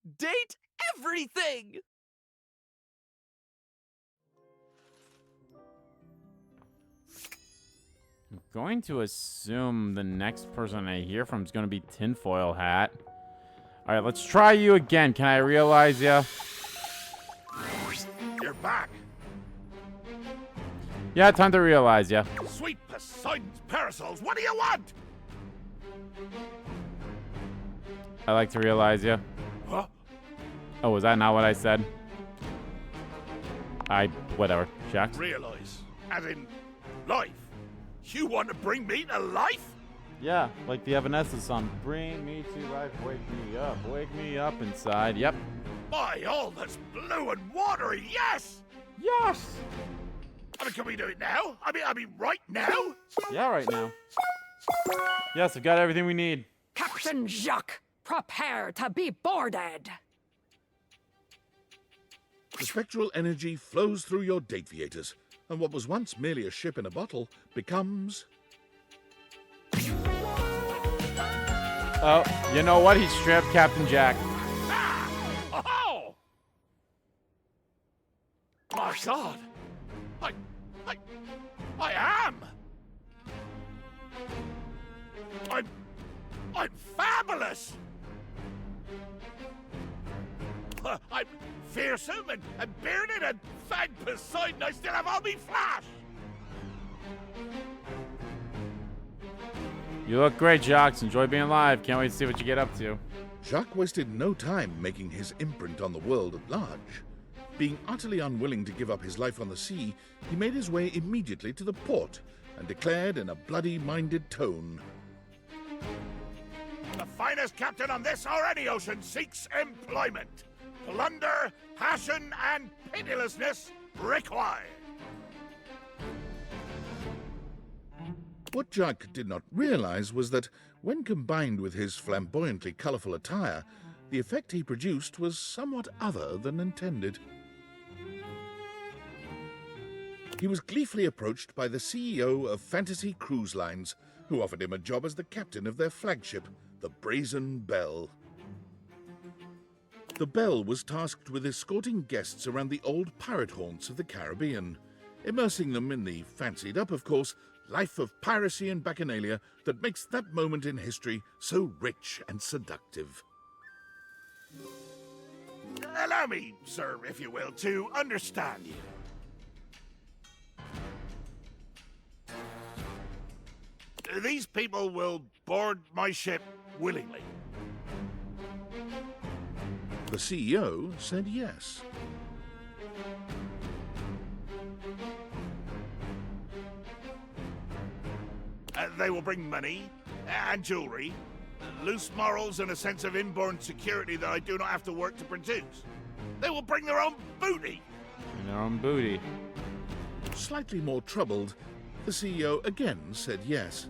Date everything! I'm going to assume the next person I hear from is going to be Tinfoil Hat. Alright, let's try you again. Can I realize ya? You're back. Yeah, time to realize ya. Sweet Poseidon's parasols, what do you want? I like to realize ya. Huh? Oh, was that not what I said? Whatever. Jack. Realize, as in life. You want to bring me to life? Yeah, like the Evanescence song. Bring me to life, wake me up inside. Yep. By all that's blue and watery, yes! Yes! I mean, can we do it now? I mean, right now? Yeah, right now. Yes, I've got everything we need. Captain Jacques, prepare to be boarded. The spectral energy flows through your Dateviators, and what was once merely a ship in a bottle becomes... Oh, you know what? He stripped Captain Jack. Ah! Oh! My God! I am! I'm fabulous! I'm fearsome and bearded and thank Poseidon I still have all me flash! You look great, Jacques. Enjoy being alive. Can't wait to see what you get up to. Jacques wasted no time making his imprint on the world at large. Being utterly unwilling to give up his life on the sea, he made his way immediately to the port and declared in a bloody-minded tone, "The finest captain on this or any ocean seeks employment. Plunder, passion, and pitilessness required." What Jacques did not realize was that, when combined with his flamboyantly colorful attire, the effect he produced was somewhat other than intended. He was gleefully approached by the CEO of Fantasy Cruise Lines, who offered him a job as the captain of their flagship, the Brazen Belle. The Belle was tasked with escorting guests around the old pirate haunts of the Caribbean, immersing them in the fancied-up, of course, life of piracy and bacchanalia that makes that moment in history so rich and seductive. Allow me, sir, if you will, to understand you. These people will board my ship willingly. The CEO said yes. They will bring money and jewelry, loose morals and a sense of inborn security that I do not have to work to produce. They will bring their own booty. And their own booty. Slightly more troubled, the CEO again said yes.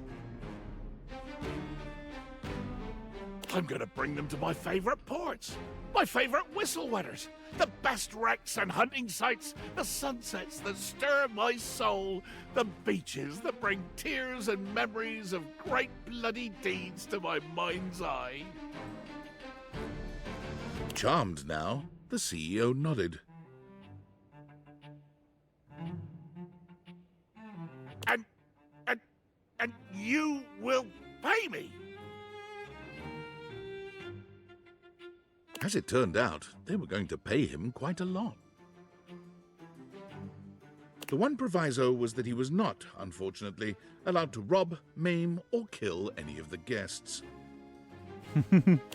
I'm gonna bring them to my favorite ports, my favorite whistle wetters, the best wrecks and hunting sites, the sunsets that stir my soul, the beaches that bring tears and memories of great bloody deeds to my mind's eye. Charmed now, the CEO nodded. And you will pay me? As it turned out, they were going to pay him quite a lot. The one proviso was that he was not, unfortunately, allowed to rob, maim, or kill any of the guests.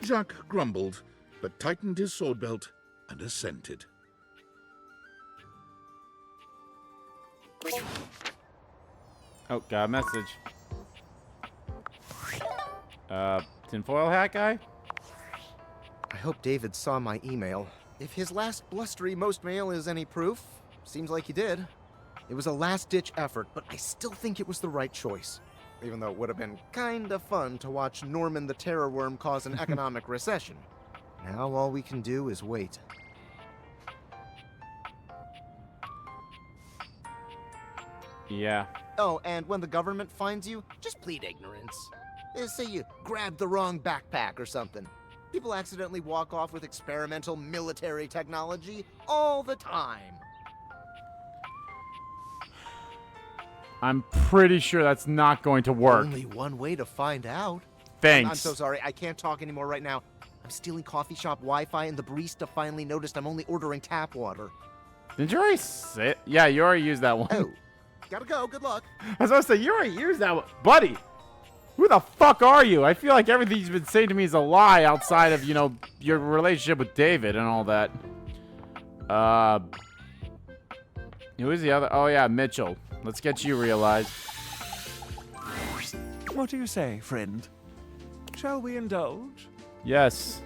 Jacques grumbled, but tightened his sword belt and assented. Oh, got a message. Tinfoil hat guy? I hope David saw my email. If his last blustery most mail is any proof, seems like he did. It was a last-ditch effort, but I still think it was the right choice. Even though it would have been kinda fun to watch Norman the Terror Worm cause an economic recession. Now all we can do is wait. Yeah. Oh, and when the government finds you, just plead ignorance. Say you grabbed the wrong backpack or something. People accidentally walk off with experimental military technology all the time. I'm pretty sure that's not going to work. Only one way to find out. Thanks. I'm so sorry. I can't talk anymore right now. I'm stealing coffee shop Wi-Fi, and the barista finally noticed I'm only ordering tap water. Did you already say it? Yeah, you already used that one. Oh, gotta go. Good luck. I was about to say, you already used that one. Buddy, who the fuck are you? I feel like everything you've been saying to me is a lie outside of, you know, your relationship with David and all that. Who is the other? Oh, yeah, Mitchell. Let's get you realized. What do you say, friend? Shall we indulge? Yes.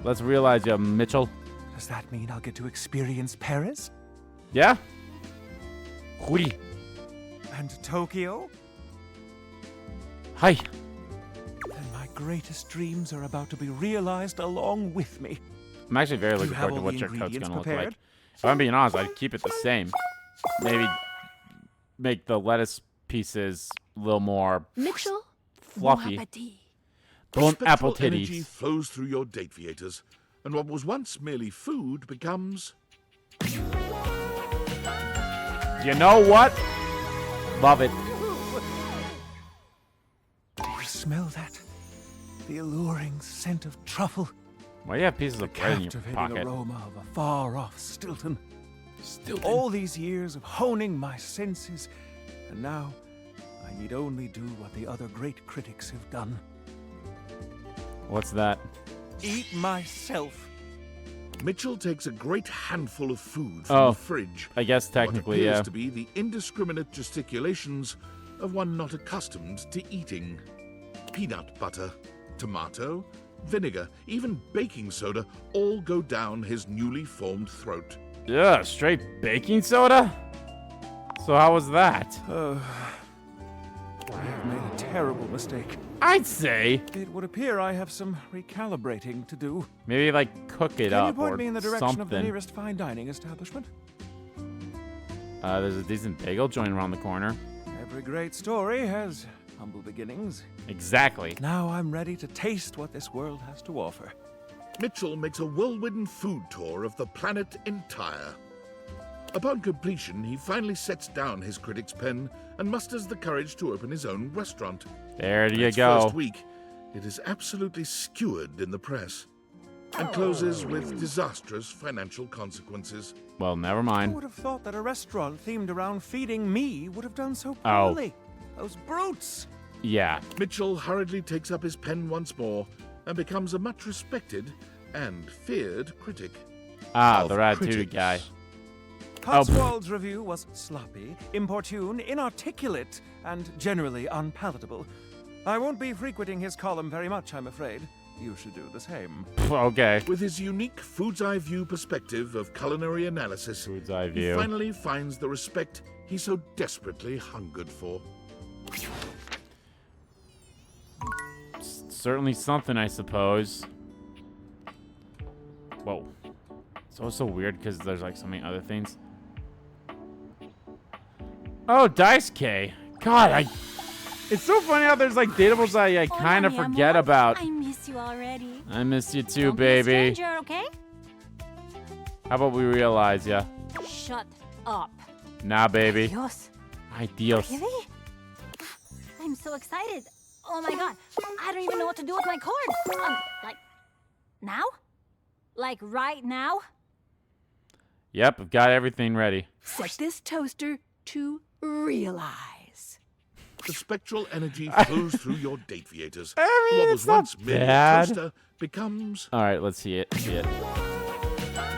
Let's realize you, Mitchell. Does that mean I'll get to experience Paris? Yeah? Hui. And Tokyo? Hi. Then my greatest dreams are about to be realized along with me. I'm actually very Do you looking have forward to all what the your coat's ingredients gonna look prepared? like. If I'm being honest, I'd keep it the same. Maybe make the lettuce pieces a little more Mitchell, fluffy. bon appetit. Bon apple Spectral energy titties. flows through your Dateviators, and what was once merely food becomes... You know what? Love it. Do you smell that? The alluring scent of truffle. Why do you have pieces The of bread in your captivating pocket? aroma of a far-off Stilton. Stilton. All these years of honing my senses, and now I need only do what the other great critics have done. What's that? Eat myself. Mitchell takes a great handful of food from Oh, the fridge. I guess technically, what appears yeah. to be the indiscriminate gesticulations of one not accustomed to eating. Peanut butter, tomato, vinegar, even baking soda all go down his newly formed throat. Yeah, straight baking soda? So how was that? I have made a terrible mistake. I'd say It would appear I have some recalibrating to do. maybe like cook it Can you up point or me in the direction something. of the nearest fine dining establishment? There's a decent bagel joint around the corner. Every great story has humble beginnings. Exactly. Now I'm ready to taste what this world has to offer. Mitchell makes a whirlwind food tour of the planet entire. Upon completion, he finally sets down his critic's pen and musters the courage to open his own restaurant. There you Its go. first week, it is absolutely skewered in the press and closes with disastrous financial consequences. Well, never Who mind. would have thought that a restaurant themed around feeding me would have done so Oh. poorly? Those brutes! Yeah. Mitchell hurriedly takes up his pen once more and becomes a much respected and feared critic. Ah, of the Ratatouille critics. guy. Cotswold's review was sloppy, importune, inarticulate, and generally unpalatable. I won't be frequenting his column very much, I'm afraid. You should do the same. Okay. With his unique food's eye view perspective of culinary analysis, Food's eye he view. finally finds the respect he so desperately hungered for. Certainly something, I suppose. Whoa. It's also weird because there's like so many other things. Oh, Dice K. God, it's so funny how there's like datables I kind of forget about. I miss you already. I miss you too, Don't be a baby. stranger, okay? How about we realize, yeah? Shut up. Nah, baby. Dios. Ay, Dios. Really? I'm so excited. Oh my god. I don't even know what to do with my cord. Like, now? Like right now? Yep, I've got everything ready. Set this toaster to realize. The spectral energy flows through your Dateviators. I mean, What it's was not once merely a bad. toaster becomes... All right, let's see it. See it.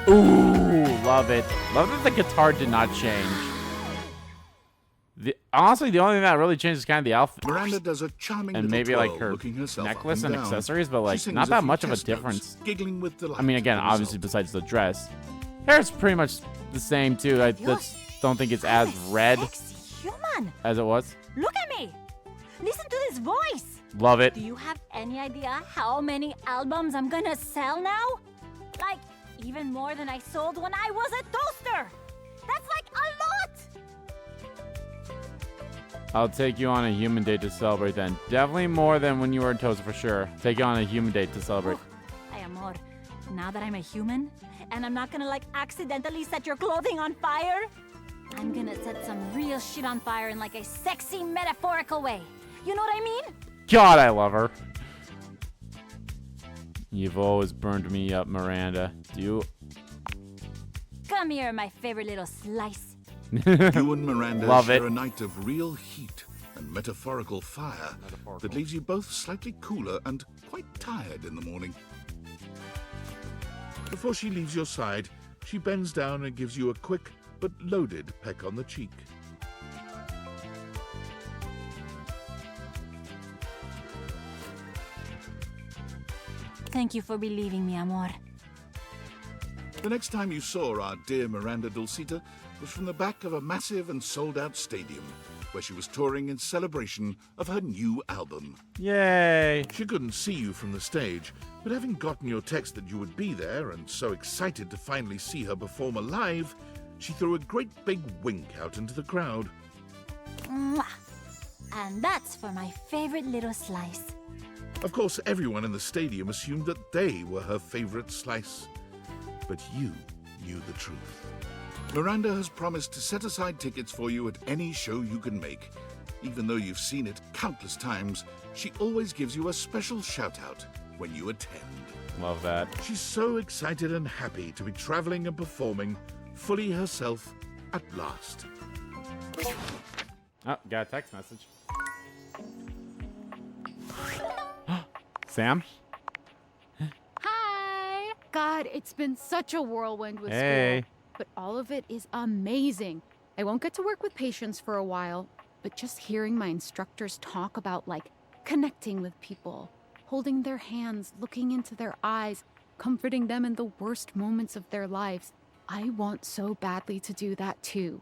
Ooh, love it. Love that the guitar did not change. Honestly, the only thing that really changed is kind of the outfit. Miranda does a charming And little maybe like twirl, her looking herself up necklace and down. accessories, but She like sings not that few much of a test notes, difference. giggling with delight I mean, again, at the obviously result. besides the dress. Hair's pretty much the same too. I just don't think it's as I'm a red Sexy human. as it was. Look at me. Listen to this voice. Love it. Do you have any idea how many albums I'm gonna sell now? Like, even more than I sold when I was a toaster. That's like a lot. I'll take you on a human date to celebrate then. Definitely more than when you were in Toast for sure. Take you on a human date to celebrate. I am amor. Now that I'm a human, and I'm not gonna like accidentally set your clothing on fire, I'm gonna set some real shit on fire in like a sexy metaphorical way. You know what I mean? God, I love her. You've always burned me up, Miranda. Do you? Come here, my favorite little slice. You and Miranda Love share it. a night of real heat and metaphorical fire that leaves you both slightly cooler and quite tired in the morning. Before she leaves your side, she bends down and gives you a quick but loaded peck on the cheek. Thank you for believing me, amor. The next time you saw our dear Miranda Dulcita was from the back of a massive and sold-out stadium, where she was touring in celebration of her new album. Yay. She couldn't see you from the stage, but having gotten your text that you would be there and so excited to finally see her perform live, she threw a great big wink out into the crowd. Mwah. And that's for my favorite little slice. Of course, everyone in the stadium assumed that they were her favorite slice. But you knew the truth. Miranda has promised to set aside tickets for you at any show you can make. Even though you've seen it countless times, she always gives you a special shout-out when you attend. Love that. She's so excited and happy to be traveling and performing fully herself at last. Oh, got a text message. Sam? Hi! God, it's been such a whirlwind with Hey. school. But all of it is amazing. I won't get to work with patients for a while, but just hearing my instructors talk about, like, connecting with people, holding their hands, looking into their eyes, comforting them in the worst moments of their lives. I want so badly to do that too.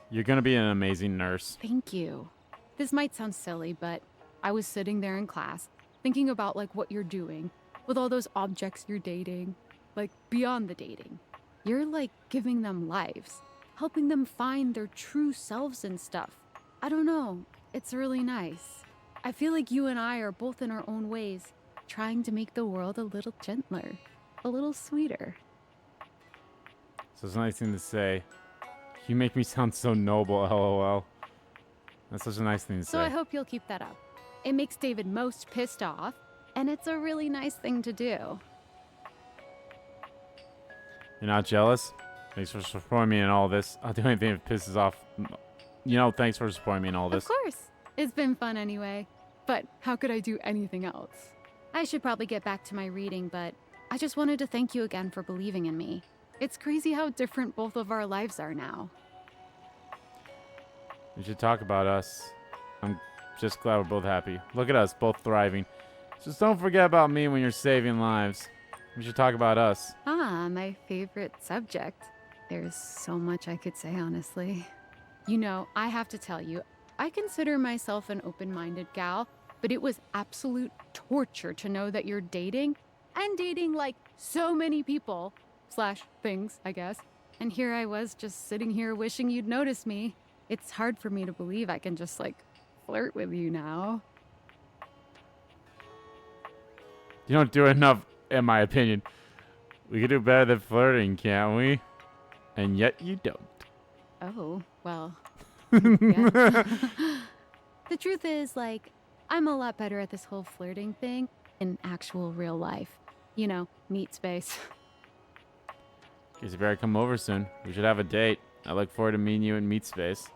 You're gonna be an amazing nurse. Thank you. This might sound silly, but I was sitting there in class, thinking about, like, what you're doing with all those objects you're dating. Like, beyond the dating. You're, like, giving them lives, helping them find their true selves and stuff. I don't know. It's really nice. I feel like you and I are both in our own ways, trying to make the world a little gentler, a little sweeter. So it's a nice thing to say. You make me sound so noble, lol. That's such a nice thing to say. So I hope you'll keep that up. It makes David most pissed off, and it's a really nice thing to do. You're not jealous? Thanks for supporting me in all this. I'll do anything if it pisses off. You know, thanks for supporting me in all this. Of course. It's been fun anyway. But how could I do anything else? I should probably get back to my reading, but I just wanted to thank you again for believing in me. It's crazy how different both of our lives are now. We should talk about us. I'm just glad we're both happy. Look at us, both thriving. Just don't forget about me when you're saving lives. We should talk about us. Ah, my favorite subject. There's so much I could say, honestly. You know, I have to tell you, I consider myself an open-minded gal, but it was absolute torture to know that you're dating, and dating, like, so many people, / things, I guess. And here I was just sitting here wishing you'd notice me. It's hard for me to believe I can just, like, flirt with you now. You don't do enough, in my opinion. We could do better than flirting, can't we? And yet you don't. Oh, well, yeah. The truth is, like, I'm a lot better at this whole flirting thing in actual real life. You know, meat space. Guess you better come over soon. We should have a date. I look forward to meeting you in meat space.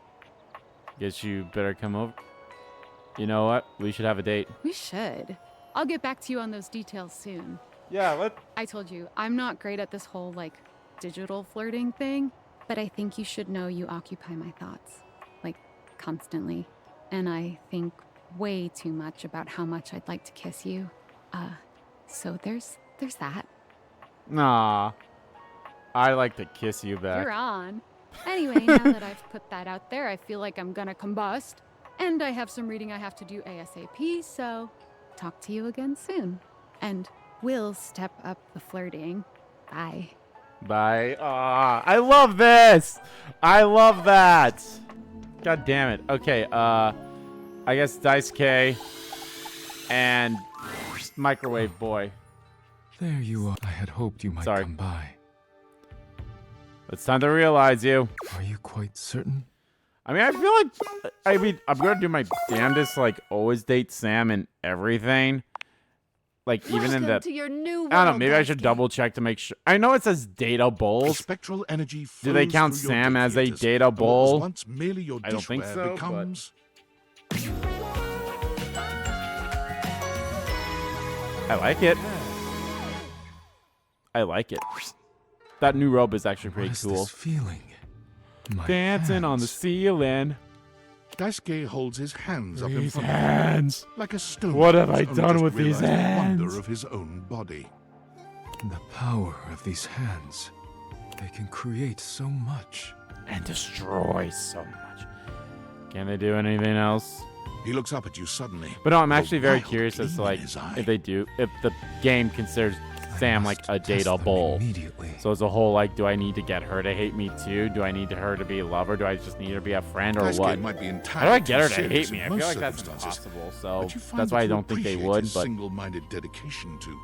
Guess you better come over. You know what? We should have a date. We should. I'll get back to you on those details soon. Yeah, I told you, I'm not great at this whole, like, digital flirting thing, but I think you should know you occupy my thoughts, like, constantly. And I think way too much about how much I'd like to kiss you. So there's that. Nah. I like to kiss you back. You're on. Anyway, now that I've put that out there, I feel like I'm gonna combust. And I have some reading I have to do ASAP, so talk to you again soon. And we'll step up the flirting. Bye. Bye. I love this. I love that. God damn it. Okay, I guess Dice K and Microwave boy. There you are. I had hoped you might Sorry. come by. It's time to realize you. Are you quite certain? I mean, I feel like I'm gonna do my damnedest, like always date Sam and everything. Like even in the, to your new I don't know. Maybe I should double check to make sure. I know it says data The bowls. spectral energy Do they flows count through your Sam as a Dateviators, data and what was bowl? once merely your I don't think dishware so, but- becomes... I like it. I like it. That new robe is actually What pretty is cool. this feeling? My Dancing on the hands. ceiling. Daisuke holds his hands up in These front of him, hands. like a stone. What have I who's only done just with these realized the wonder hands? of his own body. The power of these hands. They can create so much. And destroy so much. Can they do anything else? He looks up at you suddenly. But no, I'm with a actually very wild curious as to gleam in like his eye. if they do, if the game considers Sam I like must a test data them bowl. Immediately. So it's a whole like, do I need to get her to hate me too? Do I need her to be a lover? Do I just need her to be a friend or Daisuke what? might be How do I entirely get her to serious hate me? in I feel most like that's circumstances, impossible. So but you find that's that why I you don't think they appreciate would. his But single-minded dedication to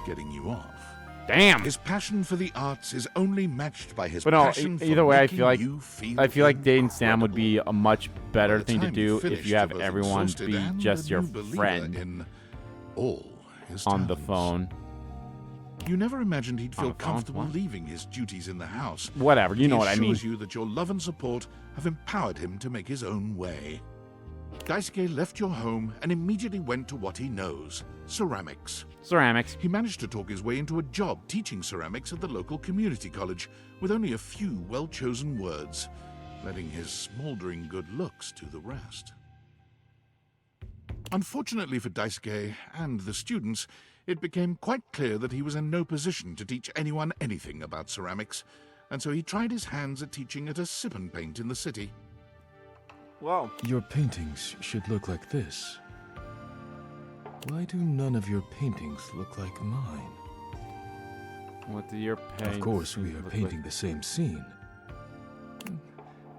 getting you off. damn. His passion for the arts is only matched by his But no, passion for either way, I feel making like you feel dating Sam would be incredible. a much better By the thing to time do finished, if you have both everyone exhausted be and just a your new believer friend in all his on the talents. phone. You never imagined he'd On feel the phone? comfortable What? leaving his duties in the house. Whatever, you know what I He mean. assures you that your love and support have empowered him to make his own way. Daisuke left your home and immediately went to what he knows, ceramics. Ceramics. He managed to talk his way into a job teaching ceramics at the local community college with only a few well-chosen words, letting his smoldering good looks do the rest. Unfortunately for Daisuke and the students, it became quite clear that he was in no position to teach anyone anything about ceramics, and so he tried his hands at teaching at a sip and paint in the city. Whoa. Your paintings should look like this. Why do none of your paintings look like mine? What do your paint? Of course, we are painting the same scene.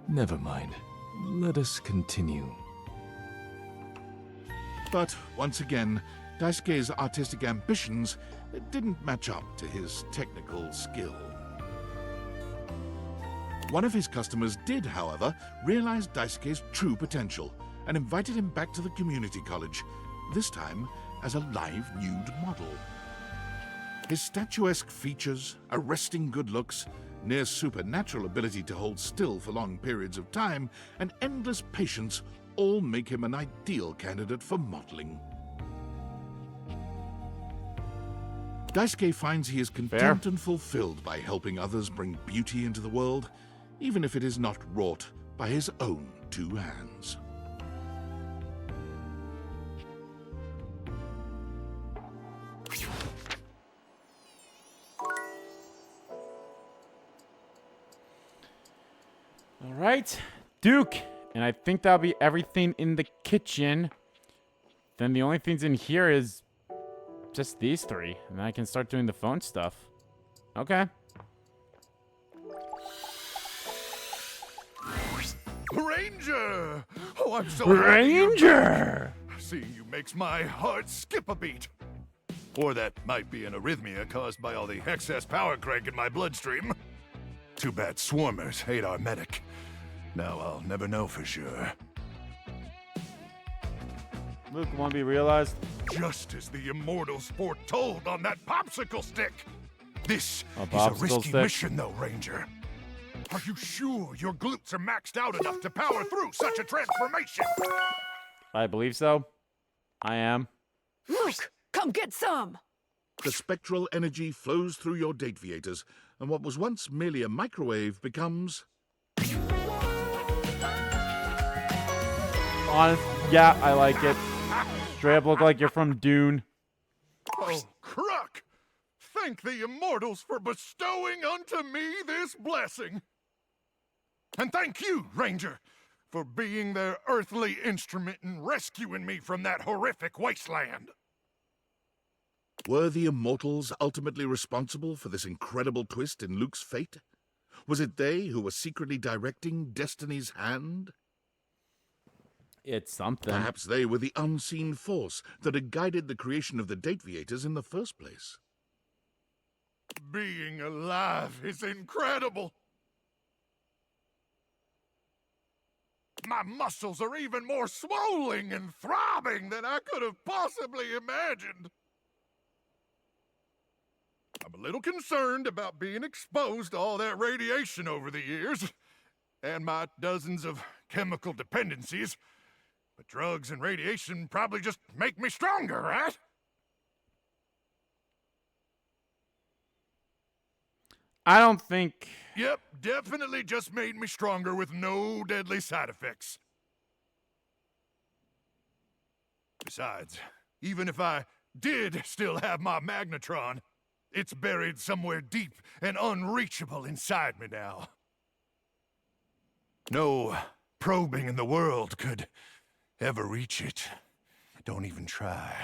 Never mind. Let us continue. But once again, Daisuke's artistic ambitions didn't match up to his technical skill. One of his customers did, however, realize Daisuke's true potential and invited him back to the community college, this time as a live nude model. His statuesque features, arresting good looks, near supernatural ability to hold still for long periods of time, and endless patience all make him an ideal candidate for modeling. Daisuke finds he is content and fulfilled by helping others bring beauty into the world, even if it is not wrought by his own two hands. All right, Duke. And I think that'll be everything in the kitchen. Then the only things in here is just these three. And then I can start doing the phone stuff. Okay. Ranger! Oh, I'm so Ranger! happy. Seeing you makes my heart skip a beat. Or that might be an arrhythmia caused by all the excess power crank in my bloodstream. Too bad swarmers hate our medic. Now I'll never know for sure. Luke, want to be realized? Just as the immortals foretold on that popsicle stick. This A is a popsicle risky stick? mission, though, Ranger. Are you sure your glutes are maxed out enough to power through such a transformation? I believe so. I am. Luke, come get some! The spectral energy flows through your Dateviators, and what was once merely a microwave becomes... Honest, yeah, I like it. Straight up look like you're from Dune. Oh, Crook! Thank the immortals for bestowing unto me this blessing. And thank you, Ranger, for being their earthly instrument in rescuing me from that horrific wasteland. Were the immortals ultimately responsible for this incredible twist in Luke's fate? Was it they who were secretly directing Destiny's hand? It's something. Perhaps they were the unseen force that had guided the creation of the Dateviators in the first place. Being alive is incredible. My muscles are even more swollen and throbbing than I could have possibly imagined. I'm a little concerned about being exposed to all that radiation over the years, and my dozens of chemical dependencies. But drugs and radiation probably just make me stronger, right? I don't think... Yep, definitely just made me stronger with no deadly side effects. Besides, even if I did still have my magnetron, it's buried somewhere deep and unreachable inside me now. No probing in the world could ever reach it. Don't even try.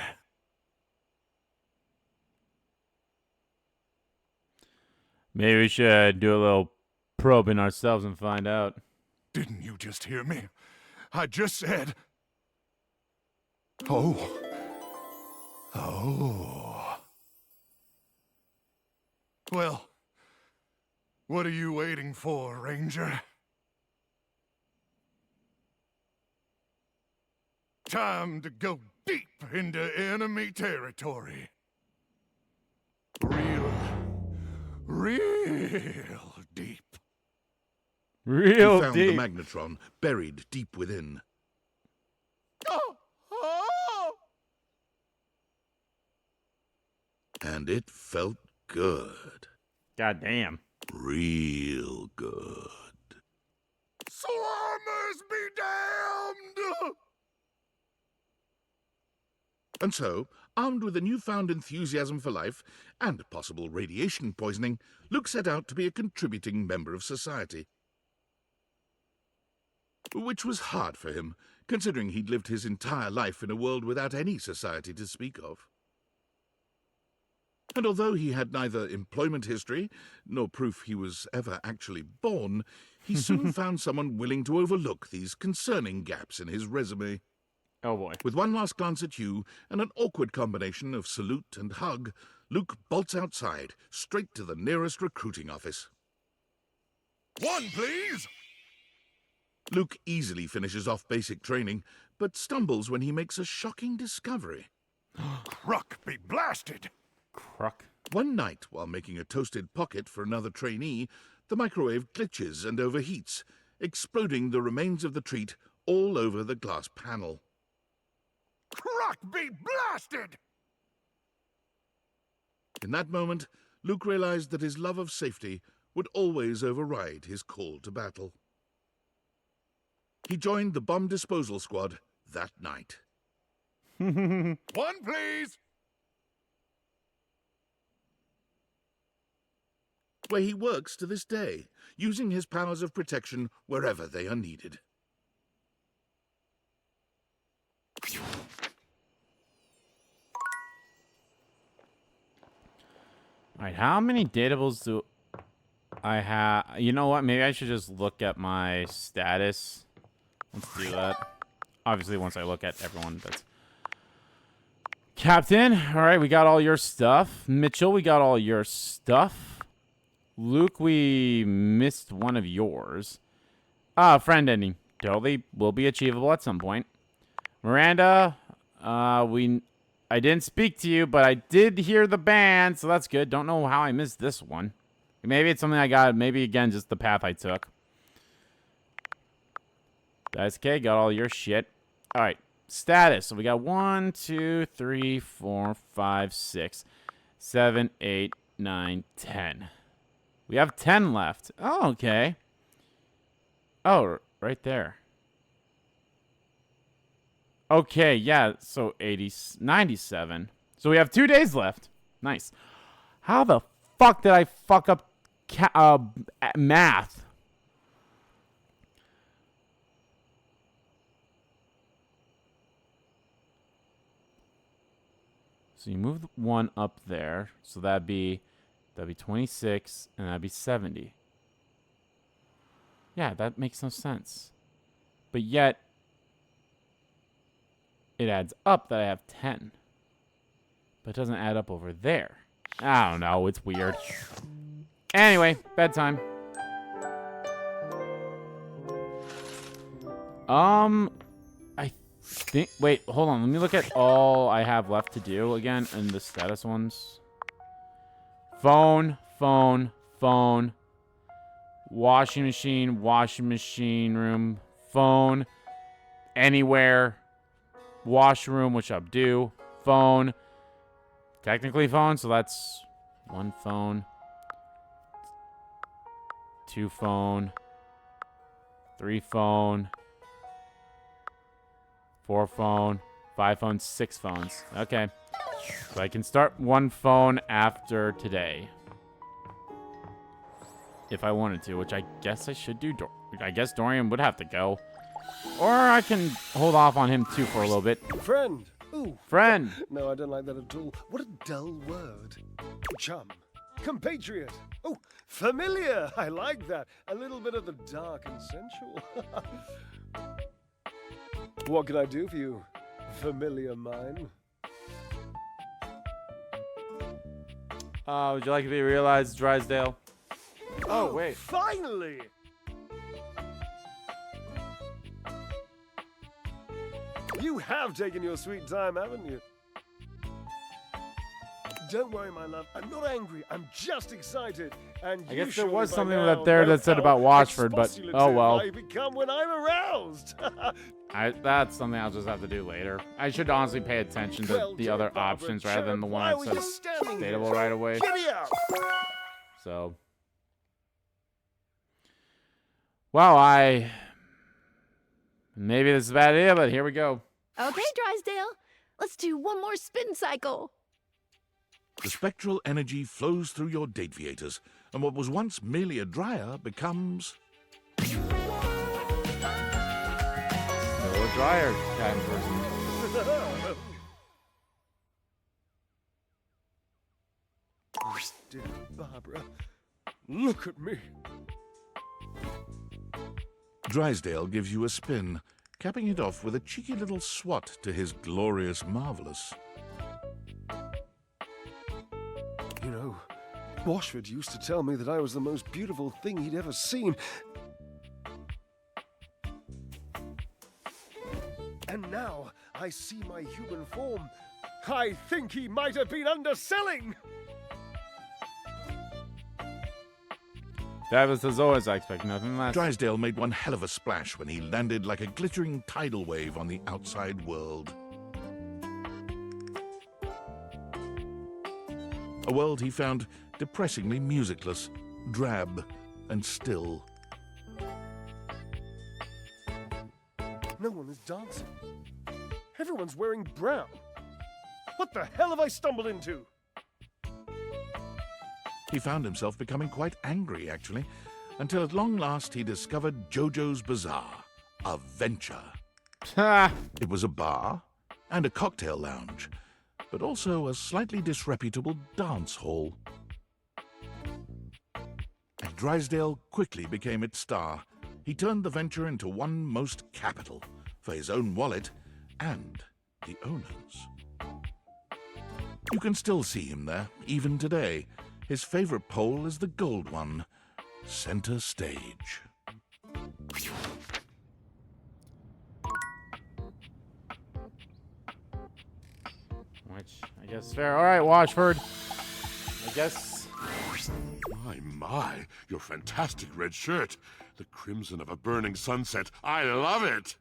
Maybe we should do a little probing ourselves and find out. Didn't you just hear me? I just said... Oh. Oh. Well, what are you waiting for, Ranger? Time to go deep into enemy territory. Real deep. Real He found deep. the magnetron buried deep within. Oh, oh. And it felt good. God damn. Real good. Swarmers be damned! And so, armed with a newfound enthusiasm for life and possible radiation poisoning, Luke set out to be a contributing member of society. Which was hard for him, considering he'd lived his entire life in a world without any society to speak of. And although he had neither employment history nor proof he was ever actually born, he soon found someone willing to overlook these concerning gaps in his resume. Oh boy. With one last glance at you and an awkward combination of salute and hug, Luke bolts outside, straight to the nearest recruiting office. One, please! Luke easily finishes off basic training, but stumbles when he makes a shocking discovery. Cruck be blasted! Cruck. One night, while making a toasted pocket for another trainee, the microwave glitches and overheats, exploding the remains of the treat all over the glass panel. Cruck be blasted! In that moment, Luke realized that his love of safety would always override his call to battle. He joined the bomb disposal squad that night. One, please! Where he works to this day, using his powers of protection wherever they are needed. Alright, how many datables do I have? You know what? Maybe I should just look at my status. Let's do that. Obviously, once I look at everyone that's... Captain, alright, we got all your stuff. Mitchell, we got all your stuff. Luke, we missed one of yours. Friend ending. Totally will be achievable at some point. Miranda, I didn't speak to you, but I did hear the band, so that's good. Don't know how I missed this one. Maybe it's something I got. Maybe, again, just the path I took. That's okay. Got all your shit. All right. Status. So we got 1, 2, 3, 4, 5, 6, 7, 8, 9, 10. We have 10 left. Oh, okay. Oh, right there. Okay, yeah, so 97. So we have 2 days left. Nice. How the fuck did I fuck up math? So you move 1 up there. So that'd be 26, and that'd be 70. Yeah, that makes no sense. But yet... it adds up that I have 10. But it doesn't add up over there. I don't know. It's weird. Anyway, bedtime. I think... Wait, hold on. Let me look at all I have left to do again in the status ones. Phone, phone, phone. Washing machine room, phone. Anywhere. Washroom, which I'll do. Phone. Technically phone, so that's 1 phone. 2 phone. 3 phone. 4 phone. 5 phones, 6 phones. Okay. So I can start 1 phone after today. If I wanted to, which I guess I should do. I guess Dorian would have to go. Or I can hold off on him too for a little bit. Friend. Ooh. Friend. No, I don't like that at all. What a dull word. Chum. Compatriot. Oh, familiar. I like that. A little bit of the dark and sensual. What can I do for you, familiar mine? Would you like to be realized, Drysdale? Oh, wait. Finally! You have taken your sweet time, haven't you? Don't worry, my love. I'm not angry. I'm just excited. And I guess there was something up there that said about Watchford, but oh well. I become when I'm aroused. That's something I'll just have to do later. I should honestly pay attention to the other options rather than the one that says stateable right away. So, well, maybe this is a bad idea, but here we go. Okay, Drysdale. Let's do one more spin cycle. The spectral energy flows through your Dateviators, and what was once merely a dryer becomes... Still a dryer kind of person. Oh, dear Barbara, look at me. Drysdale gives you a spin, capping it off with a cheeky little swat to his glorious marvelous. You know, Washford used to tell me that I was the most beautiful thing he'd ever seen. And now I see my human form. I think he might have been underselling. That was as always, I expect nothing less. Drysdale made one hell of a splash when he landed like a glittering tidal wave on the outside world. A world he found depressingly musicless, drab, and still. No one is dancing. Everyone's wearing brown. What the hell have I stumbled into? He found himself becoming quite angry, actually, until at long last he discovered Jojo's Bazaar, a venture. It was a bar and a cocktail lounge, but also a slightly disreputable dance hall. And Drysdale quickly became its star. He turned the venture into one most capital for his own wallet and the owners. You can still see him there, even today. His favorite pole is the gold one, center stage. Which, I guess is fair. All right, Washford. I guess. My, your fantastic red shirt. The crimson of a burning sunset. I love it!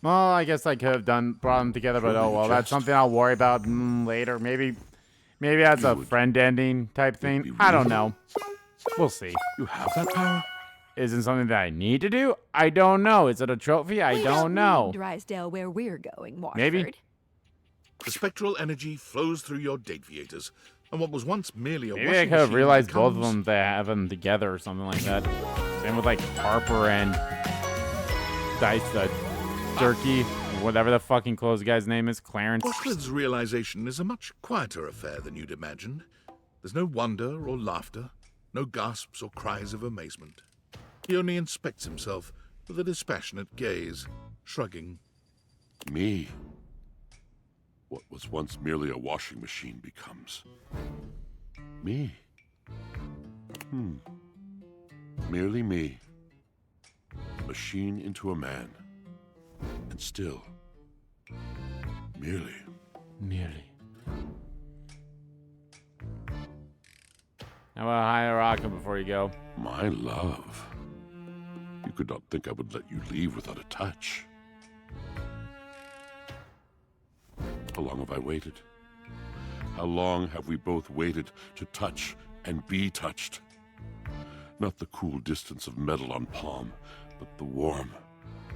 Well, I guess I could have brought them together, but oh well. That's something I'll worry about later. Maybe that's a friend ending type thing. I don't know. We'll see. You have that power? Isn't something that I need to do? I don't know. Is it a trophy? I don't know. Drysdale, where we're going, Washford. Maybe. The spectral energy flows through your Dateviators, and what was once merely a Maybe washing I could have machine realized becomes... both of them, they have them together or something like that. Same with like Harper and Dice the Jerky, whatever the fucking clothes guy's name is, Clarence. Washford's realization is a much quieter affair than you'd imagined. There's no wonder or laughter, no gasps or cries of amazement. He only inspects himself with a dispassionate gaze, shrugging. Me. What was once merely a washing machine becomes me. Merely me. Machine into a man. And still, merely. How about hire Rockham before you go? My love. You could not think I would let you leave without a touch. How long have I waited? How long have we both waited to touch and be touched? Not the cool distance of metal on palm, but the warm,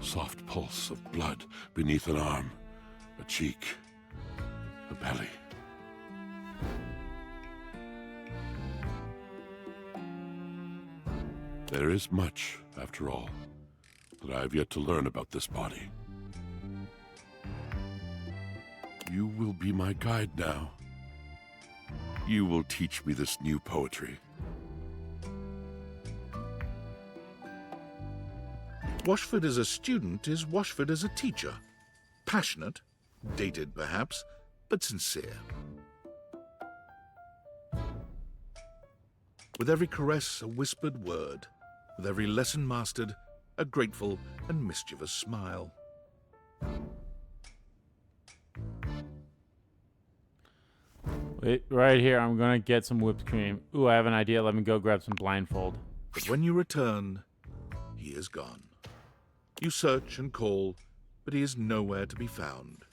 soft pulse of blood beneath an arm, a cheek, a belly. There is much, after all, that I have yet to learn about this body. You will be my guide now. You will teach me this new poetry. Washford as a student is Washford as a teacher. Passionate, dated perhaps, but sincere. With every caress, a whispered word. With every lesson mastered, a grateful and mischievous smile. Wait, right here. I'm gonna get some whipped cream. Ooh, I have an idea. Let me go grab some blindfold. But when you return, he is gone. You search and call, but he is nowhere to be found.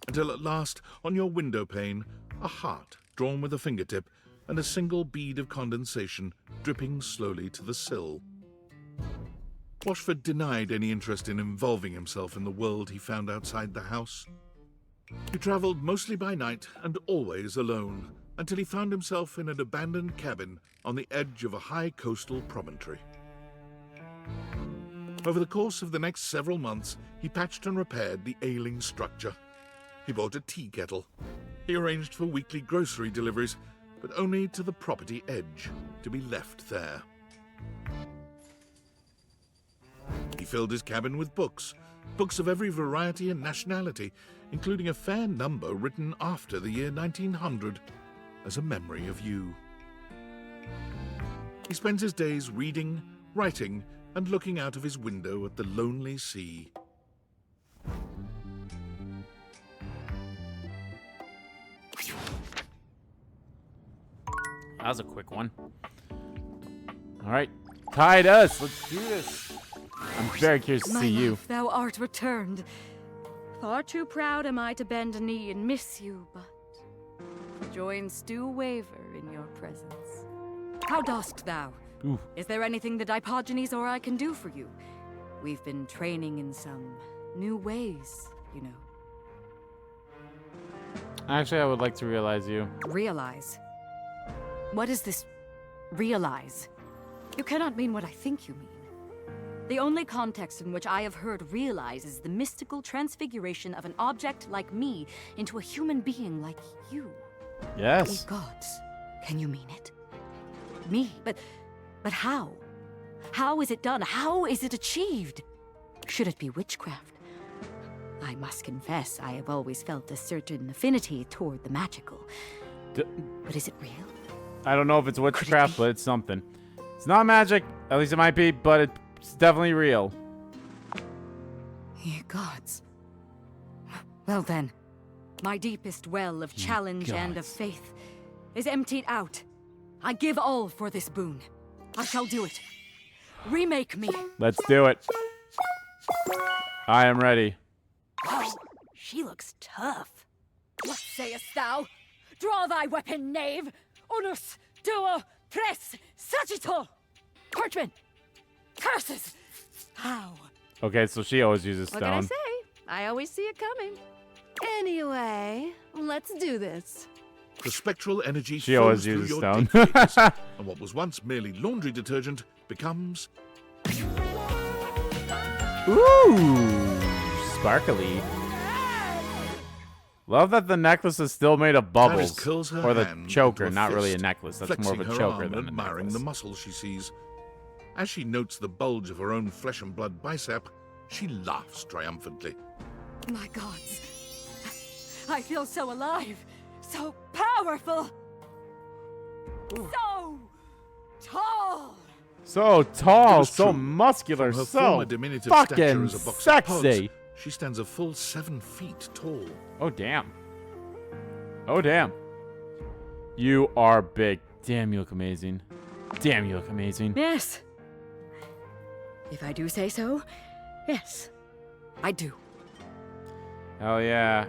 Until at last, on your window pane, a heart drawn with a fingertip and a single bead of condensation dripping slowly to the sill. Washford denied any interest in involving himself in the world he found outside the house. He travelled mostly by night and always alone, until he found himself in an abandoned cabin on the edge of a high coastal promontory. Over the course of the next several months, he patched and repaired the ailing structure. He bought a tea kettle. He arranged for weekly grocery deliveries, but only to the property edge, to be left there. He filled his cabin with books, books of every variety and nationality, including a fair number written after the year 1900, as a memory of you. He spends his days reading, writing, and looking out of his window at the lonely sea. That was a quick one. All right, Titus, let's do this. I'm very curious to see you. Life, thou art returned. Far too proud am I to bend a knee and miss you, but joins do waver in your presence. How dost thou? Ooh. Is there anything the Diogenes or I can do for you? We've been training in some new ways, you know. Actually, I would like to realize you. Realize? What is this realize? You cannot mean what I think you mean. The only context in which I have heard realize is the mystical transfiguration of an object like me into a human being like you. Yes. Ye gods, can you mean it? Me? But how? How is it done? How is it achieved? Should it be witchcraft? I must confess, I have always felt a certain affinity toward the magical. But is it real? I don't know if it's witchcraft, but it's something. It's not magic. At least it might be, but it's definitely real. Ye gods. Well then, my deepest well of challenge and of faith is emptied out. I give all for this boon. I shall do it. Remake me. Let's do it. I am ready. Wow, she looks tough. What sayest thou? Draw thy weapon, knave! Unus, duo, pres, sagittal! Parchment! Curses! How? Okay, so she always uses What can I stone. say? I always see it coming. Anyway, let's do this. The spectral energy She always flows through uses your stone. Dateviators, and what was once merely laundry detergent becomes... Ooh, sparkly. Love that the necklace is still made of bubbles. Alice curls her Or the hand choker, into not really a fist, necklace. That's more of a flexing her choker arm than and a admiring necklace. the muscles she sees. As she notes the bulge of her own flesh and blood bicep, she laughs triumphantly. My gods. I feel so alive, so powerful, so tall. So It tall, was so true. muscular, From her so former diminutive stature fucking as a box of pods, sexy. she stands a full 7 feet tall. Oh, damn. Oh, damn. You are big. Damn, you look amazing. Damn, you look amazing. Yes. If I do say so, yes, I do. Hell yeah.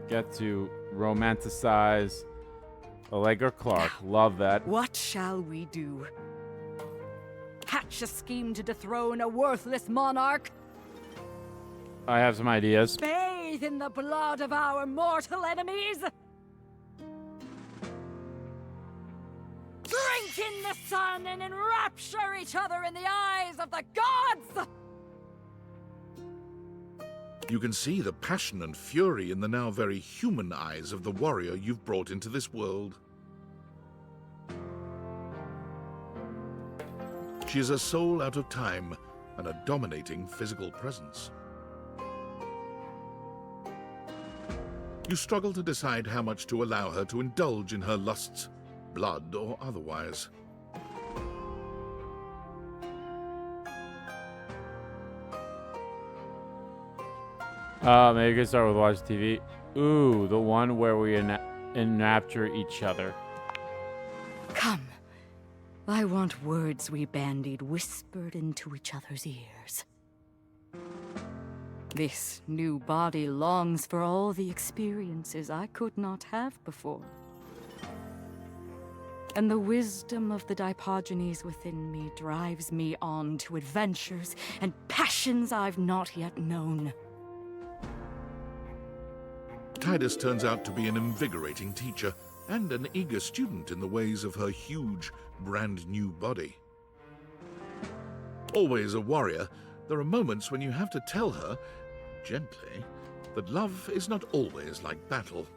Get to romanticize Allegra Clark. Love that. What shall we do? Hatch a scheme to dethrone a worthless monarch? I have some ideas. Bathe in the blood of our mortal enemies? Drink in the sun and enrapture each other in the eyes of the gods? You can see the passion and fury in the now very human eyes of the warrior you've brought into this world. She is a soul out of time and a dominating physical presence. You struggle to decide how much to allow her to indulge in her lusts, blood or otherwise. Maybe we can start with watch TV. Ooh, the one where we enrapture each other. Come. I want words we bandied whispered into each other's ears. This new body longs for all the experiences I could not have before. And the wisdom of the Dipogenes within me drives me on to adventures and passions I've not yet known. Tidus turns out to be an invigorating teacher and an eager student in the ways of her huge, brand new body. Always a warrior, there are moments when you have to tell her, gently, that love is not always like battle.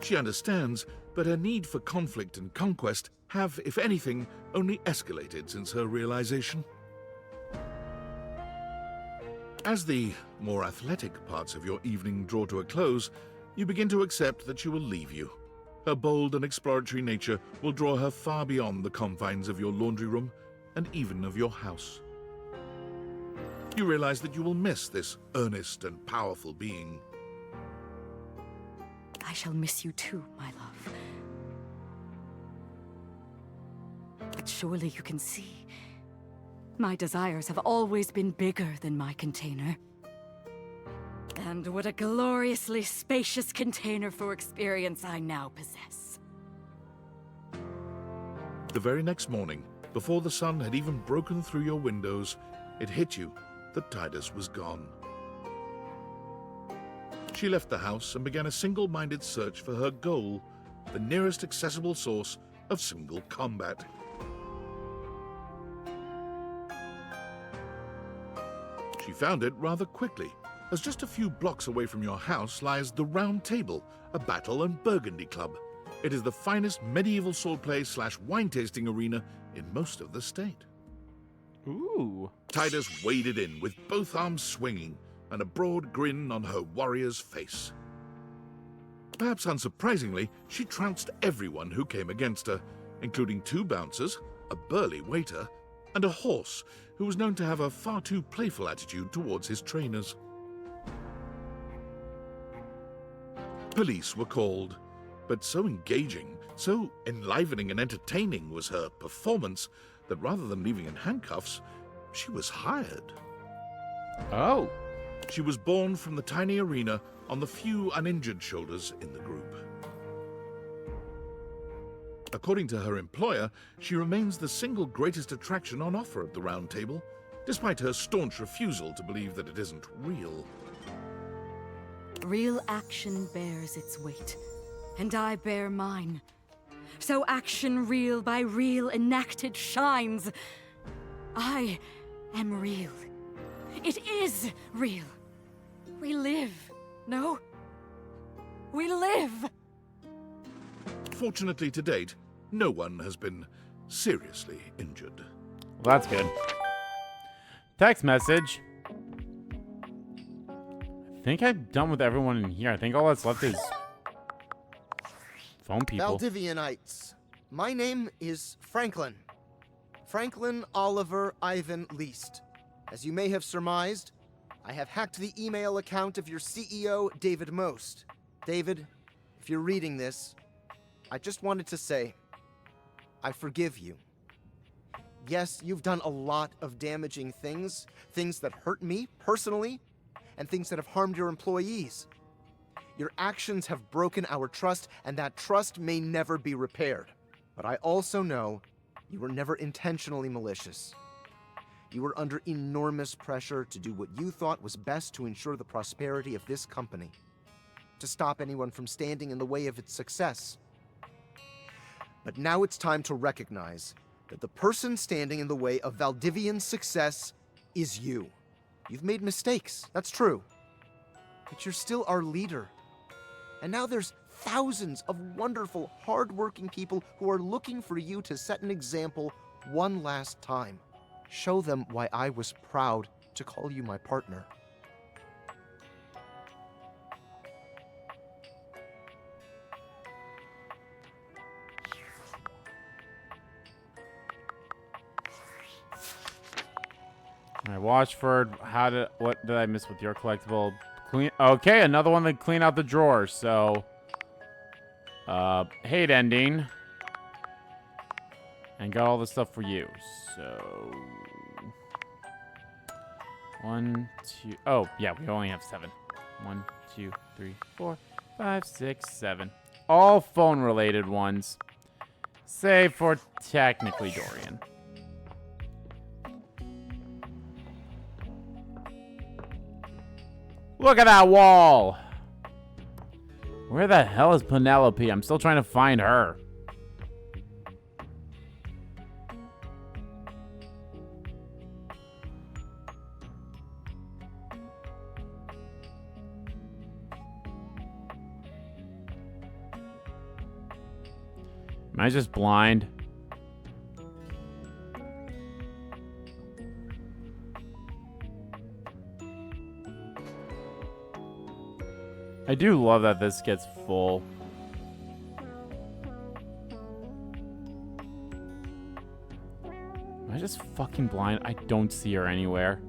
She understands, but her need for conflict and conquest have, if anything, only escalated since her realization. As the more athletic parts of your evening draw to a close, you begin to accept that she will leave you. Her bold and exploratory nature will draw her far beyond the confines of your laundry room and even of your house. You realize that you will miss this earnest and powerful being. I shall miss you too, my love. But surely you can see, my desires have always been bigger than my container. And what a gloriously spacious container for experience I now possess. The very next morning, before the sun had even broken through your windows, it hit you that Tidus was gone. She left the house and began a single-minded search for her goal, the nearest accessible source of single combat. She found it rather quickly, as just a few blocks away from your house lies the Round Table, a battle and burgundy club. It is the finest medieval swordplay / wine tasting arena in most of the state. Ooh. Tidus waded in with both arms swinging and a broad grin on her warrior's face. Perhaps unsurprisingly, she trounced everyone who came against her, including 2 bouncers, a burly waiter, and a horse who was known to have a far too playful attitude towards his trainers. Police were called, but so engaging, so enlivening and entertaining was her performance that rather than leaving in handcuffs, she was hired. Oh. She was born from the tiny arena on the few uninjured shoulders in the group. According to her employer, she remains the single greatest attraction on offer at the Round Table, despite her staunch refusal to believe that it isn't real. Real action bears its weight, and I bear mine. So action real by real enacted shines. I am real. It is real. We live, no? We live! Fortunately to date, no one has been seriously injured. Well, that's good. Text message. I think I'm done with everyone in here. I think all that's left is phone people. Datevianites. My name is Franklin. Franklin Oliver Ivan Least. As you may have surmised, I have hacked the email account of your CEO, David Most. David, if you're reading this, I just wanted to say, I forgive you. Yes, you've done a lot of damaging things, things that hurt me personally, and things that have harmed your employees. Your actions have broken our trust, and that trust may never be repaired. But I also know you were never intentionally malicious. You were under enormous pressure to do what you thought was best to ensure the prosperity of this company, to stop anyone from standing in the way of its success. But now it's time to recognize that the person standing in the way of Valdivian's success is you. You've made mistakes, that's true. But you're still our leader. And now there's thousands of wonderful, hard-working people who are looking for you to set an example one last time. Show them why I was proud to call you my partner. Alright, Washford, what did I miss with your collectible? Clean. Okay, another one to clean out the drawers. So, hate ending, and got all the stuff for you. So, 1, 2. Oh, yeah, we only have 7. 1, 2, 3, 4, 5, 6, 7. All phone-related ones, save for technically Dorian. Look at that wall! Where the hell is Penelope? I'm still trying to find her. Am I just blind? I do love that this gets full. Am I just fucking blind? I don't see her anywhere.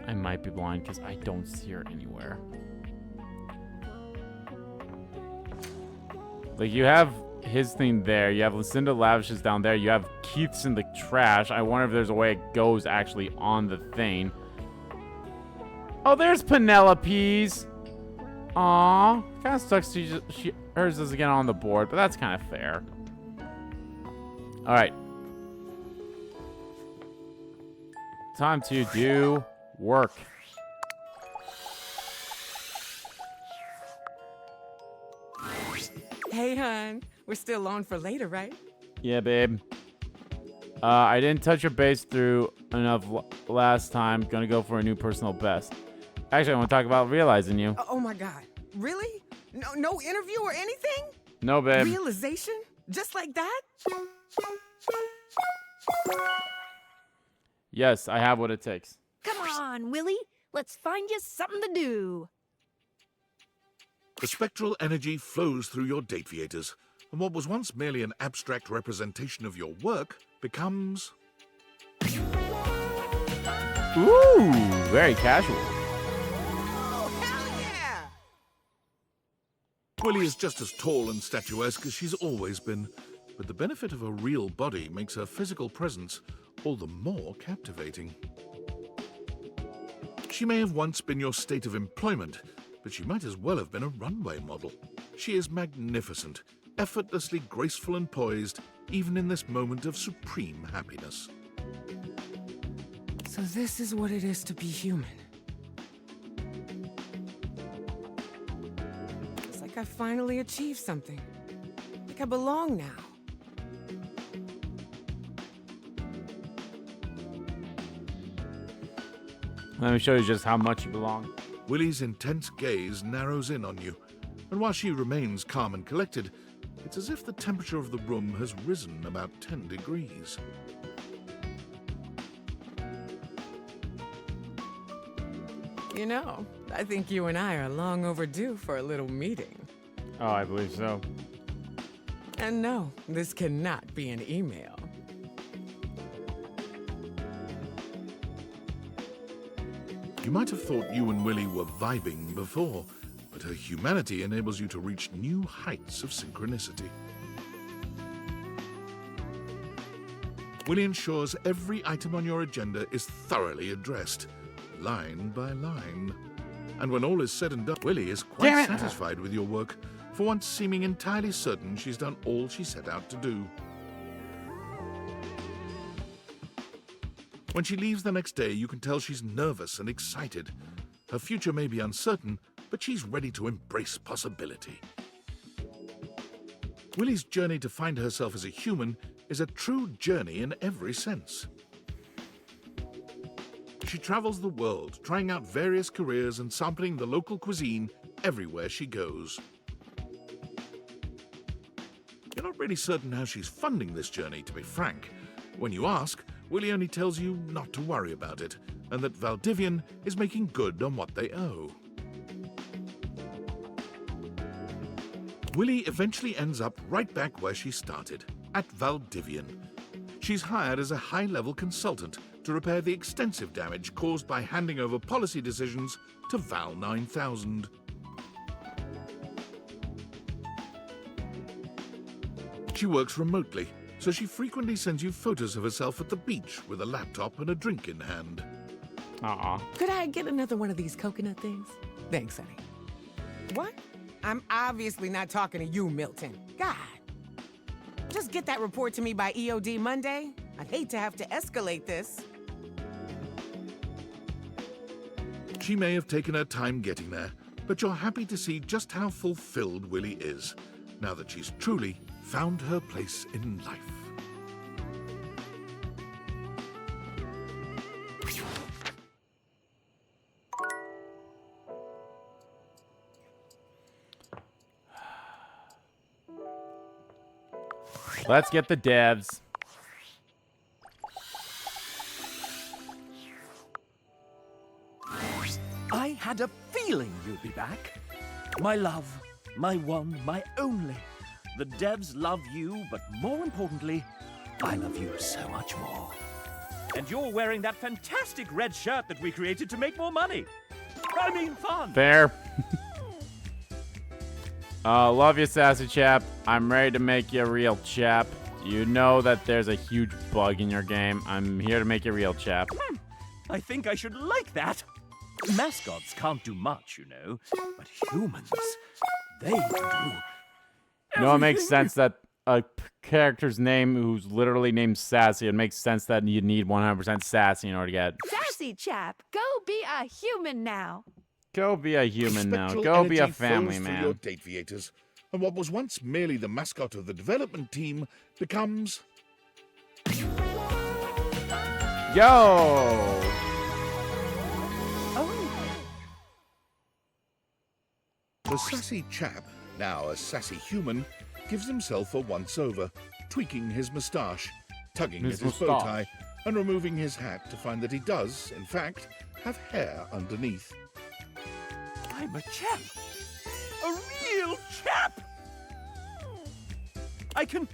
I might be blind because I don't see her anywhere. Like, you have his thing there. You have Lucinda Lavish's down there. You have Keith's in the trash. I wonder if there's a way it goes actually on the thing. Oh, there's Penelope's. Aw. Kind of sucks hers doesn't get on the board, but that's kind of fair. Alright. Time to do work. Hey, hon. We're still on for later, right? Yeah, babe. I didn't touch your base through enough last time. Gonna go for a new personal best. Actually, I want to talk about realizing you. Oh my God. Really? No interview or anything? No, babe. Realization? Just like that? Yes, I have what it takes. Come on, Willie. Let's find you something to do. The spectral energy flows through your Dateviators, and what was once merely an abstract representation of your work becomes... Ooh, very casual. Oh, hell yeah! Willie is just as tall and statuesque as she's always been, but the benefit of a real body makes her physical presence all the more captivating. She may have once been your state of employment, but she might as well have been a runway model. She is magnificent, effortlessly graceful and poised, even in this moment of supreme happiness. So this is what it is to be human. It's like I finally achieved something. Like I belong now. Let me show you just how much you belong. Willie's intense gaze narrows in on you, And while she remains calm and collected, it's as if the temperature of the room has risen about 10 degrees. You know, I think you and I are long overdue for a little meeting. Oh, I believe so. And no, this cannot be an email. You might have thought you and Willie were vibing before, but her humanity enables you to reach new heights of synchronicity. Willie ensures every item on your agenda is thoroughly addressed, line by line. And when all is said and done, Willie is quite satisfied with your work, for once seeming entirely certain she's done all she set out to do. When she leaves the next day, you can tell she's nervous and excited. Her future may be uncertain, but she's ready to embrace possibility. Willie's journey to find herself as a human is a true journey in every sense. She travels the world, trying out various careers and sampling the local cuisine everywhere she goes. You're not really certain how she's funding this journey, to be frank. When you ask, Willie only tells you not to worry about it, and that Valdivian is making good on what they owe. Willie eventually ends up right back where she started, at Valdivian. She's hired as a high-level consultant to repair the extensive damage caused by handing over policy decisions to Val 9000. She works remotely, so she frequently sends you photos of herself at the beach with a laptop and a drink in hand. Could I get another one of these coconut things? Thanks, honey. What? I'm obviously not talking to you, Milton. God. Just get that report to me by EOD Monday. I'd hate to have to escalate this. She may have taken her time getting there, but you're happy to see just how fulfilled Willie is, now that she's truly found her place in life. Let's get the devs. I had a feeling you'd be back. My love, my one, my only. The devs love you, but more importantly, I love you so much more. And you're wearing that fantastic red shirt that we created to make more money. I mean fun. Fair. Love you, sassy chap. I'm ready to make you a real chap. You know that there's a huge bug in your game. I'm here to make you real, chap. I think I should like that. Mascots can't do much, you know, but humans, they do. No, it makes sense that a character's name who's literally named Sassy, it makes sense that you need 100% Sassy in order to get... Sassy chap, go be a human now. Go be a human now. Spectral Go be a energy family flows through man. your Dateviators, and what was once merely the mascot of the development team becomes... Yo! The sassy chap, now a sassy human, gives himself a once-over, tweaking his moustache, tugging at his bow tie, and removing his hat to find that he does, in fact, have hair underneath. I'm a chap. A real chap. I can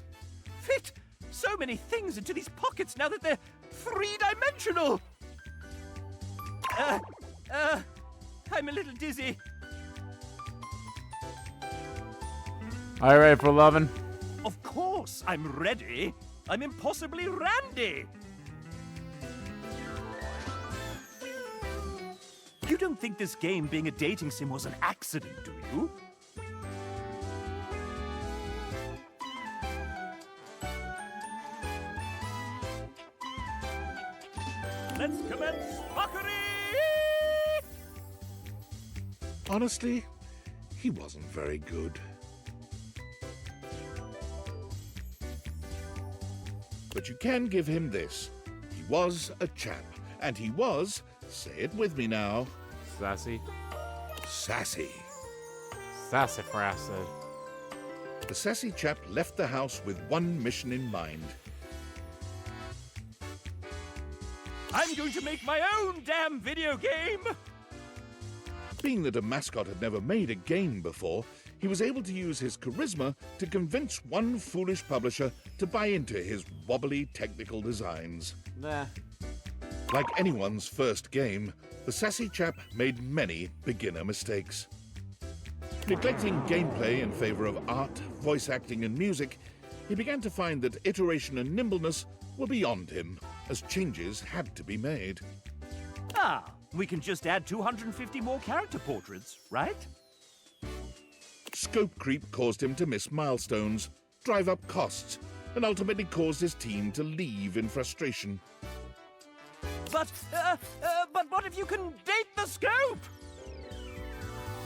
fit so many things into these pockets now that they're three-dimensional. I'm a little dizzy. Are you ready for loving? Of course, I'm ready. I'm impossibly randy. You don't think this game being a dating sim was an accident, do you? Let's commence fuckery! Honestly, he wasn't very good. But you can give him this. He was a chap, and he was, say it with me now, Sassy. sassy. Sassafras. The sassy chap left the house with one mission in mind. I'm going to make my own damn video game! Being that a mascot had never made a game before, he was able to use his charisma to convince one foolish publisher to buy into his wobbly technical designs. Nah. Like anyone's first game, the sassy chap made many beginner mistakes. Neglecting gameplay in favor of art, voice acting, and music, he began to find that iteration and nimbleness were beyond him, as changes had to be made. Ah, we can just add 250 more character portraits, right? Scope creep caused him to miss milestones, drive up costs, and ultimately caused his team to leave in frustration. But what if you can date the scope?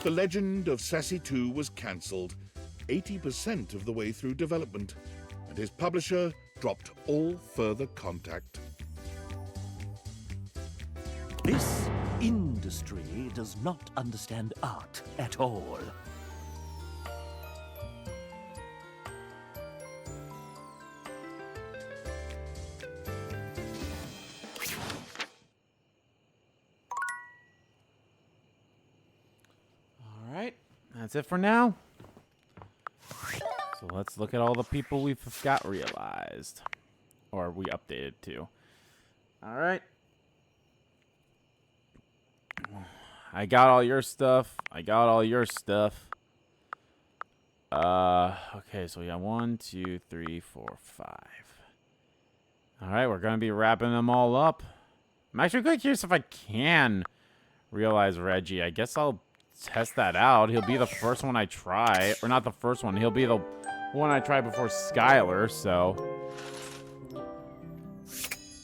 The legend of Sassy 2 was cancelled 80% of the way through development, and his publisher dropped all further contact. This industry does not understand art at all. Alright, that's it for now. So let's look at all the people we've got realized. Or we updated to. Alright. I got all your stuff. I got all your stuff. Okay, so we got 1, 2, 3, 4, 5. Alright, we're gonna be wrapping them all up. I'm actually quite curious if I can realize Reggie. I guess I'll test that out. He'll be the first one I try. Or not the first one. He'll be the one I try before Skylar, so.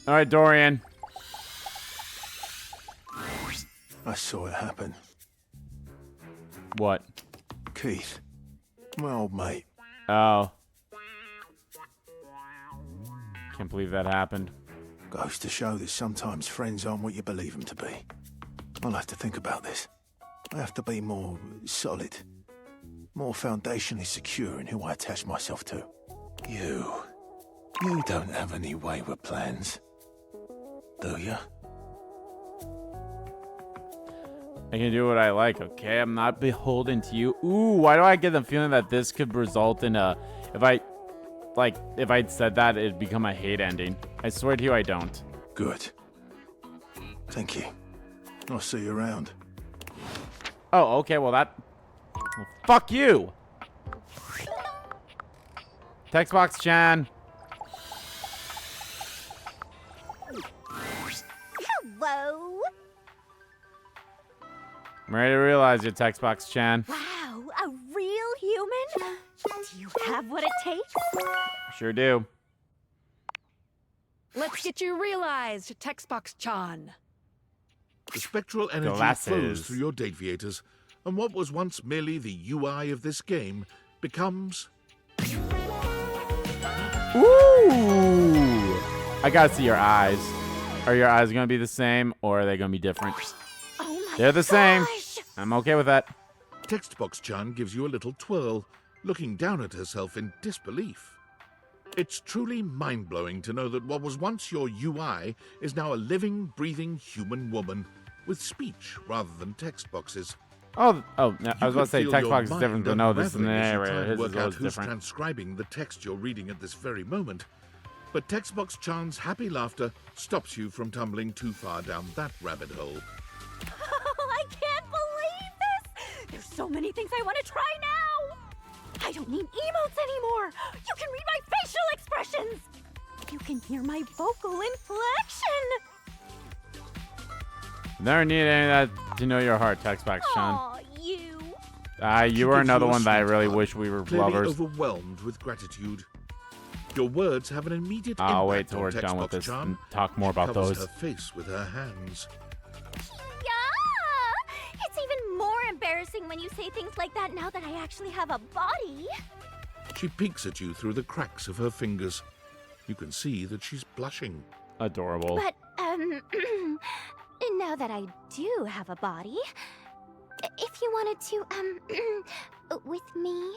Alright, Dorian. I saw it happen. What? Keith. My old mate. Oh. Can't believe that happened. Goes to show that sometimes friends aren't what you believe them to be. I'll have to think about this. I have to be more solid. More foundationally secure in who I attach myself to. You don't have any wayward plans, do you? I can do what I like, okay? I'm not beholden to you. Ooh, why do I get the feeling that this could result in a... If I'd said that, it'd become a hate ending. I swear to you, I don't. Good. Thank you. I'll see you around. Oh, okay, well that... Well, fuck you! Textbox Chan. Hello. I'm ready to realize you, Textbox Chan. Wow, a real human? Do you have what it takes? Sure do. Let's get you realized, Textbox-chan. The spectral energy flows through your Dateviators, and what was once merely the UI of this game becomes... Ooh! I gotta see your eyes. Are your eyes gonna be the same, or are they gonna be different? Oh my They're the same. I'm okay with that. Textbox-chan gives you a little twirl, looking down at herself in disbelief. It's truly mind-blowing to know that what was once your UI is now a living, breathing human woman with speech rather than text boxes. Oh, no, I was about to say text box is different, but no, this is the narrator. His is always different. Transcribing the text you're reading at this very moment, but Textbox-chan's happy laughter stops you from tumbling too far down that rabbit hole. I can't believe this! There's so many things I want to try now! I don't need emotes anymore! You can read my facial expressions! You can hear my vocal inflection! Never need any of that to know your heart, Textbox Chan. Aw, you. You were another one that I really wish we were Clearly lovers. overwhelmed with gratitude. Your words have an immediate impact I'll wait till on we're done with this Textbox-chan. and talk more She about covers those. her face with her hands. Yeah! It's even more embarrassing when you say things like that now that I actually have a body. She peeks at you through the cracks of her fingers. You can see that she's blushing. Adorable. But, now that I do have a body, if you wanted to, With me?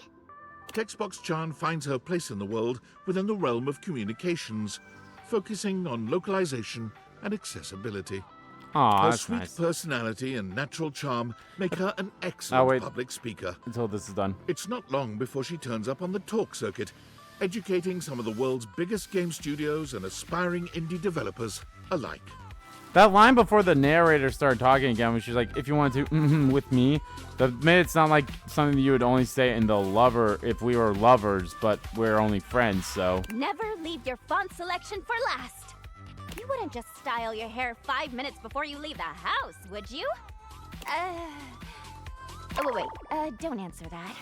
Textbox Chan finds her place in the world within the realm of communications, focusing on localization and accessibility. Aw, Her that's sweet nice. personality and natural charm make her an excellent public speaker. Until this is done. It's not long before she turns up on the talk circuit, educating some of the world's biggest game studios and aspiring indie developers alike. That line before the narrator started talking again, when she's like, if you want to, with me, that made it sound like something that you would only say in the lover, if we were lovers, but we're only friends, so. Never leave your font selection for last. You wouldn't just style your hair 5 minutes before you leave the house, would you? Oh, wait, don't answer that.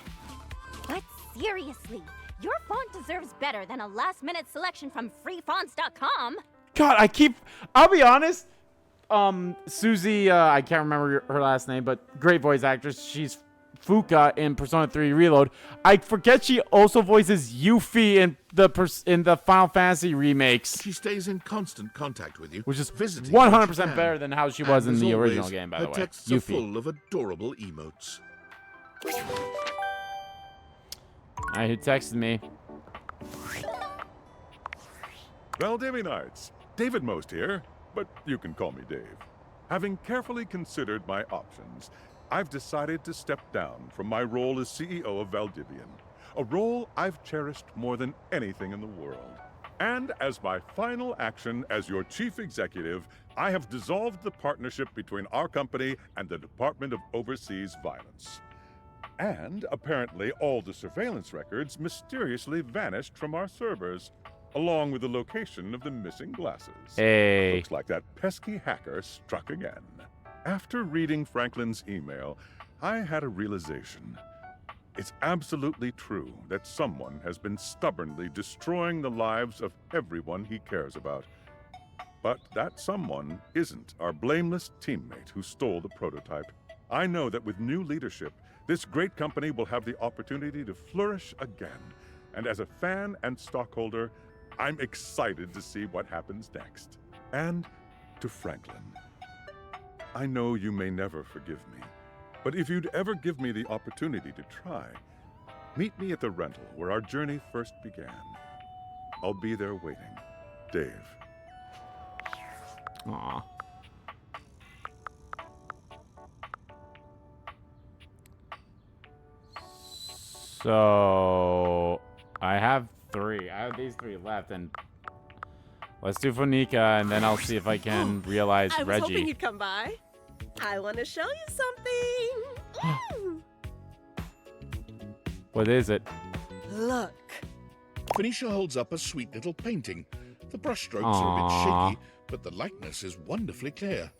But seriously, your font deserves better than a last-minute selection from freefonts.com. God, I'll be honest, Susie, I can't remember her last name, but great voice actress. She's Fuka in Persona 3 Reload. I forget she also voices Yuffie in the Final Fantasy remakes. She stays in constant contact with you, which is visiting 100% better than how she was in the always, original game, by the her way. texts are Yuffie. full of adorable emotes. Who texted me? Valdivianites, David Most here, but you can call me Dave. Having carefully considered my options, I've decided to step down from my role as CEO of Valdivian, a role I've cherished more than anything in the world. And as my final action as your chief executive, I have dissolved the partnership between our company and the Department of Overseas Violence. And apparently all the surveillance records mysteriously vanished from our servers, along with the location of the missing glasses. Hey. Looks like that pesky hacker struck again. After reading Franklin's email, I had a realization. It's absolutely true that someone has been stubbornly destroying the lives of everyone he cares about. But that someone isn't our blameless teammate who stole the prototype. I know that with new leadership, this great company will have the opportunity to flourish again. And as a fan and stockholder, I'm excited to see what happens next. And to Franklin, I know you may never forgive me, but if you'd ever give me the opportunity to try, meet me at the rental where our journey first began. I'll be there waiting. Dave. Aw. So I have 3. I have these 3 left, and let's do Fonika, and then I'll see if I can realize I was Reggie. hoping you'd come by. I want to show you something. Ooh. What is it? Look. Phoenicia holds up a sweet little painting. The brushstrokes are a Aww. bit shaky, but the likeness is wonderfully clear.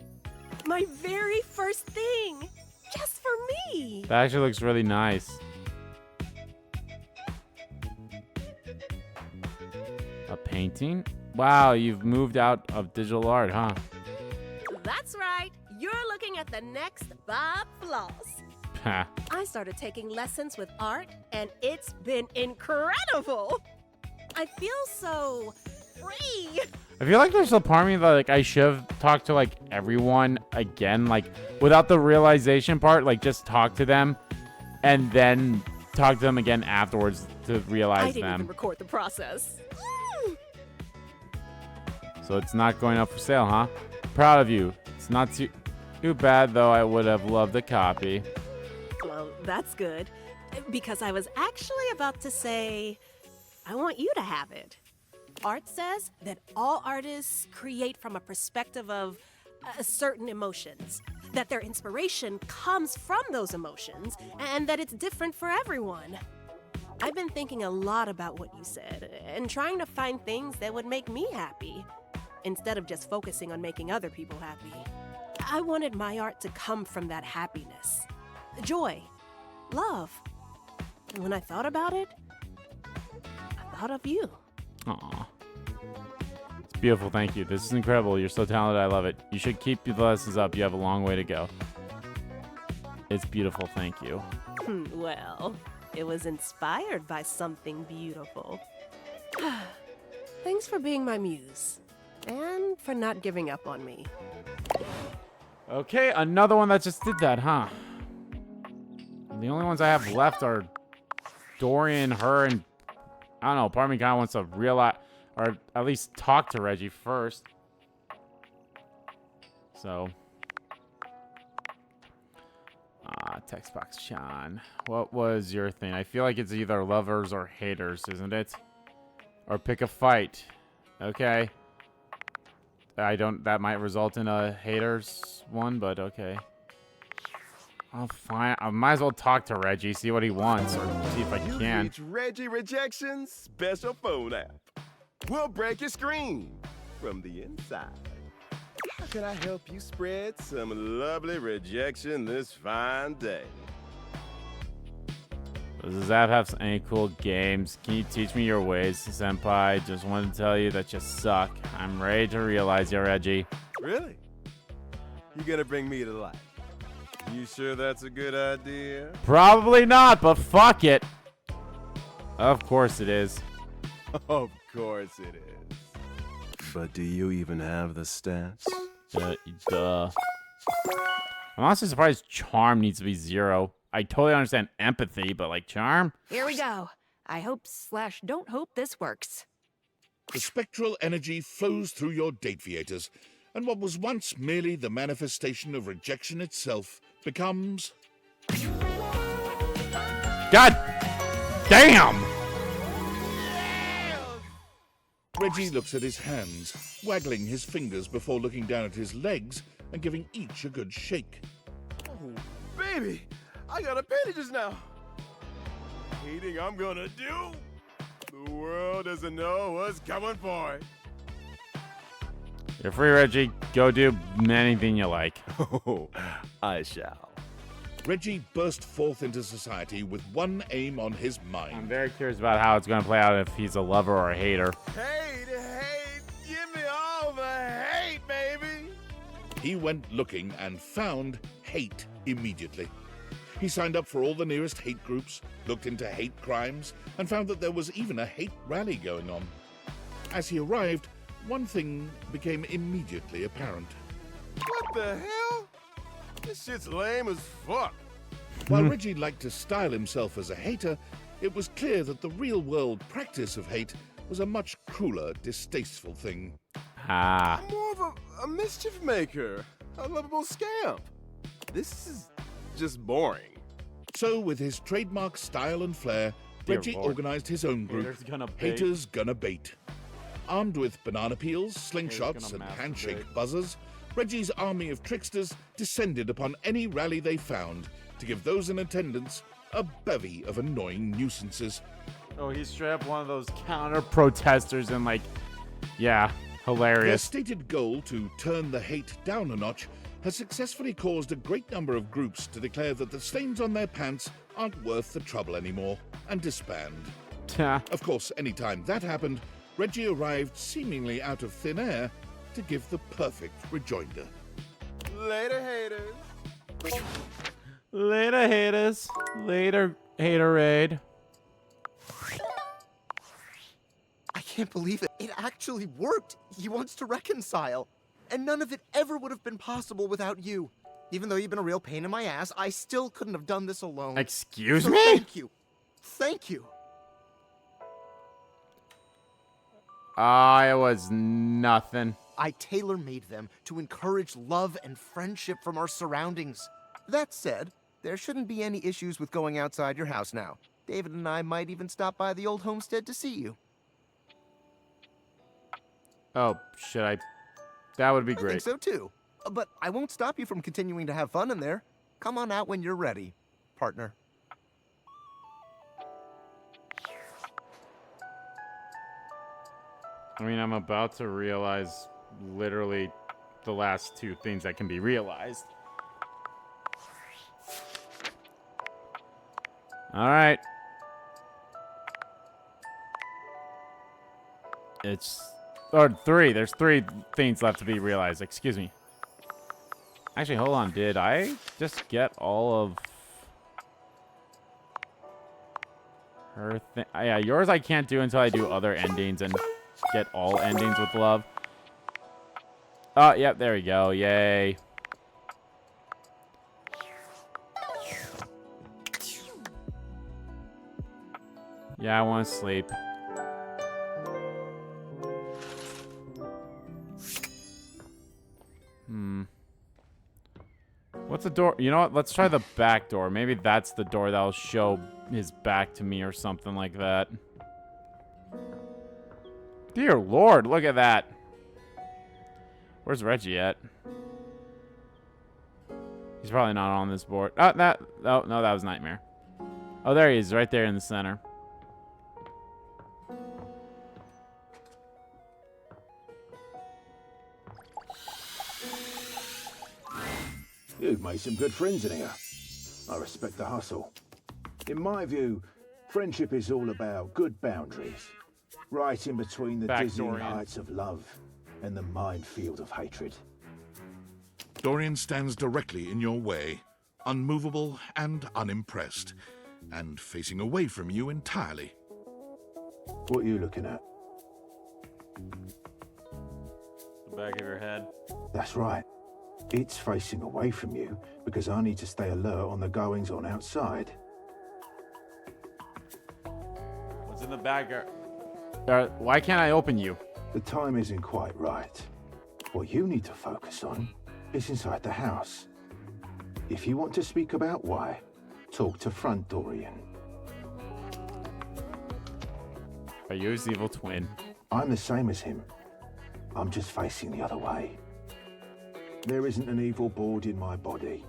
My very first thing. Just for me. That actually looks really nice. A painting? Wow, you've moved out of digital art, huh? That's right. You're looking at the next Bob Floss. Ha. I started taking lessons with art, and it's been incredible. I feel so free. I feel like there's a part of me that like I should have talked to like everyone again, like without the realization part, like just talk to them and then talk to them again afterwards to realize I didn't them. even record the process. So it's not going up for sale, huh? Proud of you. It's not too bad though. I would have loved a copy. Well, that's good. Because I was actually about to say, I want you to have it. Art says that all artists create from a perspective of certain emotions, that their inspiration comes from those emotions, and that it's different for everyone. I've been thinking a lot about what you said, and trying to find things that would make me happy, instead of just focusing on making other people happy. I wanted my art to come from that happiness, joy, love. And when I thought about it, I thought of you. Aw. It's beautiful, thank you. This is incredible. You're so talented, I love it. You should keep the lessons up. You have a long way to go. It's beautiful, thank you. Well, it was inspired by something beautiful. Thanks for being my muse. And for not giving up on me. Okay, another one that just did that, huh? The only ones I have left are Dorian, her, and I don't know. Part of me kind of wants to realize, or at least talk to Reggie first. So, text box, Sean. What was your thing? I feel like it's either lovers or haters, isn't it? Or pick a fight. Okay. That might result in a haters one, but okay. Oh, fine. I might as well talk to Reggie, see what he wants, or see if I can. Reach Reggie Rejection's special phone app. We'll break your screen from the inside. How can I help you spread some lovely rejection this fine day? Does this app have any cool games? Can you teach me your ways, senpai? Just wanted to tell you that you suck. I'm ready to realize you, Reggie. Really? You gonna bring me to life? You sure that's a good idea? Probably not, but fuck it. Of course it is. Of course it is. But do you even have the stats? Duh. I'm honestly surprised charm needs to be 0. I totally understand empathy, but like charm? Here we go. I hope/don't hope this works. The spectral energy flows through your Dateviators, and what was once merely the manifestation of rejection itself becomes... God damn! Reggie looks at his hands, waggling his fingers before looking down at his legs and giving each a good shake. Oh, baby! I got appendages now! Hating I'm gonna do? The world doesn't know what's coming for it. You're free, Reggie. Go do anything you like. Oh, I shall. Reggie burst forth into society with one aim on his mind. I'm very curious about how it's going to play out if he's a lover or a hater. Hate, give me all the hate, baby! He went looking and found hate immediately. He signed up for all the nearest hate groups, looked into hate crimes, and found that there was even a hate rally going on. As he arrived, one thing became immediately apparent. What the hell? This shit's lame as fuck. While Reggie liked to style himself as a hater, it was clear that the real-world practice of hate was a much crueler, distasteful thing. Ah. I'm more of a mischief maker, a lovable scamp. This is just boring. So, with his trademark style and flair, Reggie organized his own group, Haters Gonna Bait. Armed with banana peels, slingshots, and handshake buzzers, Reggie's army of tricksters descended upon any rally they found to give those in attendance a bevy of annoying nuisances. Oh, he's straight up one of those counter-protesters and like, yeah, hilarious. Their stated goal to turn the hate down a notch has successfully caused a great number of groups to declare that the stains on their pants aren't worth the trouble anymore and disband. Of course, anytime that happened, Reggie arrived seemingly out of thin air to give the perfect rejoinder. Later, haters. Later, haters. Later, haterade. I can't believe it. It actually worked. He wants to reconcile. And none of it ever would have been possible without you. Even though you've been a real pain in my ass, I still couldn't have done this alone. Excuse So me? Thank you. Thank you. It was nothing. I tailor-made them to encourage love and friendship from our surroundings. That said, there shouldn't be any issues with going outside your house now. David and I might even stop by the old homestead to see you. Oh, should I? That would be great. I think so too. But I won't stop you from continuing to have fun in there. Come on out when you're ready, partner. I mean, I'm about to realize literally the last 2 things that can be realized. All right. Or 3. There's 3 things left to be realized. Excuse me. Actually, hold on. Did I just get all of her thing? Yeah, yours I can't do until I do other endings and get all endings with love. Oh, yep, there we go. Yay. Yeah, I want to sleep. What's the door? You know what? Let's try the back door. Maybe that's the door that'll show his back to me or something like that. Dear Lord, look at that. Where's Reggie at? He's probably not on this board. Oh, no, that was Nightmare. Oh, there he is, right there in the center. You've made some good friends in here. I respect the hustle. In my view, friendship is all about good boundaries. Right in between the dizzying heights of love and the minefield of hatred. Dorian stands directly in your way, unmovable and unimpressed, and facing away from you entirely. What are you looking at? The back of your head. That's right. It's facing away from you because I need to stay alert on the goings-on outside. What's in the bag? Why can't I open you? The time isn't quite right. What you need to focus on is inside the house. If you want to speak about why, talk to Front Dorian. Are you his evil twin? I'm the same as him. I'm just facing the other way. There isn't an evil board in my body.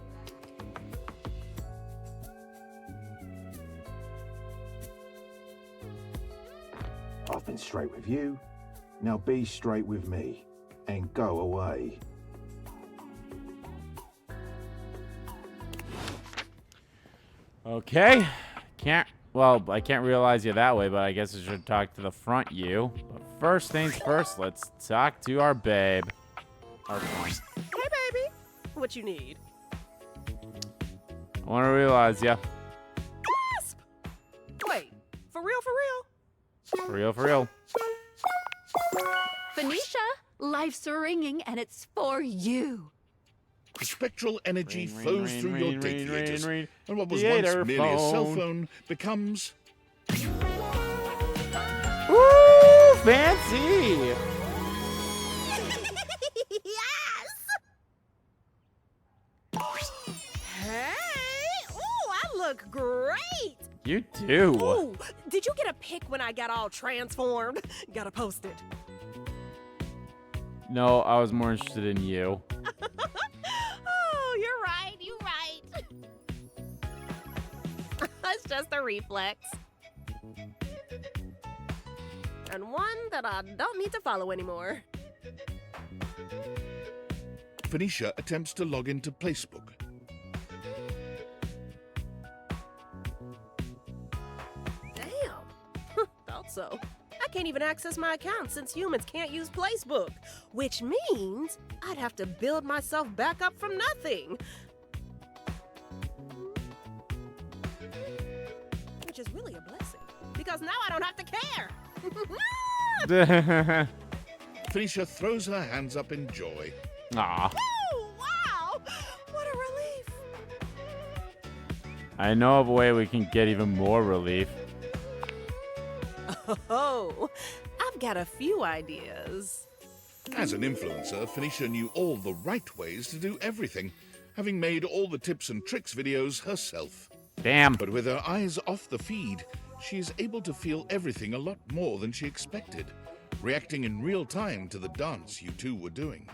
I've been straight with you. Now be straight with me and go away. Okay. Well, I can't realize you that way, but I guess I should talk to the front you. But first things first, let's talk to our babe. Our friend. Hey, baby. What you need? I want to realize ya. Gasp! Wait, for real, for real? For real, for real. Phoenicia, life's ringing and it's for you. The spectral energy flows through your Dateviators, and what was Theater once merely a cell phone. phone becomes... Woo! Fancy! Hey! Ooh, I look great! You do. Ooh, did you get a pic when I got all transformed? Gotta post it. No, I was more interested in you. Oh, you're right, you're right. It's just a reflex. And one that I don't need to follow anymore. Phoenicia attempts to log into Placebook. Damn. Thought so. I can't even access my account since humans can't use Placebook, which means I'd have to build myself back up from nothing. Which is really a blessing, because now I don't have to care. Phoenicia throws her hands up in joy. Aw. Oh, wow! What a relief! I know of a way we can get even more relief. Oh, I've got a few ideas. As an influencer, Phoenicia knew all the right ways to do everything, having made all the tips and tricks videos herself. Damn. But with her eyes off the feed, she is able to feel everything a lot more than she expected, reacting in real time to the dance you two were doing.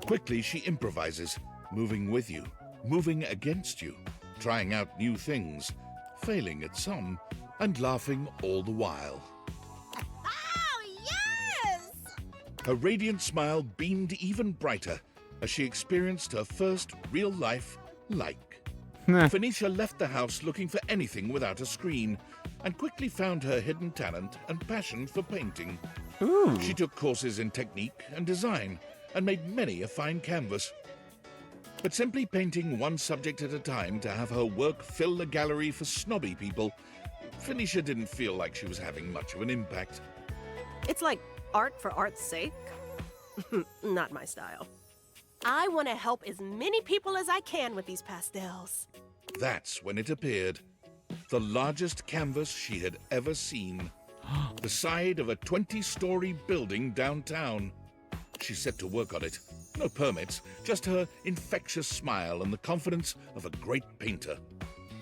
Quickly, she improvises, moving with you, moving against you, trying out new things, failing at some, and laughing all the while. Oh, yes! Her radiant smile beamed even brighter as she experienced her first real-life like. Phoenicia left the house looking for anything without a screen, and quickly found her hidden talent and passion for painting. Ooh. She took courses in technique and design, and made many a fine canvas. But simply painting one subject at a time to have her work fill the gallery for snobby people, Phoenicia didn't feel like she was having much of an impact. It's like art for art's sake. Not my style. I want to help as many people as I can with these pastels. That's when it appeared. the largest canvas she had ever seen. The side of a 20-story building downtown. She set to work on it. No permits, just her infectious smile and the confidence of a great painter.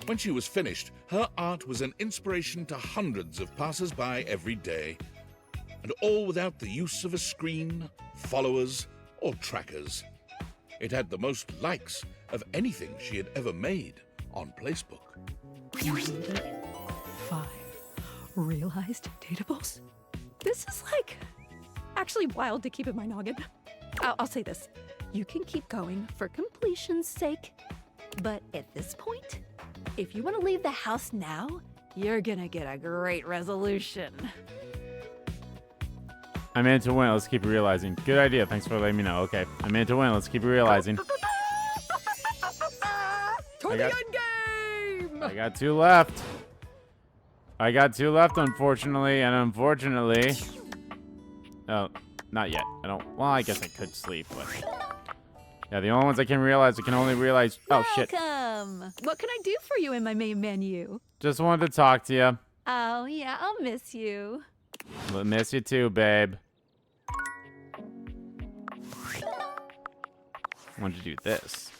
When she was finished, her art was an inspiration to hundreds of passers-by every day. And all without the use of a screen, followers, or trackers. It had the most likes of anything she had ever made on Placebook. 5 realized dateables? This is like actually wild to keep in my noggin. I'll say this. You can keep going for completion's sake, but at this point, if you want to leave the house now, you're gonna get a great resolution. I'm in to win. Let's keep realizing. Good idea. Thanks for letting me know. Okay. I'm in to win. Let's keep realizing. To the end game! I got 2 left. Unfortunately. And unfortunately... Oh, not yet. I don't... Well, I guess I could sleep, but... Yeah, the only ones I can realize, I can only realize... Oh, shit. Welcome. What can I do for you in my main menu? Just wanted to talk to you. Oh, yeah, I'll miss you. We'll miss you too, babe. I wanted to do this.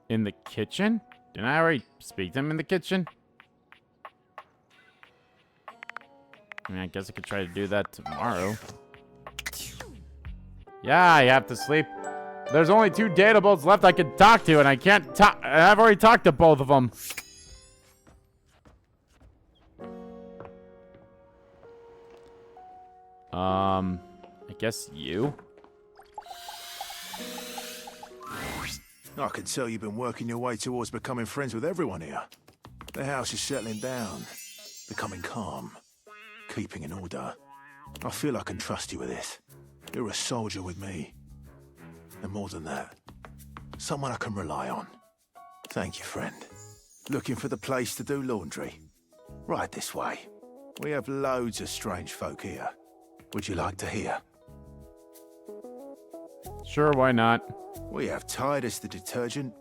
In the kitchen? Didn't I already speak to him in the kitchen? I mean, I guess I could try to do that tomorrow. Yeah, I have to sleep. There's only 2 dateables left I can talk to, and I can't talk. I've already talked to both of them. I guess you? I can tell you've been working your way towards becoming friends with everyone here. The house is settling down, becoming calm, keeping in order. I feel I can trust you with this. You're a soldier with me. And more than that, someone I can rely on. Thank you, friend. Looking for the place to do laundry? Right this way. We have loads of strange folk here. Would you like to hear? Sure, why not? We have Titus the detergent,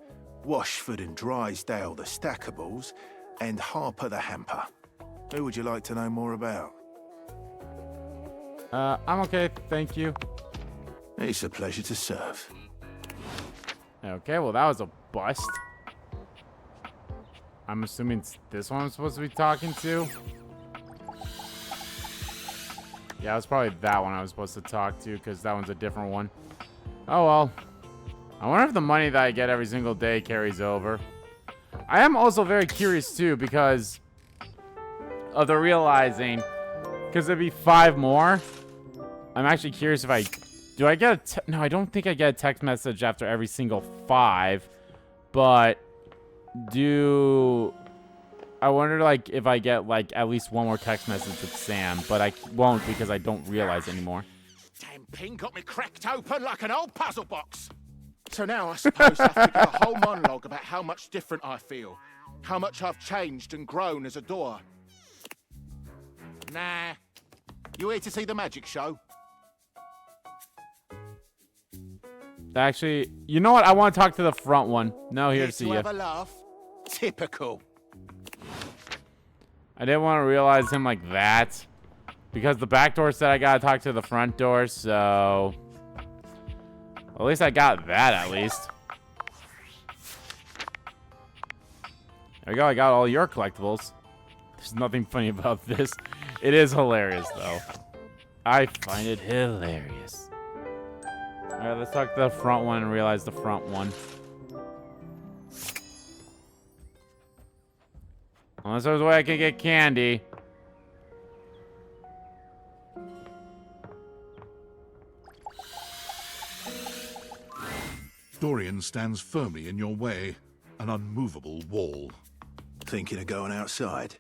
Washford and Drysdale the stackables, and Harper the hamper. Who would you like to know more about? I'm okay, thank you. It's a pleasure to serve. Okay, well that was a bust. I'm assuming it's this one I'm supposed to be talking to. Yeah, it was probably that one I was supposed to talk to, because that one's a different one. Oh well. I wonder if the money that I get every single day carries over. I am also very curious too, because of the realizing, because there'd be 5 more. I'm actually curious if I... Do I get a... No, I don't think I get a text message after every single 5. But... I wonder, like, if I get, like, at least 1 more text message with Sam. But I won't because I don't realize anymore. Damn pin got me cracked open like an old puzzle box. So now I suppose I have to give a whole monologue about how much different I feel. How much I've changed and grown as a door. Nah. You here to see the magic show? Actually, you know what? I want to talk to the front one. No, here to see you. Have a laugh? Typical. I didn't want to realize him like that. Because the back door said I gotta talk to the front door, so... At least I got that, at least. There we go, I got all your collectibles. There's nothing funny about this. It is hilarious, though. I find it hilarious. Alright, let's talk to the front one and realize the front one. Unless there's a way I can get candy. Dorian stands firmly in your way, an unmovable wall. Thinking of going outside?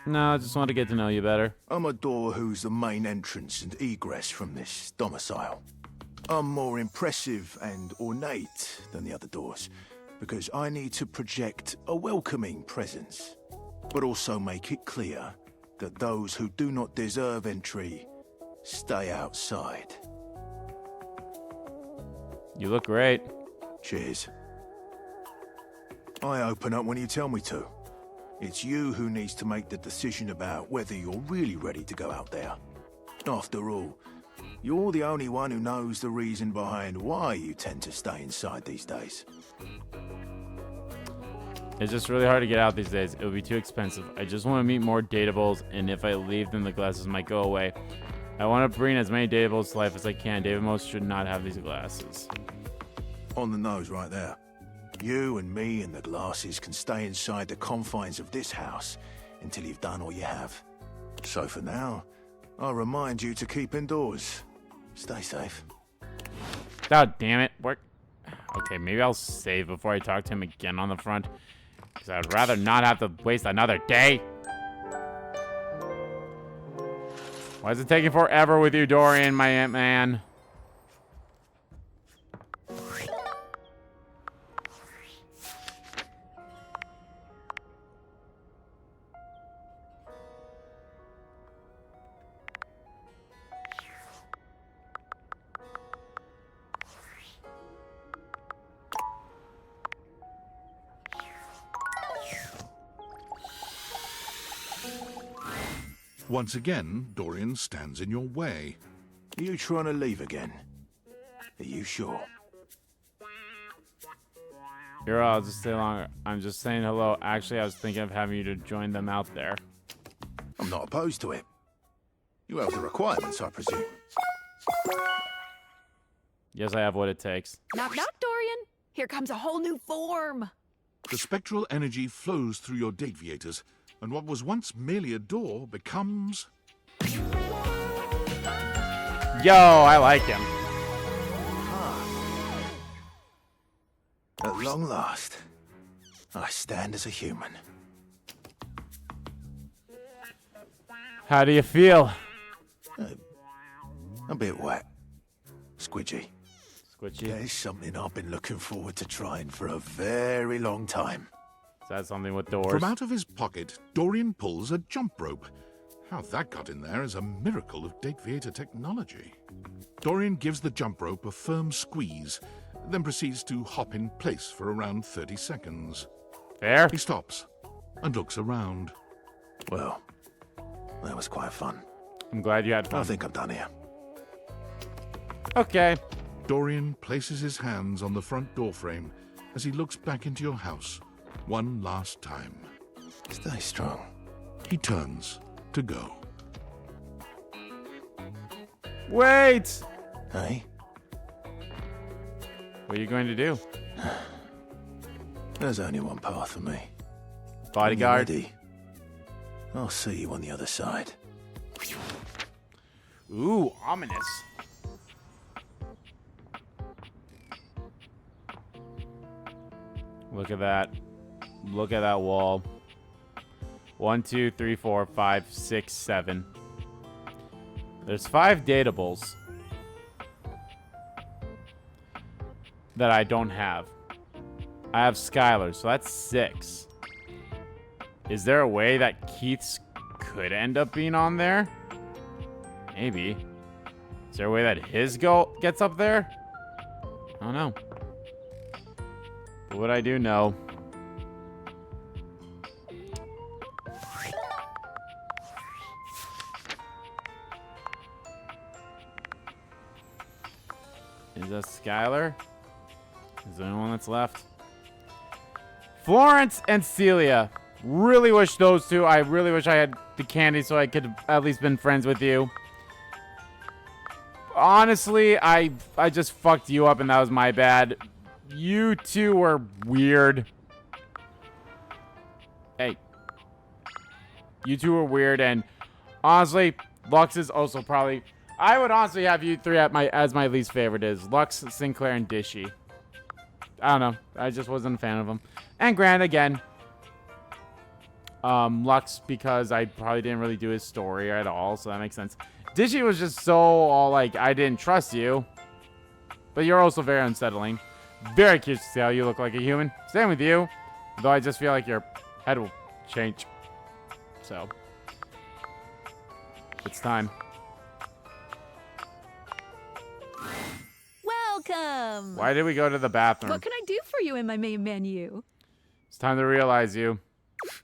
No, I just want to get to know you better. I'm a door who's the main entrance and egress from this domicile. I'm more impressive and ornate than the other doors, because I need to project a welcoming presence, but also make it clear that those who do not deserve entry stay outside. You look great. Cheers. I open up when you tell me to. It's you who needs to make the decision about whether you're really ready to go out there. After all, you're the only one who knows the reason behind why you tend to stay inside these days. It's just really hard to get out these days. It would be too expensive. I just want to meet more datables, and if I leave, then the glasses might go away. I want to bring as many datables to life as I can. David most should not have these glasses. On the nose right there. You and me and the glasses can stay inside the confines of this house until you've done all you have. So for now, I'll remind you to keep indoors. Stay safe. God damn it. Okay, maybe I'll save before I talk to him again on the front. Because I'd rather not have to waste another day. Why is it taking forever with you, Dorian, my man? Once again, Dorian stands in your way. Are you trying to leave again? Are you sure? Here, I'll just stay longer. I'm just saying hello. Actually, I was thinking of having you to join them out there. I'm not opposed to it. You have the requirements, I presume. Yes, I have what it takes. Knock, knock, Dorian. Here comes a whole new form. The spectral energy flows through your Dateviators, and what was once merely a door becomes... Yo, I like him. At long last, I stand as a human. How do you feel? A bit wet. Squidgy. Squidgy? There's something I've been looking forward to trying for a very long time. Is that something with doors? From out of his pocket, Dorian pulls a jump rope. How that got in there is a miracle of Dateviator technology. Dorian gives the jump rope a firm squeeze, then proceeds to hop in place for around 30 seconds. Fair. He stops and looks around. Well, that was quite fun. I'm glad you had fun. I think I'm done here. Okay. Dorian places his hands on the front door frame as he looks back into your house one last time. Stay strong. He turns to go. Wait! Hey? What are you going to do? There's only one path for me. Bodyguard? When you're ready, I'll see you on the other side. Ooh, ominous. Look at that. Look at that wall. 1, 2, 3, 4, 5, 6, 7. There's 5 datables that I don't have. I have Skylar, so that's 6. Is there a way that Keith's could end up being on there? Maybe. Is there a way that his gets up there? I don't know. But what I do know is that Skylar? Is the only one that's left? Florence and Celia. Really wish those two. I really wish I had the candy so I could have at least been friends with you. Honestly, I just fucked you up and that was my bad. You two were weird. Hey. You two were weird, and honestly, Lux is also probably... I would honestly have you three at as my least favorite is Lux, Sinclair, and Dishy. I don't know. I just wasn't a fan of them. And Grant, again. Lux, because I probably didn't really do his story at all, so that makes sense. Dishy was just so all like, I didn't trust you. But you're also very unsettling. Very curious to see how you look like a human. Same with you. Though I just feel like your head will change. So. It's time. Welcome. Why did we go to the bathroom? What can I do for you in my main menu? It's time to realize you.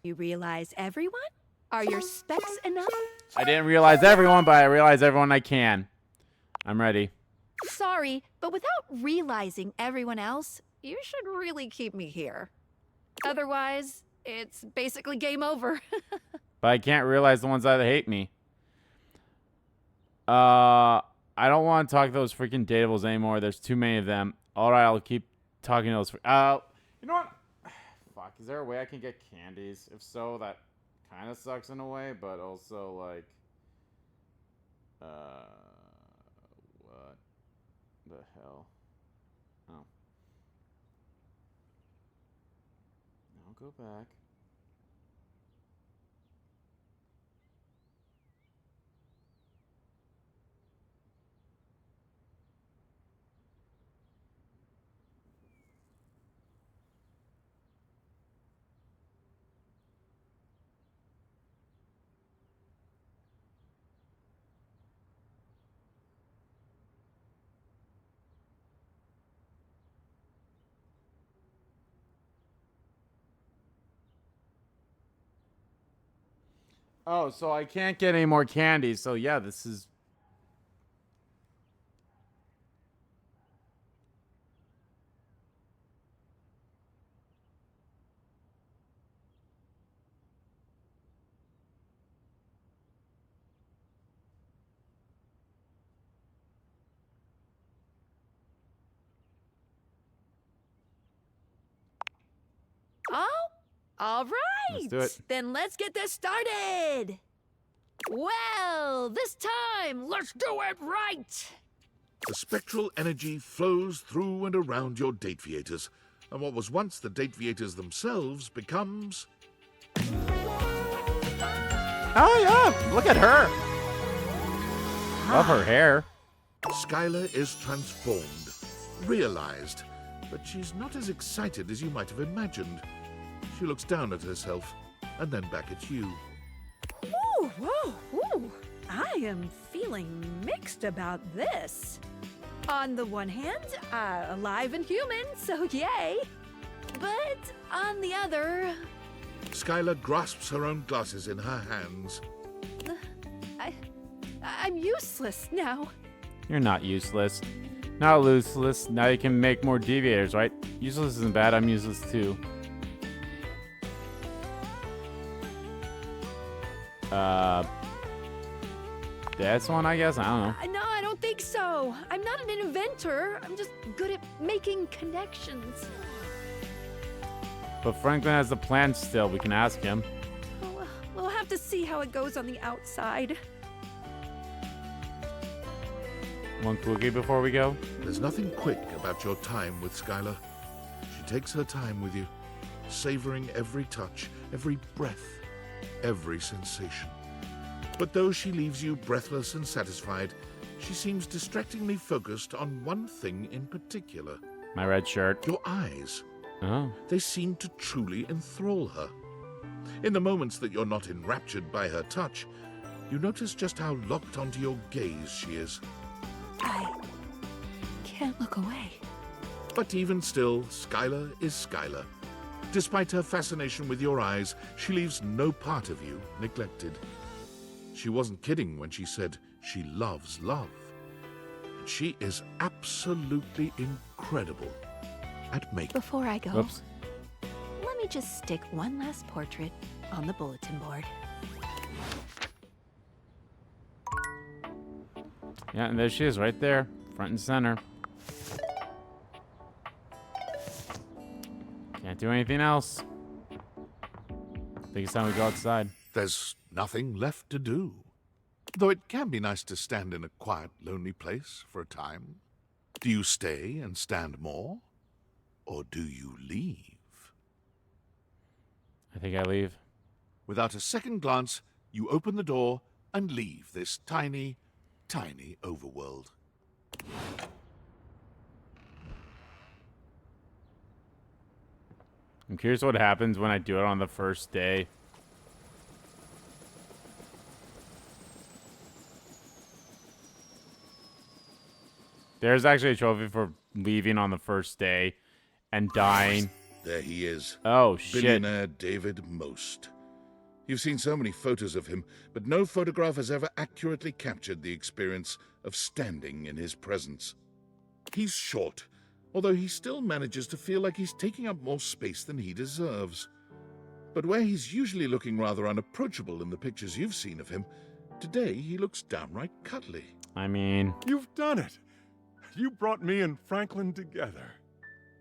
You realize everyone? Are your specs enough? I didn't realize everyone, but I realize everyone I can. I'm ready. Sorry, but without realizing everyone else, you should really keep me here. Otherwise, it's basically game over. But I can't realize the ones that hate me. I don't want to talk to those freaking dateables anymore. There's too many of them. All right, I'll keep talking to those. You know what? Fuck, is there a way I can get candies? If so, that kind of sucks in a way, but also, like, what the hell? Oh. I'll go back. Oh, so I can't get any more candy. So yeah, this is... Oh, all right. Let's do it. Then let's get this started. Well, this time, let's do it right. The spectral energy flows through and around your Dateviators, and what was once the Dateviators themselves becomes... Oh, yeah. Look at her. Love her hair. Skylar is transformed, realized, but she's not as excited as you might have imagined. She looks down at herself, and then back at you. Ooh, whoa, ooh. I am feeling mixed about this. On the one hand, alive and human, so yay. But on the other... Skylar grasps her own glasses in her hands. I'm useless now. You're not useless. Not useless. Now you can make more deviators, right? Useless isn't bad. I'm useless too. That's one, I guess. I don't know. No, I don't think so. I'm not an inventor. I'm just good at making connections. But Franklin has the plan still. We can ask him. We'll have to see how it goes on the outside. One quickie before we go. There's nothing quick about your time with Skylar. She takes her time with you, savoring every touch, every breath, every sensation. But though she leaves you breathless and satisfied, she seems distractingly focused on one thing in particular. My red shirt. Your eyes. Oh. They seem to truly enthrall her. In the moments that you're not enraptured by her touch, you notice just how locked onto your gaze she is. I can't look away. But even still, Skylar is Skylar. Despite her fascination with your eyes, she leaves no part of you neglected. She wasn't kidding when she said she loves love. She is absolutely incredible at making. Before I go, Oops. let me just stick one last portrait on the bulletin board. Yeah, and there she is right there, front and center. Can't do anything else. I think it's time we go outside. There's nothing left to do. Though it can be nice to stand in a quiet, lonely place for a time. Do you stay and stand more? Or do you leave? I think I leave. Without a second glance, you open the door and leave this tiny, tiny overworld. I'm curious what happens when I do it on the first day. There's actually a trophy for leaving on the first day and dying. There he is. Oh, shit. Billionaire David Most. You've seen so many photos of him, but no photograph has ever accurately captured the experience of standing in his presence. He's short, although he still manages to feel like he's taking up more space than he deserves. But where he's usually looking rather unapproachable in the pictures you've seen of him, today he looks downright cuddly. I mean... You've done it. You brought me and Franklin together.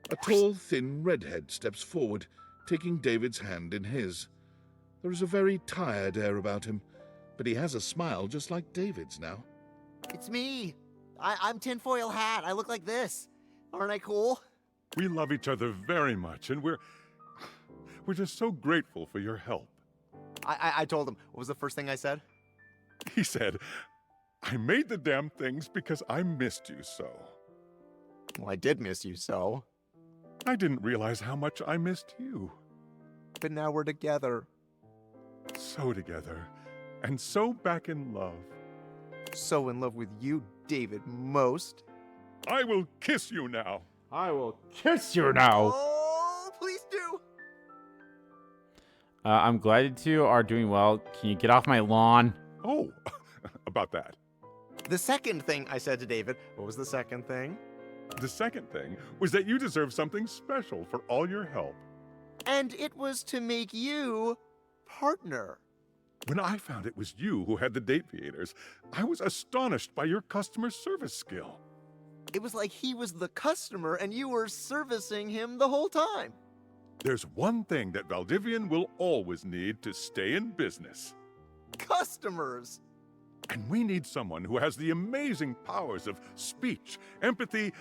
A tall, thin redhead steps forward, taking David's hand in his. There is a very tired air about him, but he has a smile just like David's now. It's me. I'm Tinfoil Hat. I look like this. Aren't I cool? We love each other very much, and we're just so grateful for your help. I told him. What was the first thing I said? He said, I made the damn things because I missed you so. Well, I did miss you so. I didn't realize how much I missed you. But now we're together. So together, and so back in love. So in love with you, David Most. I will kiss you now. I will kiss you now. Oh, please do. I'm glad you two are doing well. Can you get off my lawn? Oh, about that. The second thing I said to David, what was the second thing? The second thing was that you deserve something special for all your help. And it was to make you partner. When I found it was you who had the Dateviators, I was astonished by your customer service skill. It was like he was the customer and you were servicing him the whole time. There's one thing that Valdivian will always need to stay in business. Customers. And we need someone who has the amazing powers of speech, empathy,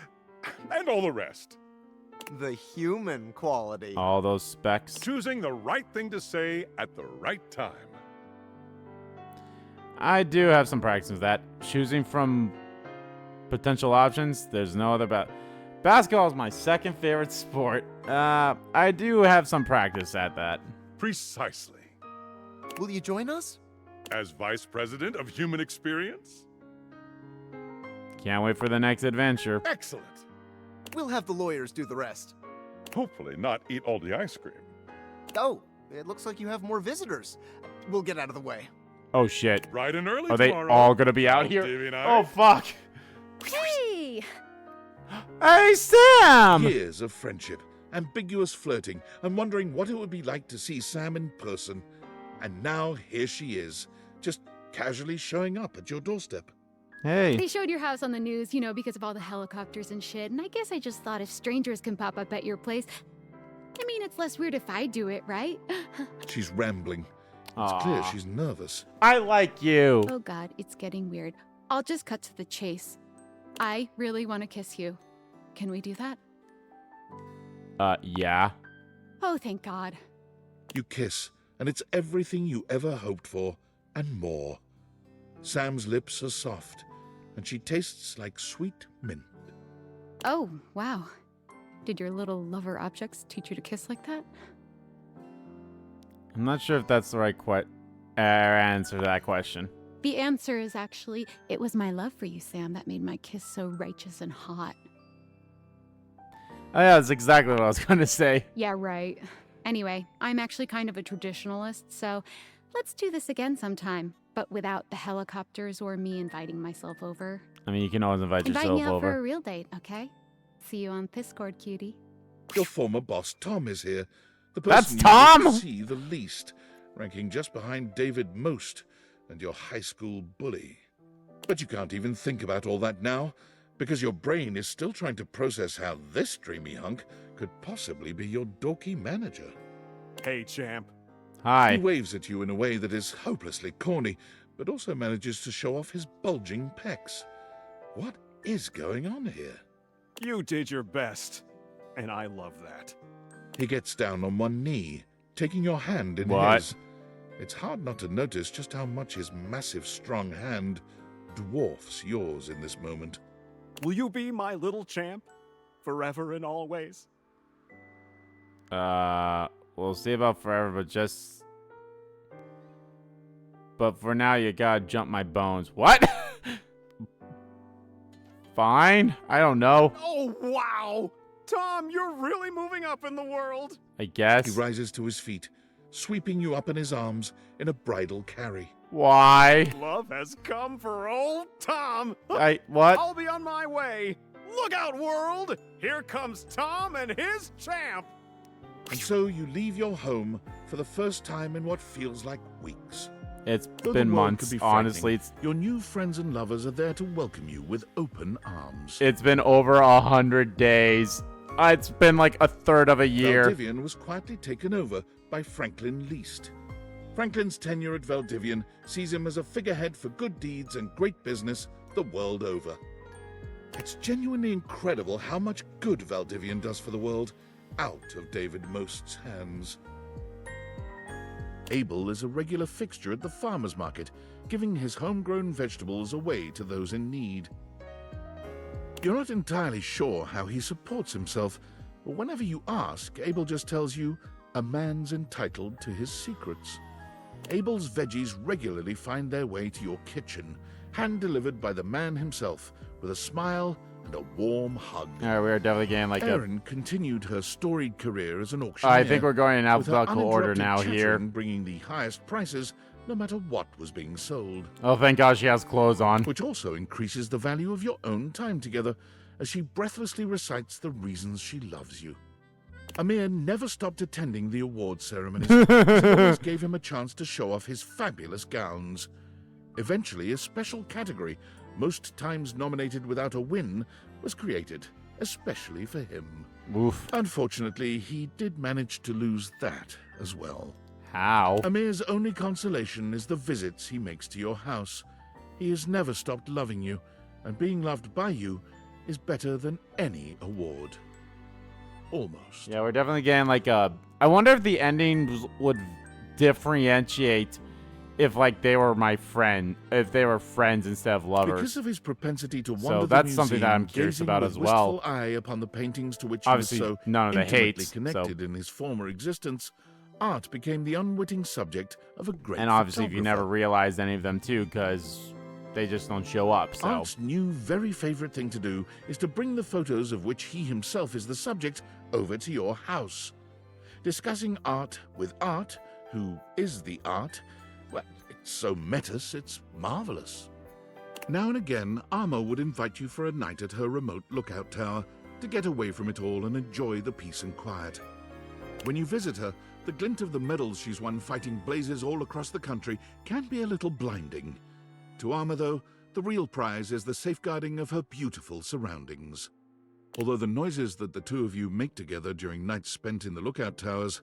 and all the rest. The human quality. All those specs. Choosing the right thing to say at the right time. I do have some practice with that. Choosing from potential options. There's no other basketball is my second favorite sport. I do have some practice at that. Precisely. Will you join us? As Vice President of Human Experience? Can't wait for the next adventure. Excellent. We'll have the lawyers do the rest. Hopefully not eat all the ice cream. Oh, it looks like you have more visitors. We'll get out of the way. Oh, shit. Bright and early Are they tomorrow. all gonna be out here? Oh, fuck. Hey! Hey, Sam! Years of friendship, ambiguous flirting, and wondering what it would be like to see Sam in person. And now here she is, just casually showing up at your doorstep. Hey. They showed your house on the news, you know, because of all the helicopters and shit, and I guess I just thought if strangers can pop up at your place, I mean, it's less weird if I do it, right? She's rambling. It's clear she's nervous. I like you. Oh god, it's getting weird. I'll just cut to the chase. I really want to kiss you. Can we do that? Yeah. Oh, thank God. You kiss, and it's everything you ever hoped for, and more. Sam's lips are soft, and she tastes like sweet mint. Oh, wow. Did your little lover objects teach you to kiss like that? I'm not sure if that's the right answer to that question. The answer is actually, it was my love for you, Sam, that made my kiss so righteous and hot. Oh, yeah, that's exactly what I was going to say. Yeah, right. Anyway, I'm actually kind of a traditionalist, so let's do this again sometime, but without the helicopters or me inviting myself over. I mean, you can always invite Invite yourself me out over. for a real date, okay? See you on Discord, cutie. Your former boss, Tom, is here. The That's person Tom? you see the least, ranking just behind David Most and your high school bully. But you can't even think about all that now, because your brain is still trying to process how this dreamy hunk could possibly be your dorky manager. Hey, champ. Hi. He waves at you in a way that is hopelessly corny, but also manages to show off his bulging pecs. What is going on here? You did your best, and I love that. He gets down on one knee, taking your hand in What? his. It's hard not to notice just how much his massive, strong hand dwarfs yours in this moment. Will you be my little champ? Forever and always? We'll see about forever, but for now, you gotta jump my bones. What? fine. I don't know. Oh, wow! Tom, you're really moving up in the world. I guess. He rises to his feet, sweeping you up in his arms in a bridal carry. Why? Love has come for old Tom. What? I'll be on my way. Look out, world! Here comes Tom and his champ. And so you leave your home for the first time in what feels like weeks. It's Though been the world months, could be honestly. frightening, your new friends and lovers are there to welcome you with open arms. It's been over 100 days. It's been like a third of a year. Valdivian was quietly taken over by Franklin Least. Franklin's tenure at Valdivian sees him as a figurehead for good deeds and great business the world over. It's genuinely incredible how much good Valdivian does for the world out of David Most's hands. Abel is a regular fixture at the farmer's market, giving his homegrown vegetables away to those in need. You're not entirely sure how he supports himself, but whenever you ask, Abel just tells you a man's entitled to his secrets. Abel's veggies regularly find their way to your kitchen, hand-delivered by the man himself, with a smile and a warm hug. Alright, we're definitely getting like Erin continued her storied career as an auctioneer. I think we're going in with her alphabetical order now uninterrupted here. chattering bringing the highest prices no matter what was being sold. Oh, thank God she has clothes on. Which also increases the value of your own time together as she breathlessly recites the reasons she loves you. Amir never stopped attending the award ceremonies. It always gave him a chance to show off his fabulous gowns. Eventually, a special category, most times nominated without a win, was created, especially for him. Oof. Unfortunately, he did manage to lose that as well. How? Amir's only consolation is the visits he makes to your house. He has never stopped loving you, and being loved by you is better than any award. Almost. Yeah, we're definitely getting like a... I wonder if the ending would differentiate if like they were my friend, if they were friends instead of lovers. Because of his propensity to wander So the that's museum, something that I'm curious gazing about with as well. wistful eye upon the paintings to which Obviously, he was so none of the intimately hates, connected in his former existence, art became the unwitting subject of a great And obviously, if you photographer. never realized any of them too, because they just don't show up. So Art's new very favorite thing to do is to bring the photos of which he himself is the subject over to your house. Discussing art with Art, who is the art, well, it's so metis, it's marvelous. Now and again, Arma would invite you for a night at her remote lookout tower to get away from it all and enjoy the peace and quiet. When you visit her, the glint of the medals she's won fighting blazes all across the country can be a little blinding. To Arma, though, the real prize is the safeguarding of her beautiful surroundings. Although the noises that the two of you make together during nights spent in the lookout towers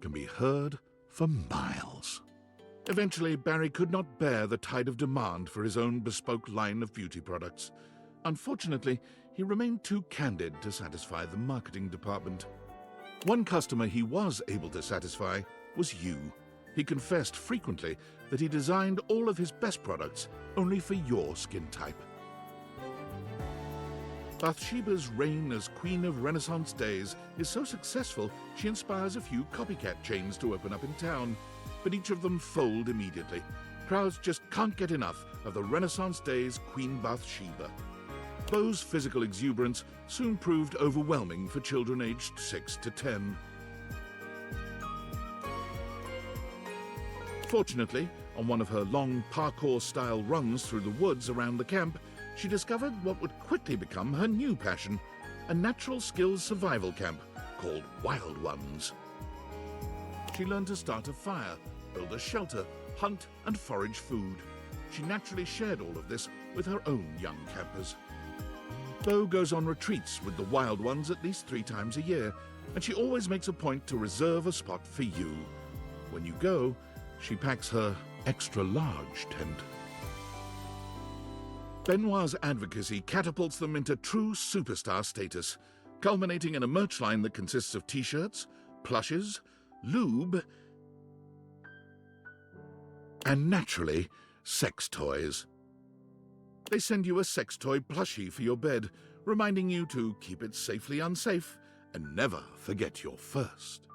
can be heard for miles. Eventually, Barry could not bear the tide of demand for his own bespoke line of beauty products. Unfortunately, he remained too candid to satisfy the marketing department. One customer he was able to satisfy was you. He confessed frequently that he designed all of his best products only for your skin type. Bathsheba's reign as Queen of Renaissance days is so successful she inspires a few copycat chains to open up in town, but each of them fold immediately. Crowds just can't get enough of the Renaissance days Queen Bathsheba. Beau's physical exuberance soon proved overwhelming for children aged 6 to 10. Fortunately, on one of her long parkour-style runs through the woods around the camp, she discovered what would quickly become her new passion, a natural skills survival camp called Wild Ones. She learned to start a fire, build a shelter, hunt and forage food. She naturally shared all of this with her own young campers. Beau goes on retreats with the Wild Ones at least 3 times a year, and she always makes a point to reserve a spot for you. When you go, she packs her extra-large tent. Benoit's advocacy catapults them into true superstar status, culminating in a merch line that consists of t-shirts, plushes, lube, and naturally, sex toys. They send you a sex toy plushie for your bed, reminding you to keep it safely unsafe and never forget your first.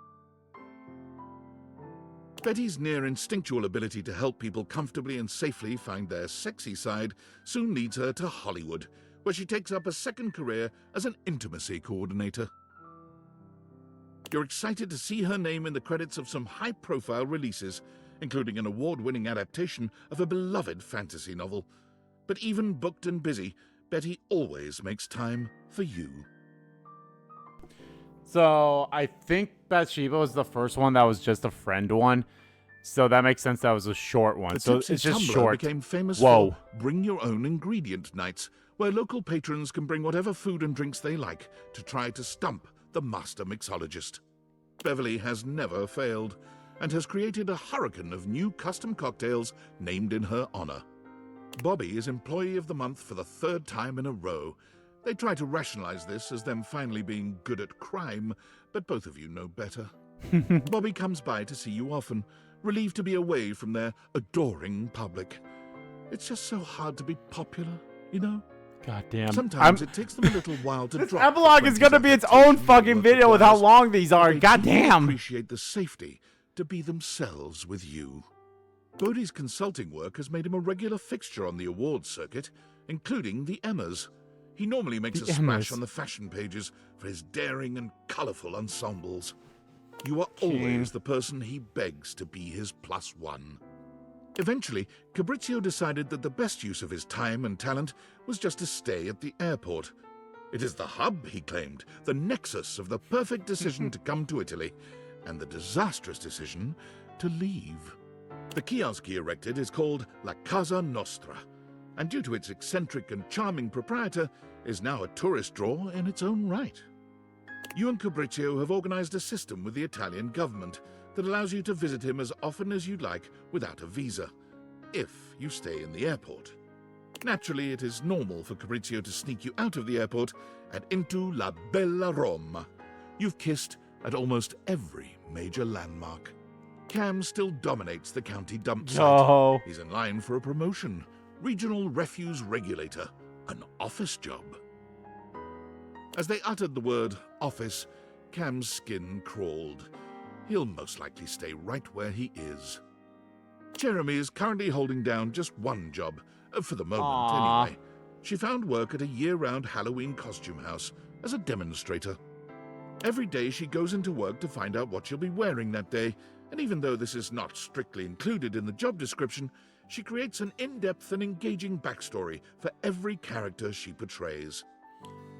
Betty's near instinctual ability to help people comfortably and safely find their sexy side soon leads her to Hollywood, where she takes up a second career as an intimacy coordinator. You're excited to see her name in the credits of some high-profile releases, including an award-winning adaptation of a beloved fantasy novel. But even booked and busy, Betty always makes time for you. So I think Bathsheba was the first one that was just a friend one. So that makes sense that was a short one. The So Tipsy it's just Tumbler short. became famous Whoa. for Bring Your Own Ingredient Nights, where local patrons can bring whatever food and drinks they like to try to stump the master mixologist. Beverly has never failed, and has created a hurricane of new custom cocktails named in her honor. Bobby is Employee of the Month for the 3rd time in a row. They try to rationalize this as them finally being good at crime, but both of you know better. Bobby comes by to see you often, relieved to be away from their adoring public. It's just so hard to be popular, you know? God damn. Sometimes it takes them a little while to This drop. epilogue is gonna be its own fucking video with how long these are. God damn. Appreciate the safety to be themselves with you. Bodhi's consulting work has made him a regular fixture on the awards circuit, including the Emmas. He normally makes The a smash Emmas. on the fashion pages for his daring and colorful ensembles. You are King. always the person he begs to be his +1. Eventually, Fabrizio decided that the best use of his time and talent was just to stay at the airport. It is the hub, he claimed, the nexus of the perfect decision to come to Italy, and the disastrous decision to leave. The kiosk he erected is called La Casa Nostra, and due to its eccentric and charming proprietor, is now a tourist draw in its own right. You and Fabrizio have organized a system with the Italian government that allows you to visit him as often as you'd like without a visa, if you stay in the airport. Naturally, it is normal for Fabrizio to sneak you out of the airport and into La Bella Roma. You've kissed at almost every major landmark. Cam still dominates the county dump site. No. He's in line for a promotion. Regional Refuse Regulator. An office job. As they uttered the word office, Cam's skin crawled. He'll most likely stay right where he is. Jeremy is currently holding down just one job, for the moment anyway. She found work at a year-round Halloween costume house as a demonstrator. Every day she goes into work to find out what she'll be wearing that day, and even though this is not strictly included in the job description, she creates an in-depth and engaging backstory for every character she portrays.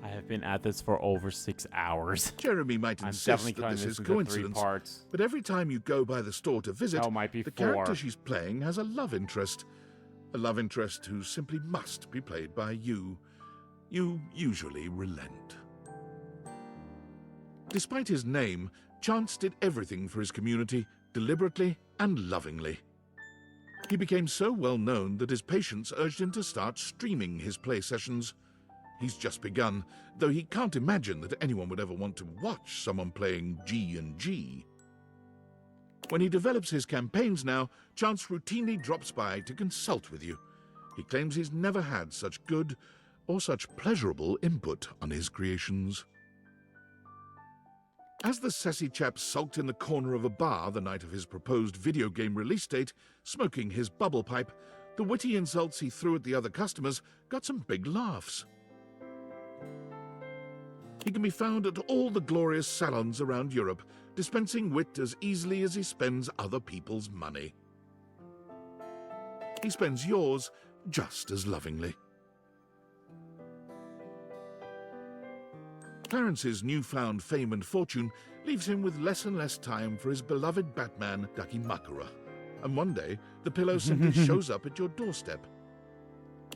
I have been at this for over 6 hours. Jeremy might I'm insist definitely that cutting this is into 3 coincidence, parts. but every time you go by the store to visit, Hell, might be the 4. character she's playing has a love interest. A love interest who simply must be played by you. You usually relent. Despite his name, Chance did everything for his community, deliberately and lovingly. He became so well known that his patients urged him to start streaming his play sessions. He's just begun, though he can't imagine that anyone would ever want to watch someone playing G&G. When he develops his campaigns now, Chance routinely drops by to consult with you. He claims he's never had such good or such pleasurable input on his creations. As the sassy chap sulked in the corner of a bar the night of his proposed video game release date, smoking his bubble pipe, the witty insults he threw at the other customers got some big laughs. He can be found at all the glorious salons around Europe, dispensing wit as easily as he spends other people's money. He spends yours just as lovingly. Clarence's newfound fame and fortune leaves him with less and less time for his beloved Batman, Dakimakura. And one day, the pillow simply shows up at your doorstep.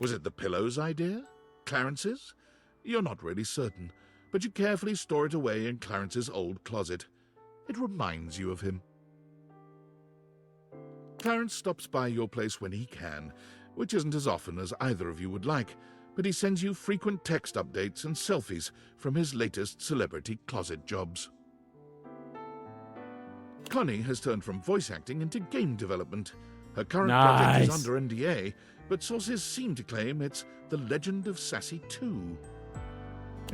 Was it the pillow's idea? Clarence's? You're not really certain, but you carefully store it away in Clarence's old closet. It reminds you of him. Clarence stops by your place when he can, which isn't as often as either of you would like, but he sends you frequent text updates and selfies from his latest celebrity closet jobs. Connie has turned from voice acting into game development. Her current project is under NDA, but sources seem to claim it's The Legend of Sassy 2.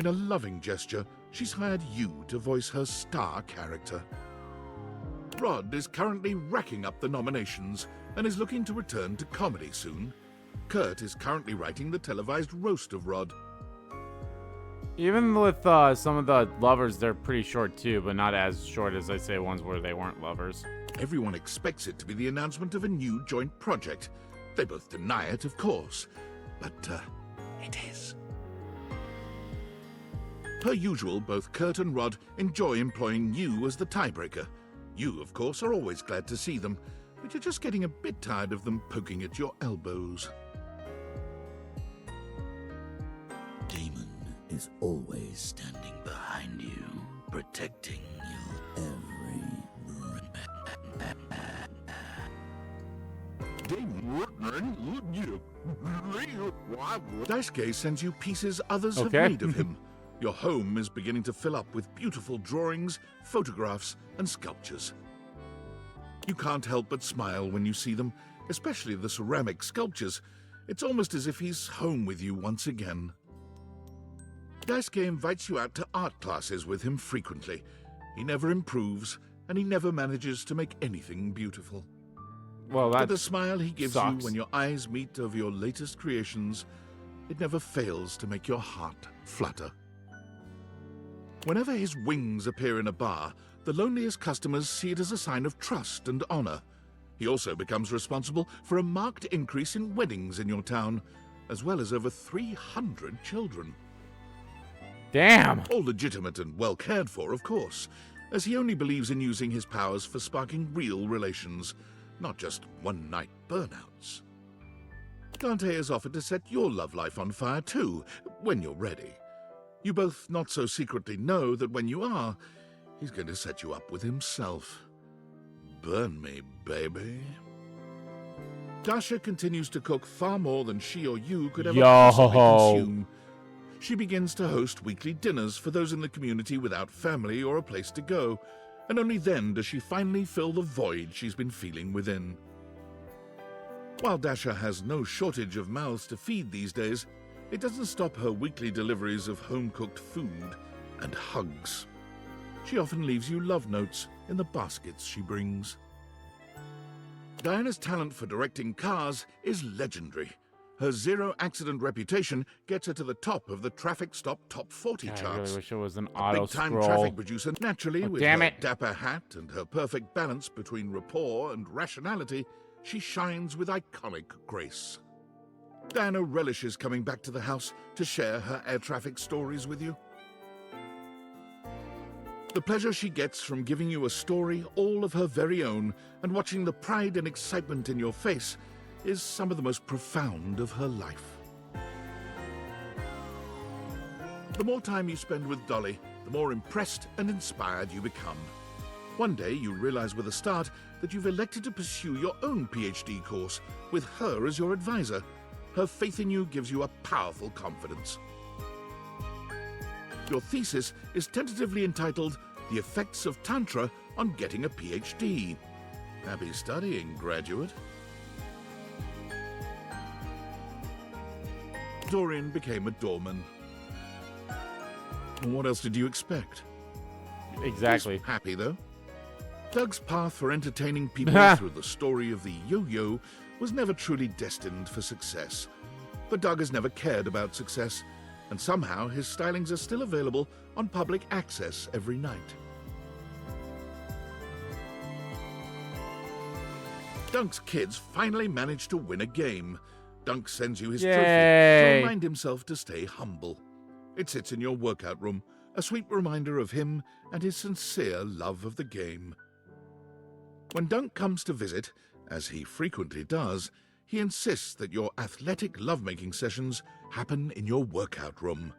In a loving gesture, she's hired you to voice her star character. Rod is currently racking up the nominations and is looking to return to comedy soon. Kurt is currently writing the televised roast of Rod. Even with some of the lovers, they're pretty short too, but not as short as I say ones where they weren't lovers. Everyone expects it to be the announcement of a new joint project. They both deny it, of course, but it is. Per usual, both Kurt and Rod enjoy employing you as the tiebreaker. You, of course, are always glad to see them, but you're just getting a bit tired of them poking at your elbows. Damon is always standing behind you, protecting you every... Daisuke sends you pieces others have Okay. made of him. Your home is beginning to fill up with beautiful drawings, photographs, and sculptures. You can't help but smile when you see them, especially the ceramic sculptures. It's almost as if he's home with you once again. Daisuke invites you out to art classes with him frequently. He never improves, and he never manages to make anything beautiful. Well, But the smile he gives sucks. you when your eyes meet over your latest creations, it never fails to make your heart flutter. Whenever his wings appear in a bar, the loneliest customers see it as a sign of trust and honor. He also becomes responsible for a marked increase in weddings in your town, as well as over 300 children. Damn! All legitimate and well cared for, of course, as he only believes in using his powers for sparking real relations, not just one-night burnouts. Dante has offered to set your love life on fire too, when you're ready. You both not so secretly know that when you are, he's going to set you up with himself. Burn me, baby. Dasha continues to cook far more than she or you could ever possibly consume. She begins to host weekly dinners for those in the community without family or a place to go, and only then does she finally fill the void she's been feeling within. While Dasha has no shortage of mouths to feed these days, it doesn't stop her weekly deliveries of home-cooked food and hugs. She often leaves you love notes in the baskets she brings. Diana's talent for directing cars is legendary. Her zero-accident reputation gets her to the top of the traffic stop top 40 God, I charts. really wish it was an A auto big-time scroll. traffic producer, naturally, Oh, with damn her it. dapper hat and her perfect balance between rapport and rationality, she shines with iconic grace. Diana relishes coming back to the house to share her air traffic stories with you. The pleasure she gets from giving you a story all of her very own and watching the pride and excitement in your face is some of the most profound of her life. The more time you spend with Dolly, the more impressed and inspired you become. One day you realize with a start that you've elected to pursue your own PhD course with her as your advisor. Her faith in you gives you a powerful confidence. Your thesis is tentatively entitled The Effects of Tantra on Getting a PhD. Happy studying, graduate. Dorian became a doorman. What else did you expect? Exactly. He's happy, though. Doug's path for entertaining people through the story of the yo-yo was never truly destined for success. But Doug has never cared about success, and somehow his stylings are still available on public access every night. Dunk's kids finally managed to win a game. Dunk sends you his trophy to Yay. remind himself to stay humble. It sits in your workout room, a sweet reminder of him and his sincere love of the game. When Dunk comes to visit, as he frequently does, he insists that your athletic lovemaking sessions happen in your workout room.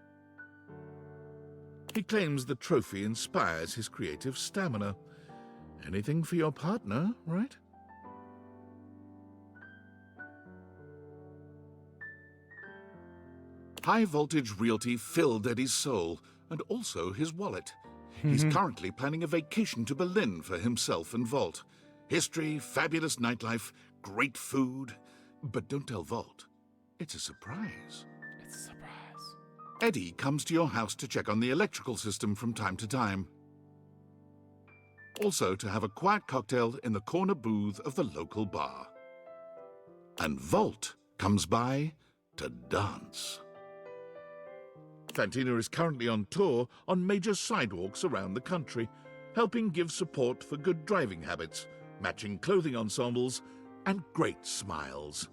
He claims the trophy inspires his creative stamina. Anything for your partner, right? High Voltage Realty filled Eddie's soul, and also his wallet. He's currently planning a vacation to Berlin for himself and Volt. History, fabulous nightlife, great food. But don't tell Volt. It's a surprise. It's a surprise. Eddie comes to your house to check on the electrical system from time to time. Also to have a quiet cocktail in the corner booth of the local bar. And Volt comes by to dance. Fantina is currently on tour on major sidewalks around the country, helping give support for good driving habits, matching clothing ensembles, and great smiles.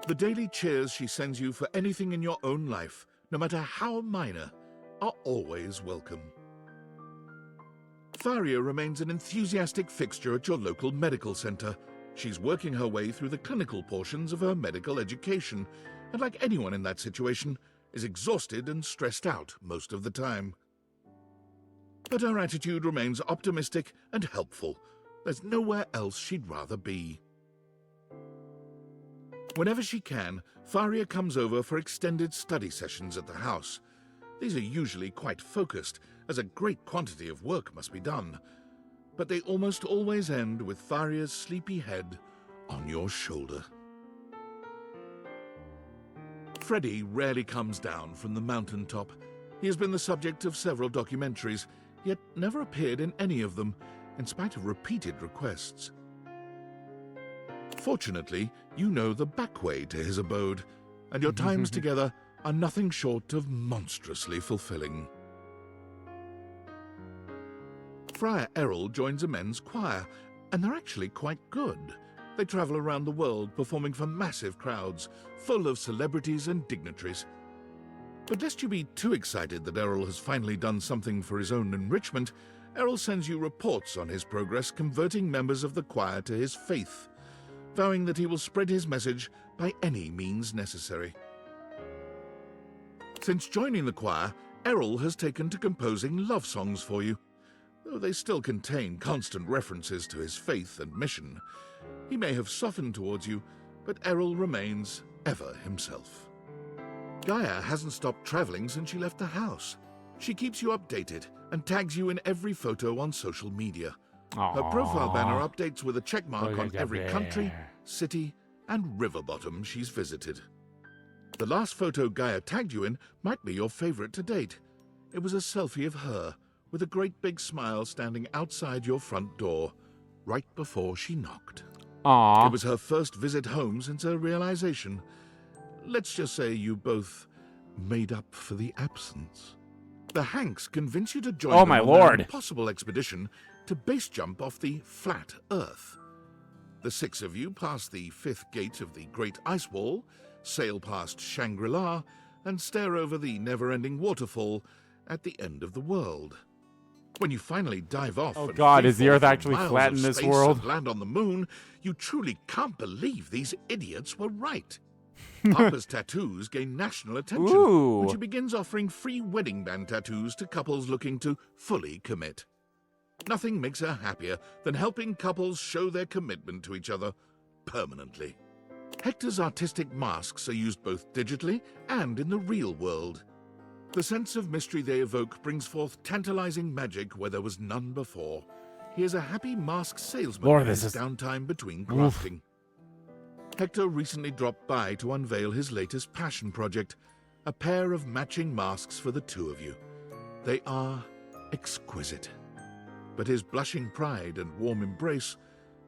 The daily cheers she sends you for anything in your own life, no matter how minor, are always welcome. Faria remains an enthusiastic fixture at your local medical center. She's working her way through the clinical portions of her medical education, and like anyone in that situation, is exhausted and stressed out most of the time. But her attitude remains optimistic and helpful. There's nowhere else she'd rather be. Whenever she can, Faria comes over for extended study sessions at the house. These are usually quite focused, as a great quantity of work must be done. But they almost always end with Faria's sleepy head on your shoulder. Freddy rarely comes down from the mountaintop. He has been the subject of several documentaries, yet never appeared in any of them, in spite of repeated requests. Fortunately, you know the back way to his abode, and your times together are nothing short of monstrously fulfilling. Friar Errol joins a men's choir, and they're actually quite good. They travel around the world performing for massive crowds, full of celebrities and dignitaries. But lest you be too excited that Errol has finally done something for his own enrichment, Errol sends you reports on his progress converting members of the choir to his faith, vowing that he will spread his message by any means necessary. Since joining the choir, Errol has taken to composing love songs for you, though they still contain constant references to his faith and mission. He may have softened towards you, but Errol remains ever himself. Gaia hasn't stopped traveling since she left the house. She keeps you updated and tags you in every photo on social media. Her profile banner updates with a checkmark on every country, city, and river bottom she's visited. The last photo Gaia tagged you in might be your favorite to date. It was a selfie of her, with a great big smile standing outside your front door, right before she knocked. Aww. It was her first visit home since her realization. Let's just say you both made up for the absence. The Hanks convince you to join them my on lord. their impossible expedition to base jump off the flat Earth. The six of you pass the fifth gate of the Great Ice Wall, sail past Shangri-La, and stare over the never-ending waterfall at the end of the world. When you finally dive off Oh and God, is the freefall Earth through actually miles flat of in this space world? and land on the moon, you truly can't believe these idiots were right. Harper's tattoos gain national attention Ooh. when she begins offering free wedding band tattoos to couples looking to fully commit. Nothing makes her happier than helping couples show their commitment to each other permanently. Hector's artistic masks are used both digitally and in the real world. The sense of mystery they evoke brings forth tantalizing magic where there was none before. He is a happy mask salesman Lord, in this his is- downtime between Oof. crafting. Hector recently dropped by to unveil his latest passion project, a pair of matching masks for the two of you. They are exquisite. But his blushing pride and warm embrace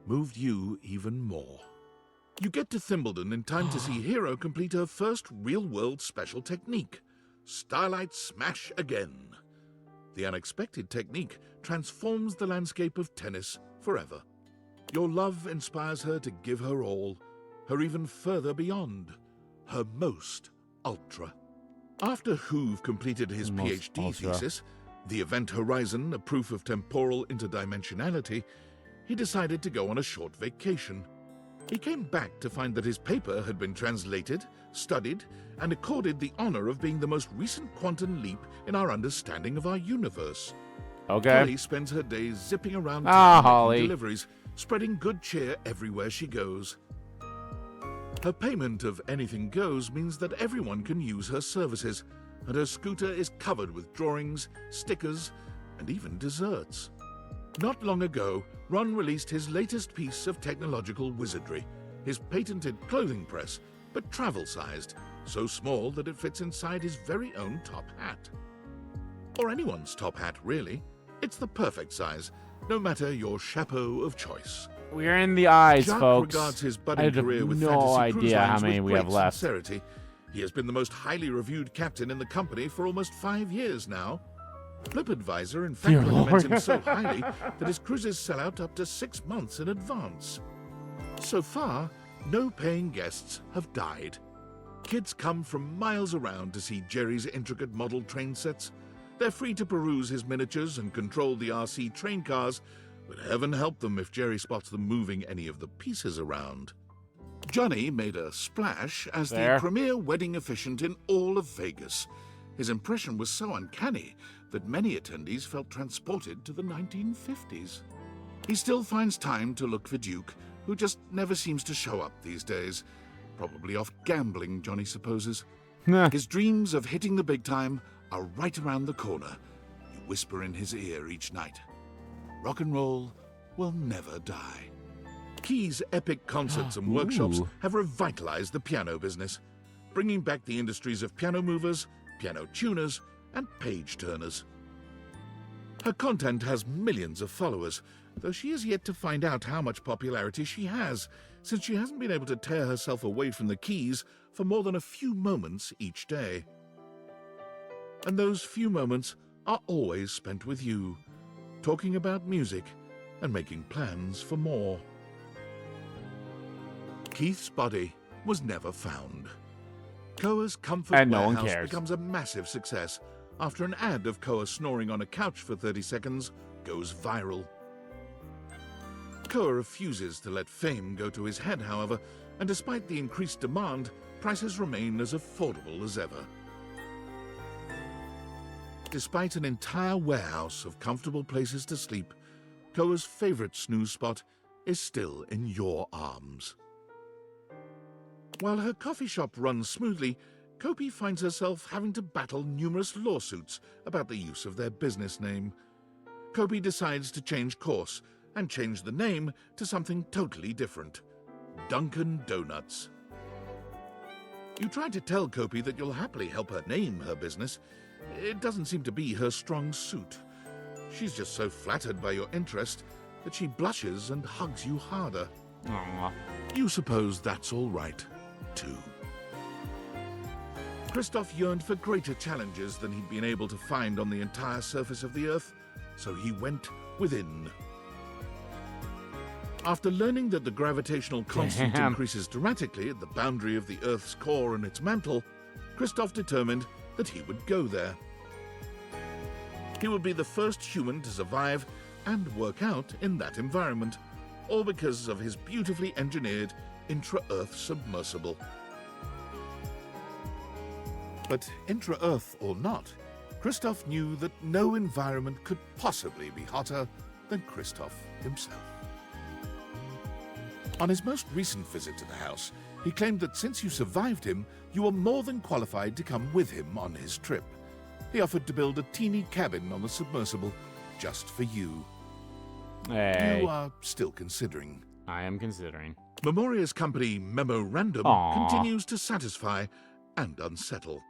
moved you even more. You get to Thimbledon in time to see Hero complete her first real-world special technique, Starlight Smash Again. The unexpected technique transforms the landscape of tennis forever. Your love inspires her to give her all, her even further beyond, her most ultra. After Hoove completed his Most PhD ultra. thesis, The Event Horizon, a proof of temporal interdimensionality, he decided to go on a short vacation. He came back to find that his paper had been translated, studied, and accorded the honor of being the most recent quantum leap in our understanding of our universe. Okay. Holly spends her days zipping around Ah, town making Holly. deliveries, spreading good cheer everywhere she goes. Her payment of anything goes means that everyone can use her services, and her scooter is covered with drawings, stickers, and even desserts. Not long ago, Ron released his latest piece of technological wizardry, his patented clothing press, but travel-sized, so small that it fits inside his very own top hat. Or anyone's top hat, really. It's the perfect size, no matter your chapeau of choice. We're in the eyes, Jacques folks. regards his I budding have career with no Fantasy Cruise idea how Lines many with we great have left. sincerity, He has been the most highly reviewed captain in the company for almost 5 years now. TripAdvisor in fact Dear recommends him Lord. so highly that his cruises sell out up to 6 months in advance. So far, no paying guests have died. Kids come from miles around to see Jerry's intricate model train sets. They're free to peruse his miniatures and control the RC train cars, but heaven help them if Jerry spots them moving any of the pieces around. Johnny made a splash as There. the premier wedding officiant in all of Vegas. His impression was so uncanny that many attendees felt transported to the 1950s. He still finds time to look for Duke, who just never seems to show up these days. Probably off gambling, Johnny supposes. His dreams of hitting the big time are right around the corner. You whisper in his ear each night. Rock and roll will never die. Key's epic concerts and workshops Ooh. have revitalized the piano business, bringing back the industries of piano movers, piano tuners, and page turners. Her content has millions of followers, though she is yet to find out how much popularity she has, since she hasn't been able to tear herself away from the keys for more than a few moments each day. And those few moments are always spent with you, talking about music and making plans for more. Keith's body was never found. Koa's comfort And no one warehouse cares. becomes a massive success after an ad of Koa snoring on a couch for 30 seconds goes viral. Koa refuses to let fame go to his head, however, and despite the increased demand, prices remain as affordable as ever. Despite an entire warehouse of comfortable places to sleep, Koa's favorite snooze spot is still in your arms. While her coffee shop runs smoothly, Kopi finds herself having to battle numerous lawsuits about the use of their business name. Kopi decides to change course and change the name to something totally different: Dunkin' Donuts. You try to tell Kopi that you'll happily help her name her business. It doesn't seem to be her strong suit. She's just so flattered by your interest that she blushes and hugs you harder. Aww. You suppose that's all right, too. Christoph yearned for greater challenges than he'd been able to find on the entire surface of the Earth, so he went within. After learning that the gravitational constant Damn. increases dramatically at the boundary of the Earth's core and its mantle, Christoph determined that he would go there. He would be the first human to survive and work out in that environment, all because of his beautifully engineered intra-Earth submersible. But intra-Earth or not, Christoph knew that no environment could possibly be hotter than Christoph himself. On his most recent visit to the house, he claimed that since you survived him, you were more than qualified to come with him on his trip. He offered to build a teeny cabin on the submersible just for you. Hey. You are still considering. I am considering. Memoria's company Memorandum Aww. continues to satisfy and unsettle.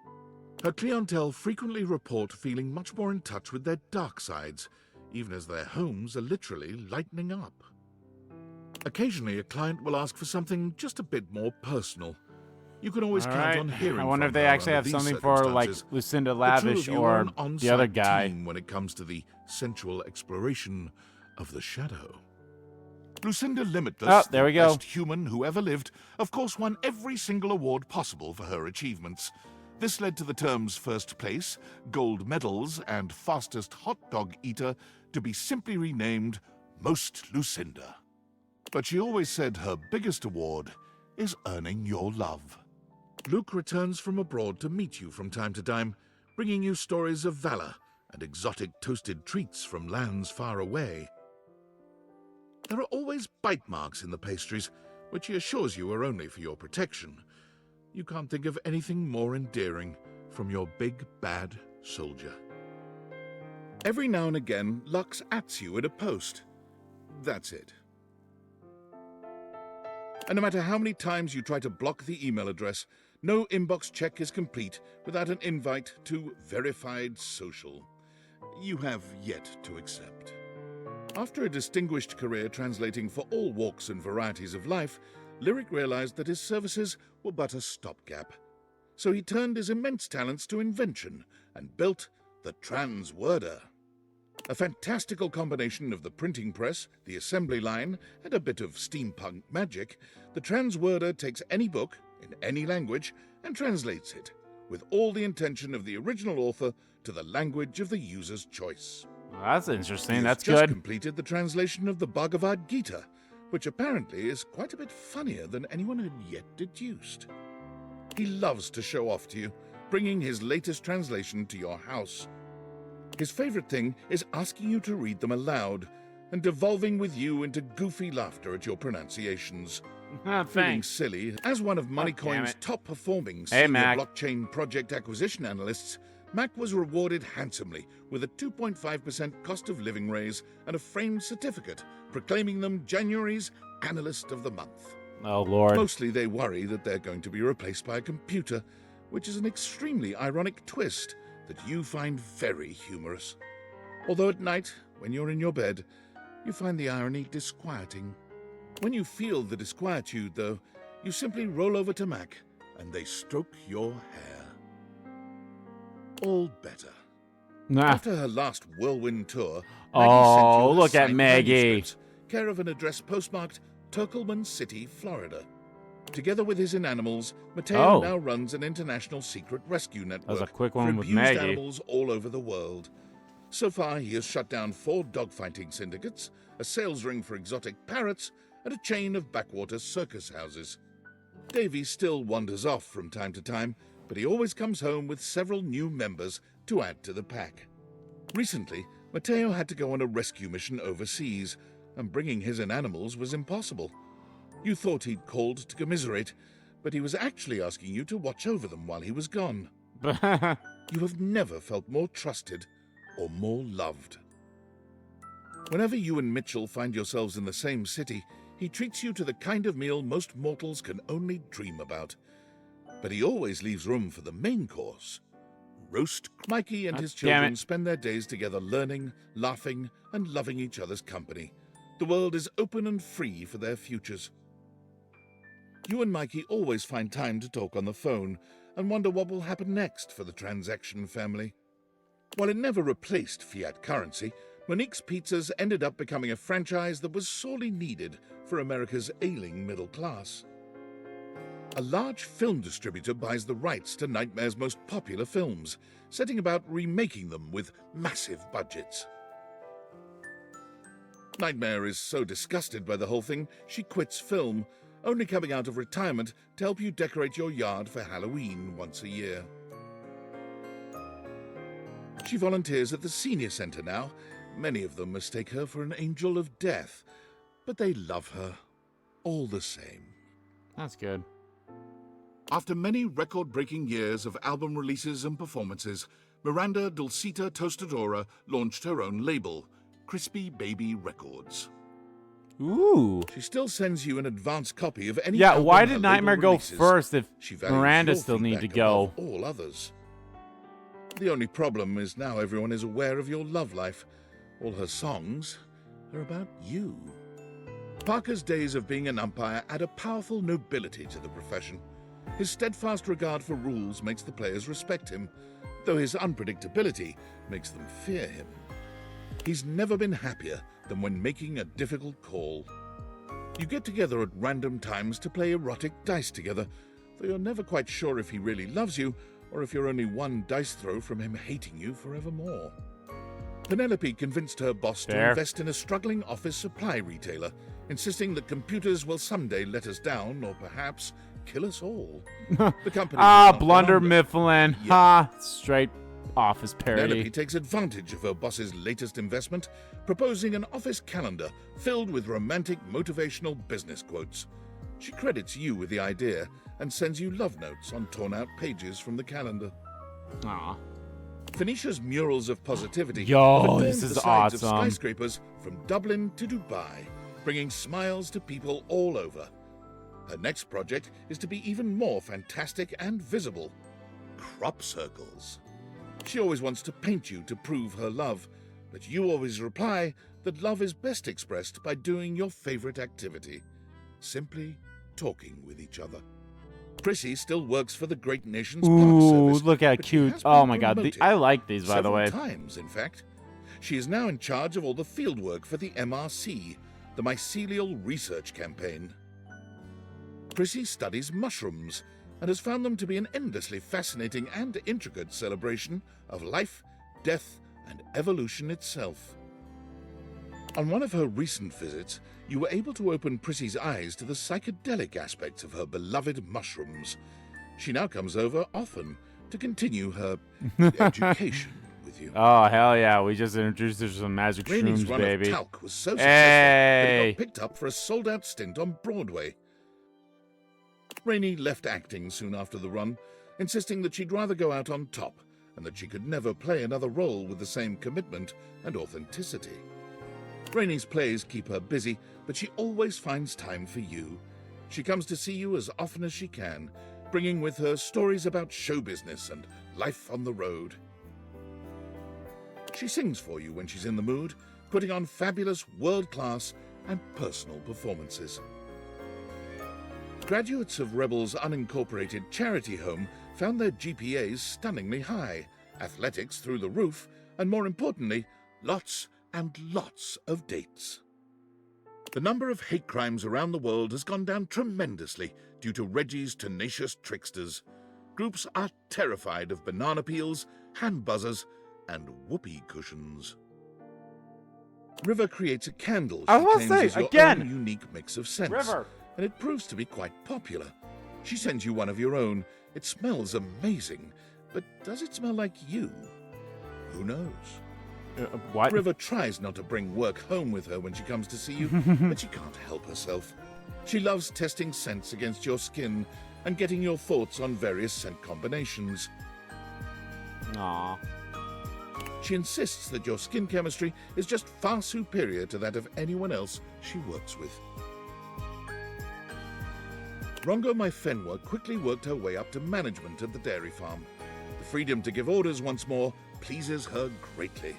Her clientele frequently report feeling much more in touch with their dark sides, even as their homes are literally lightening up. Occasionally, a client will ask for something just a bit more personal. You can always count Alright. on hearing I wonder from if they her actually under have these something for, like, circumstances. Lucinda The two Lavish of you or are an the other on-site guy. team when it comes to the sensual exploration of the shadow. Lucinda Limitless, Oh, there we the go. best human who ever lived, of course won every single award possible for her achievements. This led to the terms first place, gold medals, and fastest hot dog eater to be simply renamed Most Lucinda. But she always said her biggest award is earning your love. Luke returns from abroad to meet you from time to time, bringing you stories of valor and exotic toasted treats from lands far away. There are always bite marks in the pastries, which he assures you are only for your protection. You can't think of anything more endearing from your big, bad soldier. Every now and again, Lux ats you at a post. That's it. And no matter how many times you try to block the email address, no inbox check is complete without an invite to Verified Social. You have yet to accept. After a distinguished career translating for all walks and varieties of life, Lyric realized that his services were but a stopgap. So he turned his immense talents to invention and built the Transworder. A fantastical combination of the printing press, the assembly line, and a bit of steampunk magic, the Transworder takes any book, in any language, and translates it, with all the intention of the original author to the language of the user's choice. Well, that's interesting. He has That's just good. completed the translation of the Bhagavad Gita, which apparently is quite a bit funnier than anyone had yet deduced. He loves to show off to you, bringing his latest translation to your house. His favorite thing is asking you to read them aloud and devolving with you into goofy laughter at your pronunciations. Feeling Thanks. silly, as one of damn Moneycoin's it. top-performing Hey, senior Mac. blockchain project acquisition analysts, Mac was rewarded handsomely with a 2.5% cost of living raise and a framed certificate proclaiming them January's Analyst of the Month. Oh, Lord. Mostly they worry that they're going to be replaced by a computer, which is an extremely ironic twist that you find very humorous. Although at night, when you're in your bed, you find the irony disquieting. When you feel the disquietude, though, you simply roll over to Mac and they stroke your hair. All better. Nah. After her last whirlwind tour, Maggie sent you Oh, her look at signed Maggie. manuscripts, care of an address postmarked Turkleman City, Florida. Together with his inanimals, Mateo Oh. now runs an international secret rescue network was a quick for one with abused Maggie. animals all over the world. So far, he has shut down 4 dogfighting syndicates, a sales ring for exotic parrots, and a chain of backwater circus houses. Davy still wanders off from time to time, but he always comes home with several new members to add to the pack. Recently, Mateo had to go on a rescue mission overseas, and bringing his inanimals was impossible. You thought he'd called to commiserate, but he was actually asking you to watch over them while he was gone. You have never felt more trusted or more loved. Whenever you and Mitchell find yourselves in the same city, he treats you to the kind of meal most mortals can only dream about. But he always leaves room for the main course. Roast. Mikey and his damn children it. spend their days together learning, laughing, and loving each other's company. The world is open and free for their futures. You and Mikey always find time to talk on the phone and wonder what will happen next for the transaction family. While it never replaced fiat currency, Monique's Pizzas ended up becoming a franchise that was sorely needed for America's ailing middle class. A large film distributor buys the rights to Nightmare's most popular films, setting about remaking them with massive budgets. Nightmare is so disgusted by the whole thing, she quits film, only coming out of retirement to help you decorate your yard for Halloween once a year. She volunteers at the senior center now. Many of them mistake her for an angel of death, but they love her all the same. That's good. After many record-breaking years of album releases and performances, Miranda Dulcita Tostadora launched her own label, Crispy Baby Records. Ooh. She still sends you an advance copy of any Yeah, album why her did label Nightmare go releases. first if She values Miranda your still need to feedback go? above all others. The only problem is now everyone is aware of your love life. All her songs are about you. Parker's days of being an umpire add a powerful nobility to the profession. His steadfast regard for rules makes the players respect him, though his unpredictability makes them fear him. He's never been happier than when making a difficult call. You get together at random times to play erotic dice together, though you're never quite sure if he really loves you or if you're only one dice throw from him hating you forevermore. Penelope convinced her boss to Fair. invest in a struggling office supply retailer, insisting that computers will someday let us down or perhaps kill us all. The company Ah, does not Blunder go under. Mifflin. Ha! Straight office Penelope parody. takes advantage of her boss's latest investment, proposing an office calendar filled with romantic motivational business quotes. She credits you with the idea and sends you love notes on torn-out pages from the calendar. Aw. Phoenicia's murals of positivity Yo, have adorned this the is sides of awesome. skyscrapers from Dublin to Dubai, bringing smiles to people all over. Her next project is to be even more fantastic and visible. Crop circles. She always wants to paint you to prove her love, but you always reply that love is best expressed by doing your favorite activity, simply talking with each other. Prissy still works for the great nation's park Ooh, service. look how but she cute. has Oh been my god. promoted I like these, by the way. several times, in fact. She is now in charge of all the fieldwork for the MRC, the Mycelial Research Campaign. Prissy studies mushrooms and has found them to be an endlessly fascinating and intricate celebration of life, death, and evolution itself. On one of her recent visits, you were able to open Prissy's eyes to the psychedelic aspects of her beloved mushrooms. She now comes over often to continue her education with you. Oh, hell yeah. We just introduced her to some magic Rainey's shrooms, run baby. of talc was so successful that Hey! it got picked up for a sold-out stint on Broadway. Rainey left acting soon after the run, insisting that she'd rather go out on top and that she could never play another role with the same commitment and authenticity. Rainey's plays keep her busy, but she always finds time for you. She comes to see you as often as she can, bringing with her stories about show business and life on the road. She sings for you when she's in the mood, putting on fabulous world-class and personal performances. Graduates of Rebel's unincorporated charity home found their GPAs stunningly high, athletics through the roof, and more importantly, lots and lots of dates. The number of hate crimes around the world has gone down tremendously due to Reggie's tenacious tricksters. Groups are terrified of banana peels, hand buzzers, and whoopee cushions. River creates a candle I she was claims gonna is say, your again. own unique mix of scents, River. and it proves to be quite popular. She sends you one of your own. It smells amazing, but does it smell like you? Who knows? What? River tries not to bring work home with her when she comes to see you, but she can't help herself. She loves testing scents against your skin and getting your thoughts on various scent combinations. Aww. She insists that your skin chemistry is just far superior to that of anyone else she works with. Rongo Maifenwa quickly worked her way up to management at the dairy farm. The freedom to give orders once more pleases her greatly,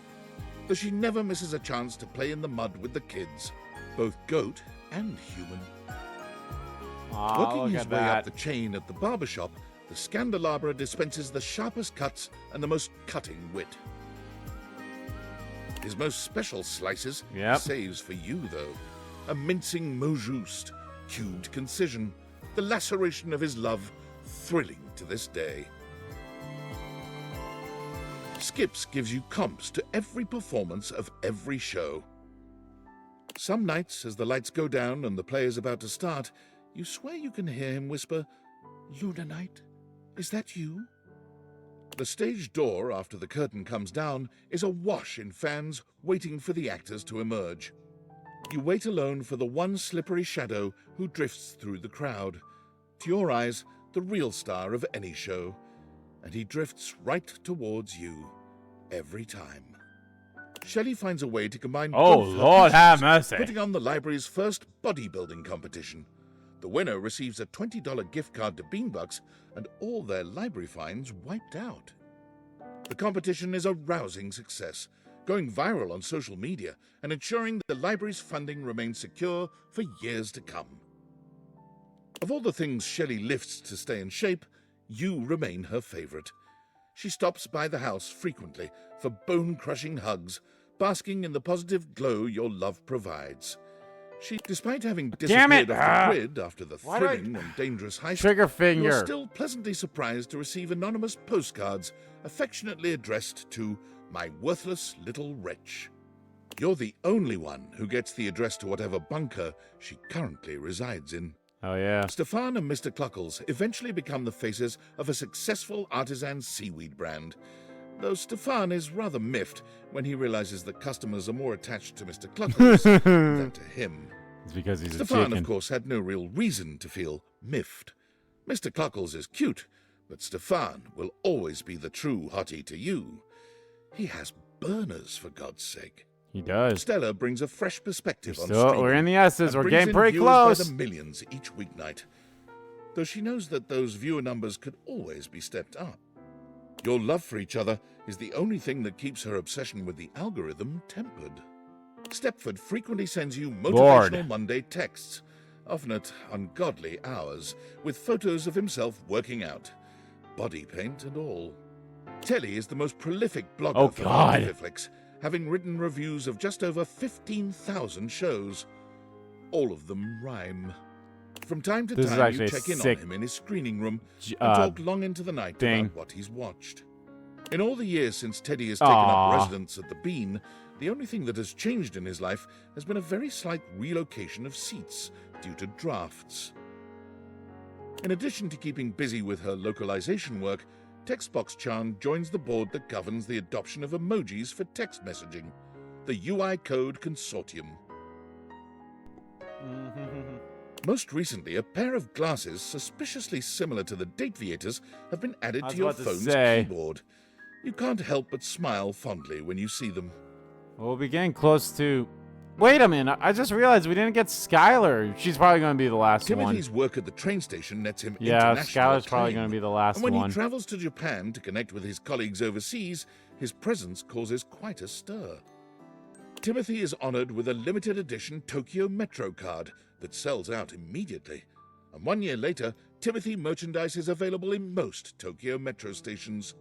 though she never misses a chance to play in the mud with the kids, both goat and human. Working his way up the chain at the barbershop, the Scandelabra dispenses the sharpest cuts and the most cutting wit. His most special slices he saves for you, though. A mincing mot juste, cubed concision, the laceration of his love, thrilling to this day. Skips gives you comps to every performance of every show. Some nights, as the lights go down and the play is about to start, you swear you can hear him whisper, "Luna Night, is that you?" The stage door, after the curtain comes down, is awash in fans waiting for the actors to emerge. You wait alone for the one slippery shadow who drifts through the crowd. To your eyes, the real star of any show. And he drifts right towards you, every time. Shelley finds a way to combine both her Lord have passions, mercy. putting on the library's first bodybuilding competition. The winner receives a $20 gift card to Beanbucks and all their library fines wiped out. The competition is a rousing success, going viral on social media and ensuring the library's funding remains secure for years to come. Of all the things Shelley lifts to stay in shape, you remain her favorite. She stops by the house frequently for bone-crushing hugs, basking in the positive glow your love provides. She, despite having disappeared off the grid after the thrilling and dangerous heist, Trigger finger. you're still pleasantly surprised to receive anonymous postcards affectionately addressed to my worthless little wretch. You're the only one who gets the address to whatever bunker she currently resides in. Oh, yeah. Stefan and Mr. Cluckles eventually become the faces of a successful artisan seaweed brand, though Stefan is rather miffed when he realizes that customers are more attached to Mr. Cluckles than to him. It's because he's Stefan, a chicken. of course, had no real reason to feel miffed. Mr. Cluckles is cute, but Stefan will always be the true hottie to you. He has burners, for God's sake. He does. Stella brings a fresh perspective on Still, streaming. we're in the S's. and We're brings getting in pretty viewers close. by the millions each weeknight, though she knows that those viewer numbers could always be stepped up. Your love for each other is the only thing that keeps her obsession with the algorithm tempered. Stepford frequently sends you motivational Bored. Monday texts, often at ungodly hours, with photos of himself working out. Body paint and all. Telly is the most prolific blogger for Dateviators, having written reviews of just over 15,000 shows. All of them rhyme. From time to time, you check in on him in his screening room and talk long into the night about what he's watched. In all the years since Teddy has taken up residence at the Bean, the only thing that has changed in his life has been a very slight relocation of seats due to drafts. In addition to keeping busy with her localization work, Textbox-chan joins the board that governs the adoption of emojis for text messaging, the UI Code Consortium. Most recently, a pair of glasses suspiciously similar to the Dateviators have been added to your phone's keyboard. You can't help but smile fondly when you see them. We'll be getting close to... Wait a minute, I just realized we didn't get Skylar. She's probably going to be the last one. Timothy's work at the train station nets him international Skylar's acclaim. probably going to be the last and when one. he travels to Japan to connect with his colleagues overseas, his presence causes quite a stir. Timothy is honored with a limited edition Tokyo Metro card that sells out immediately. And 1 year later, Timothy merchandise is available in most Tokyo Metro stations.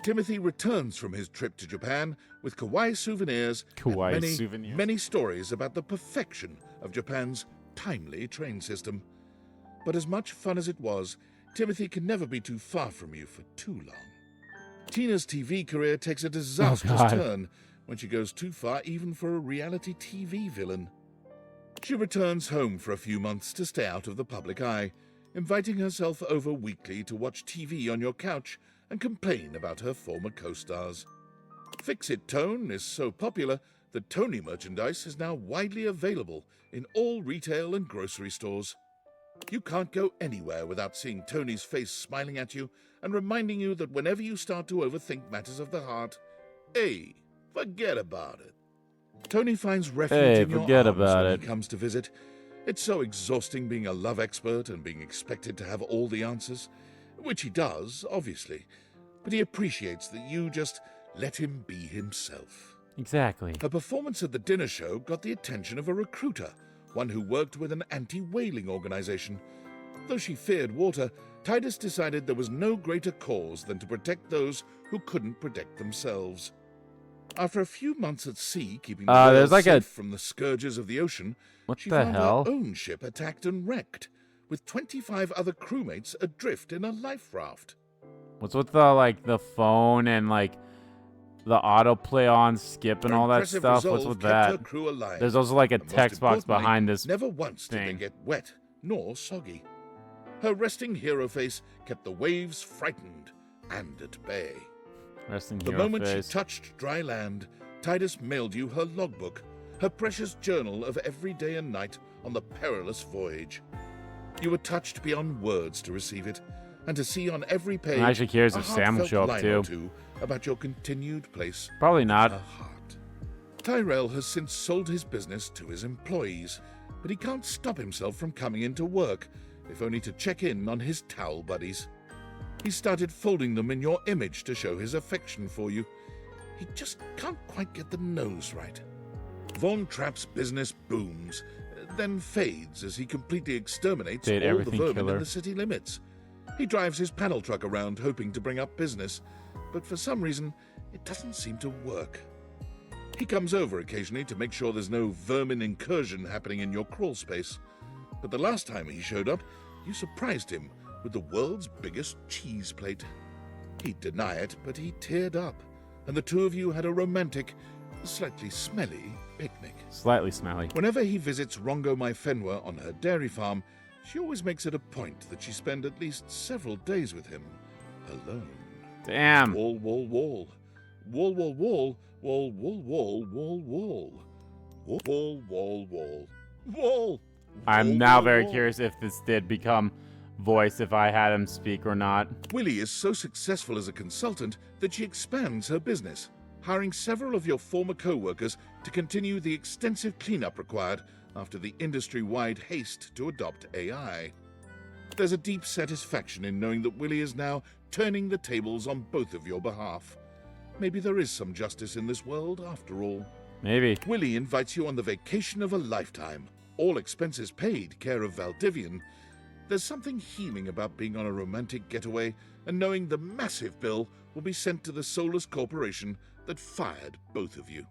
Timothy returns from his trip to Japan with kawaii souvenirs and many stories about the perfection of Japan's timely train system. But as much fun as it was, Timothy can never be too far from you for too long. Tina's TV career takes a disastrous turn when she goes too far even for a reality TV villain. She returns home for a few months to stay out of the public eye, inviting herself over weekly to watch TV on your couch and complain about her former co-stars. Fix-It Tone is so popular that Tony merchandise is now widely available in all retail and grocery stores. You can't go anywhere without seeing Tony's face smiling at you and reminding you that whenever you start to overthink matters of the heart, hey, forget about it. Tony finds refuge in your arms when he comes to visit. It's so exhausting being a love expert and being expected to have all the answers, which he does, obviously, but he appreciates that you just let him be himself. Exactly. Her performance at the dinner show got the attention of a recruiter, one who worked with an anti-whaling organization. Though she feared water, Titus decided there was no greater cause than to protect those who couldn't protect themselves. After a few months at sea, keeping the whales safe from the scourges of the ocean, she found her own ship attacked and wrecked, with 25 other crewmates adrift in a life raft. What's with the phone and the autoplay on skip and all that stuff? What's with that? There's also a text box behind this Never once did they get wet nor soggy. Her resting hero face kept the waves frightened and at bay. The moment she touched dry land, Titus mailed you her logbook, her precious journal of every day and night on the perilous voyage. You were touched beyond words to receive it, and to see on every page I'm actually curious if Sam will show up line or two about your continued place. Probably not. In her heart. Tyrell has since sold his business to his employees, but he can't stop himself from coming into work, if only to check in on his towel buddies. He started folding them in your image to show his affection for you. He just can't quite get the nose right. Von Trapp's business booms, then fades as he completely exterminates all the vermin in the city limits. He drives his panel truck around hoping to bring up business, but for some reason, it doesn't seem to work. He comes over occasionally to make sure there's no vermin incursion happening in your crawl space. But the last time he showed up, you surprised him with the world's biggest cheese plate. He'd deny it, but he teared up, and the two of you had a romantic, slightly smelly picnic. Slightly smelly. Whenever he visits Rongo Mai Fenwa on her dairy farm, she always makes it a point that she spend at least several days with him, alone. Damn. Wall, wall, wall. Wall, wall, wall. Wall, wall, wall, wall, wall. Wall, wall, wall, wall. Wall. I'm now very curious if this did become voice, if I had him speak or not. Willie is so successful as a consultant that she expands her business, hiring several of your former co-workers to continue the extensive cleanup required after the industry-wide haste to adopt AI. There's a deep satisfaction in knowing that Willie is now turning the tables on both of your behalf. Maybe there is some justice in this world after all. Maybe. Willie invites you on the vacation of a lifetime, all expenses paid, care of Valdivian, there's something healing about being on a romantic getaway and knowing the massive bill will be sent to the soulless corporation that fired both of you.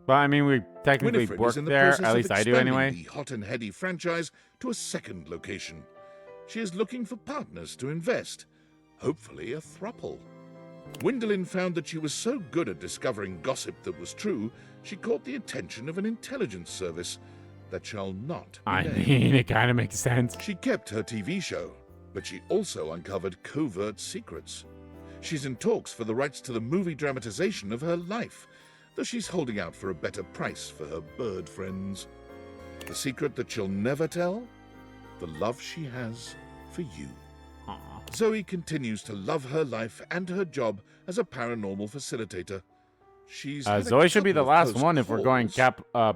But I mean, we technically Winifred work is in the there. process At of least I do expanding anyway. the Hot and Heady franchise to a second location. She is looking for partners to invest, hopefully a throuple. Gwendolyn found that she was so good at discovering gossip that was true, she caught the attention of an intelligence service that shall not be I named. mean, it kind of makes sense. She kept her TV show, but she also uncovered covert secrets. She's in talks for the rights to the movie dramatization of her life, though she's holding out for a better price for her bird friends. The secret that she'll never tell? The love she has for you. Zoe continues to love her life and her job as a paranormal facilitator. She's had a Zoe should be the couple of last close one if we're going calls.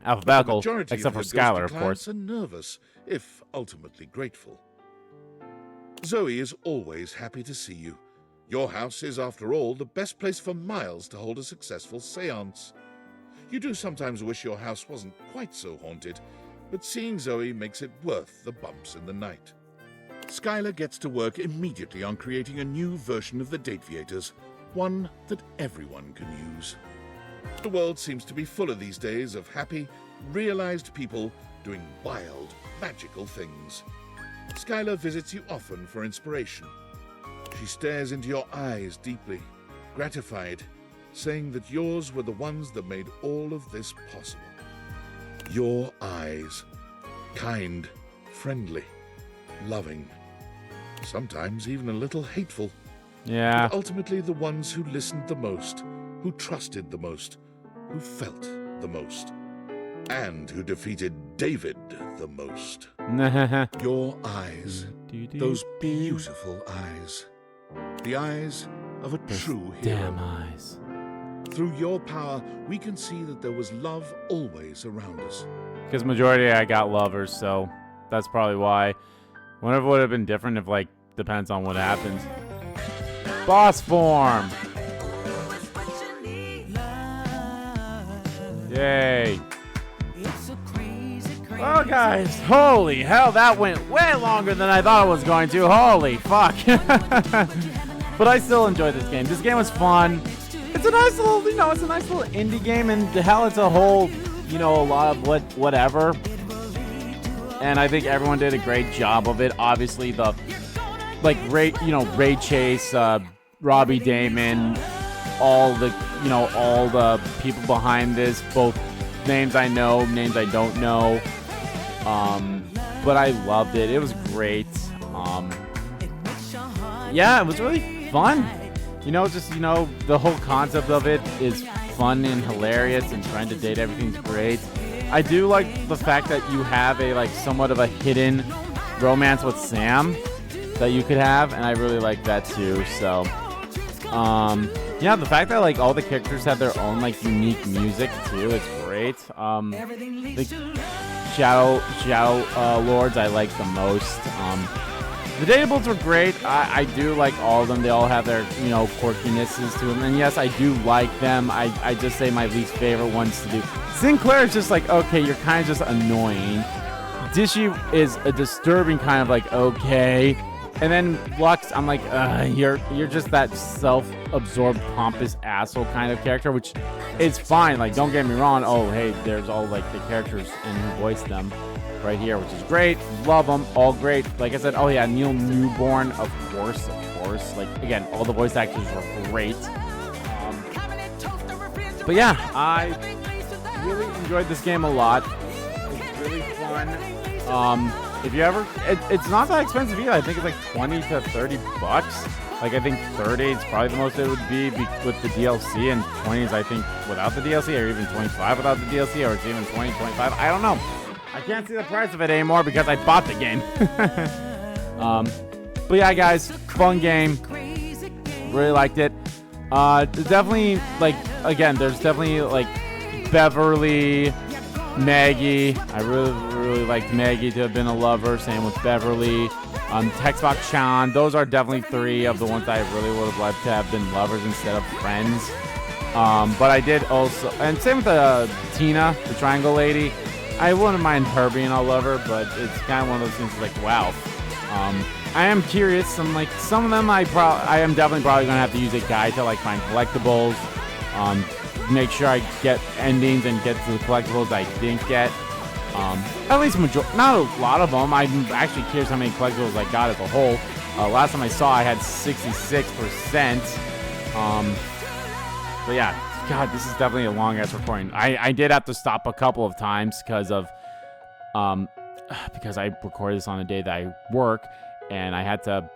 alphabetical, The majority except for of her ghosty Skylar, of course. clients are nervous, if ultimately grateful. Zoe is always happy to see you. Your house is, after all, the best place for miles to hold a successful seance. You do sometimes wish your house wasn't quite so haunted, but seeing Zoe makes it worth the bumps in the night. Skylar gets to work immediately on creating a new version of the Dateviators, one that everyone can use. The world seems to be full of these days of happy, realized people doing wild, magical things. Skylar visits you often for inspiration. She stares into your eyes deeply, gratified, saying that yours were the ones that made all of this possible. Your eyes. Kind, friendly, loving, sometimes even a little hateful. Yeah. But ultimately the ones who listened the most, who trusted the most, who felt the most, and who defeated David the most. Your eyes. Those beautiful eyes. The eyes of a true hero. Damn eyes. Through your power, we can see that there was love always around us. Because majority I got lovers, so that's probably why. Wonder if it would have been different if, like, depends on what happens. Boss form! Yay. Well, guys, holy hell, that went way longer than I thought it was going to. Holy fuck. But I still enjoyed this game. This game was fun. It's a nice little, it's a nice little indie game, and hell, it's a whole, a lot of whatever. And I think everyone did a great job of it. Obviously, the, Ray Chase, Robbie Damon, all the people behind this, both names I know, names I don't know. But I loved it. It was great. Yeah, it was really fun. The whole concept of it is fun and hilarious, and trying to date everything's great. I do like the fact that you have a somewhat of a hidden romance with Sam that you could have, and I really like that too. So, yeah, the fact that all the characters have their own unique music too, it's great. The Shadow Lords I like the most. The Dateables were great. I do like all of them. They all have their, quirkinesses to them. And yes, I do like them. I just say my least favorite ones to do. Sinclair is just okay, you're kind of just annoying. Dishy is a disturbing kind of okay. And then Lux, I'm you're just that self-absorbed, pompous asshole kind of character, which is fine. Don't get me wrong. Oh, hey, there's all the characters and who voiced them right here, which is great. Love them, all great. Like I said, oh yeah, Neil Newborn, of course. Again, all the voice actors were great. But yeah, I really enjoyed this game a lot. It's really fun. If you ever, it's not that expensive either. I think it's 20 to 30 bucks. I think 30 is probably the most it would be with the DLC, and 20 is I think without the DLC, or even 25 without the DLC, or it's even 20, 25. I don't know. I can't see the price of it anymore because I bought the game. But yeah, guys, fun game. Really liked it. Definitely, again, there's definitely Beverly, Maggie. I really liked Maggie to have been a lover. Same with Beverly. Textbox Chan. Those are definitely three of the ones that I really would have liked to have been lovers instead of friends. But I did also, and same with Tina, the triangle lady. I wouldn't mind her being a lover, but it's kind of one of those things like, wow. I am curious. Some of them I am definitely probably gonna have to use a guide to like find collectibles. Make sure I get endings and get to the collectibles I didn't get. At least not a lot of them. I'm actually curious how many collectibles I got as a whole. Last time I saw, I had 66%. But yeah, God, this is definitely a long ass recording. I did have to stop a couple of times because I recorded this on a day that I work, and I had to,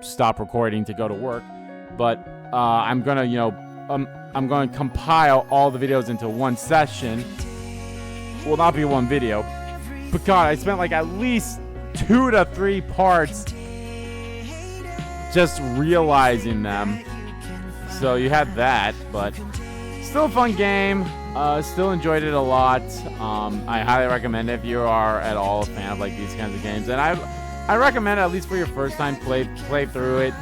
stop recording to go to work. But I'm gonna, I'm going to compile all the videos into one session. Will not be one video. But God, I spent like at least 2 to 3 parts just realizing them. So you had that, but still a fun game. Still enjoyed it a lot. I highly recommend it if you are at all a fan of like these kinds of games. And I recommend it, at least for your first time play through it.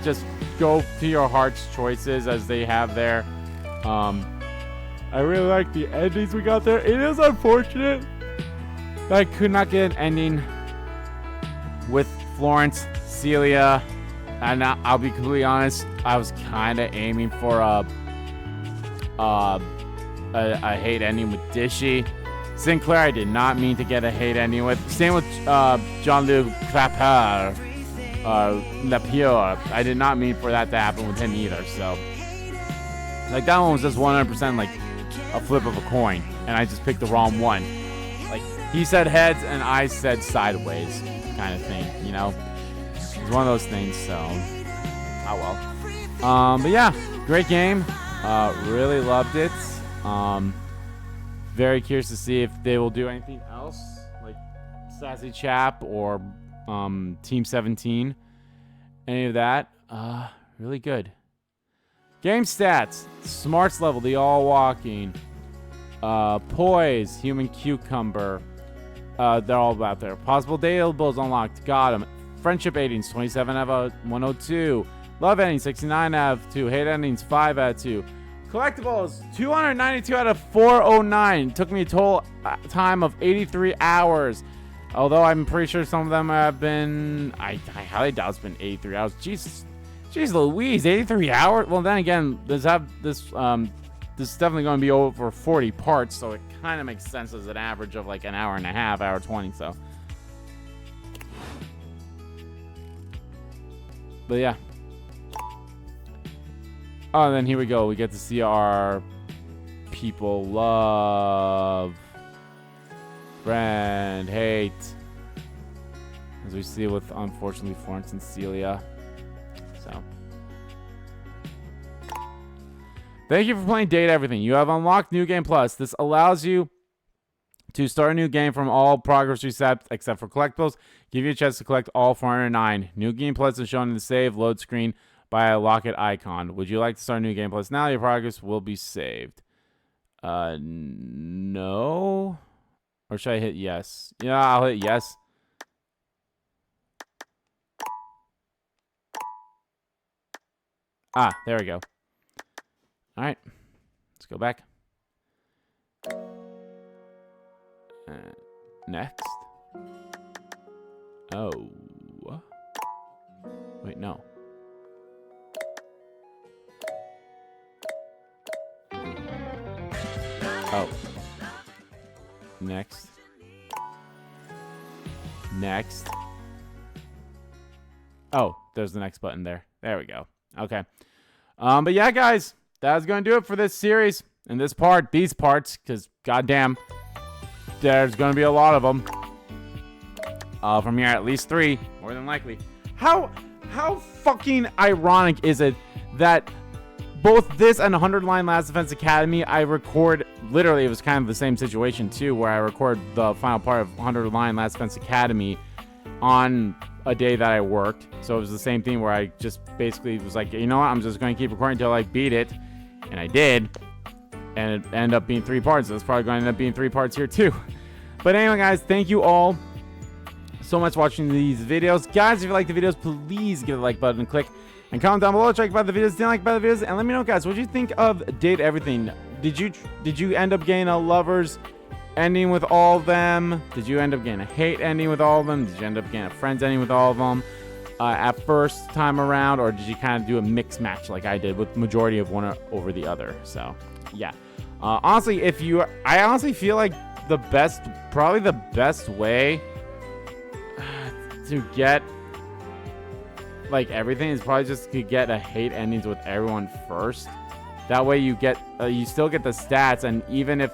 Just go to your heart's choices as they have there. I really like the endings we got there. It is unfortunate that I could not get an ending with Florence, Celia, and I'll be completely honest, I was kind of aiming for a hate ending with Dishy. Sinclair, I did not mean to get a hate ending with. Same with Jean-Luc Clapper, Lapierre. I did not mean for that to happen with him either. So, like, that one was just 100% like a flip of a coin, and I just picked the wrong one. Like, he said heads and I said sideways, kind of thing. It's one of those things. So, oh well. But yeah, great game. Really loved it. Very curious to see if they will do anything else, like Sassy Chap or Team 17. Any of that. Really good. Game stats. Smarts level, the all walking. Poise, human cucumber. They're all about there. Possible datables unlocked. Got them. Friendship endings, 27 out of 102. Love endings, 69 out of 2. Hate endings, 5 out of 2. Collectibles, 292 out of 409. Took me a total time of 83 hours. Although I'm pretty sure some of them have been... I highly doubt it's been 83 hours. Jeez Louise, 83 hours? Well, then again, this is definitely going to be over 40 parts, so it kind of makes sense as an average of like an hour and a half, hour 20, so... But yeah. Oh, and then here we go. We get to see our people love, friend, hate. As we see with, unfortunately, Florence and Celia. So. Thank you for playing Date Everything. You have unlocked New Game Plus. This allows you to start a new game from all progress resets except for collectibles. Give you a chance to collect all 409. New Game Plus is shown in the save load screen by a locket icon. Would you like to start a new Game Plus now? Your progress will be saved. No. Or should I hit yes? Yeah, I'll hit yes. Ah, there we go. All right. Let's go back. Next. Oh. Wait, no. Oh. Next. Next. Oh, there's the next button there. There we go. Okay. But yeah, guys, that's going to do it for this series and this part, these parts, because goddamn, there's going to be a lot of them. From here, at least 3, more than likely. How fucking ironic is it that both this and 100 Line Last Defense Academy, I record, literally, it was kind of the same situation too, where I record the final part of 100 Line Last Defense Academy on a day that I worked. So it was the same thing where I just basically was like, you know what, I'm just going to keep recording until I beat it. And I did. And it ended up being 3 parts. So it's probably going to end up being 3 parts here too. But anyway, guys, thank you all so much for watching these videos. Guys, if you like the videos, please give the like button and click. And comment down below, check about the videos, didn't like about the videos, and let me know, guys, what do you think of Date Everything? Did you end up getting a lover's ending with all of them? Did you end up getting a hate ending with all of them? Did you end up getting a friends ending with all of them at first time around? Or did you kind of do a mix match like I did with majority of one over the other? So, yeah. Honestly, I honestly feel like probably the best way to get like everything is probably just to get a hate endings with everyone first. That way you get you still get the stats, and even if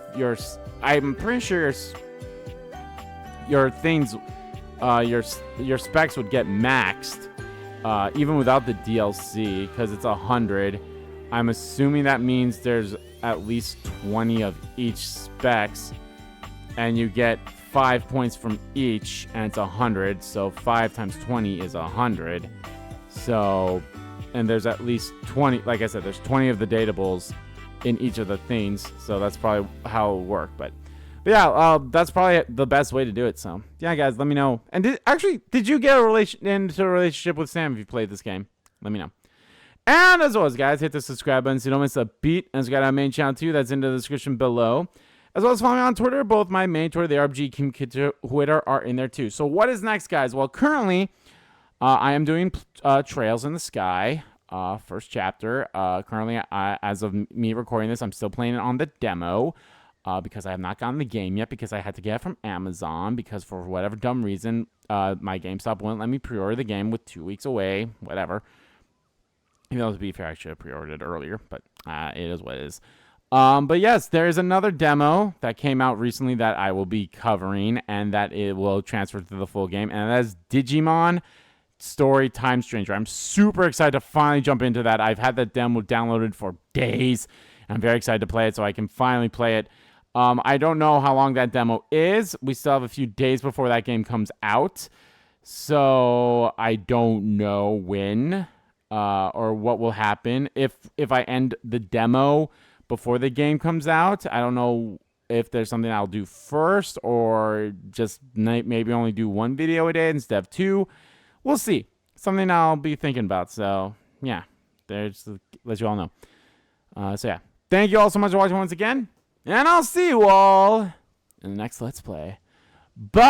I'm pretty sure your things your specs would get maxed even without the DLC, because it's 100. I'm assuming that means there's at least 20 of each specs, and you get 5 points from each, and it's 100. So 5 times 20 is 100. So, and there's at least 20. Like I said, there's 20 of the datables in each of the things. So that's probably how it'll work. But yeah, that's probably the best way to do it. So yeah, guys, let me know. And did you get into a relationship with Sam if you played this game? Let me know. And as always, guys, hit the subscribe button so you don't miss a beat. And subscribe to our main channel too. That's in the description below. As well as follow me on Twitter. Both my main Twitter, the RBG King Twitter, are in there too. So what is next, guys? Well, currently, I am doing Trails in the Sky, first chapter. Currently, as of me recording this, I'm still playing it on the demo because I have not gotten the game yet, because I had to get it from Amazon, because for whatever dumb reason, my GameStop wouldn't let me pre-order the game with 2 weeks away, whatever. Even though, to be fair, I should have pre-ordered it earlier, but it is what it is. But yes, there is another demo that came out recently that I will be covering, and that it will transfer to the full game, and that is Digimon Story Time Stranger. I'm super excited to finally jump into that. I've had that demo downloaded for days. I'm very excited to play it so I can finally play it. I don't know how long that demo is. We still have a few days before that game comes out, so I don't know when or what will happen. If I end the demo before the game comes out, I don't know if there's something I'll do first, or just maybe only do 1 video a day instead of 2. We'll see. Something I'll be thinking about. So, yeah. There's to let you all know. So, yeah. Thank you all so much for watching once again. And I'll see you all in the next Let's Play. Bye!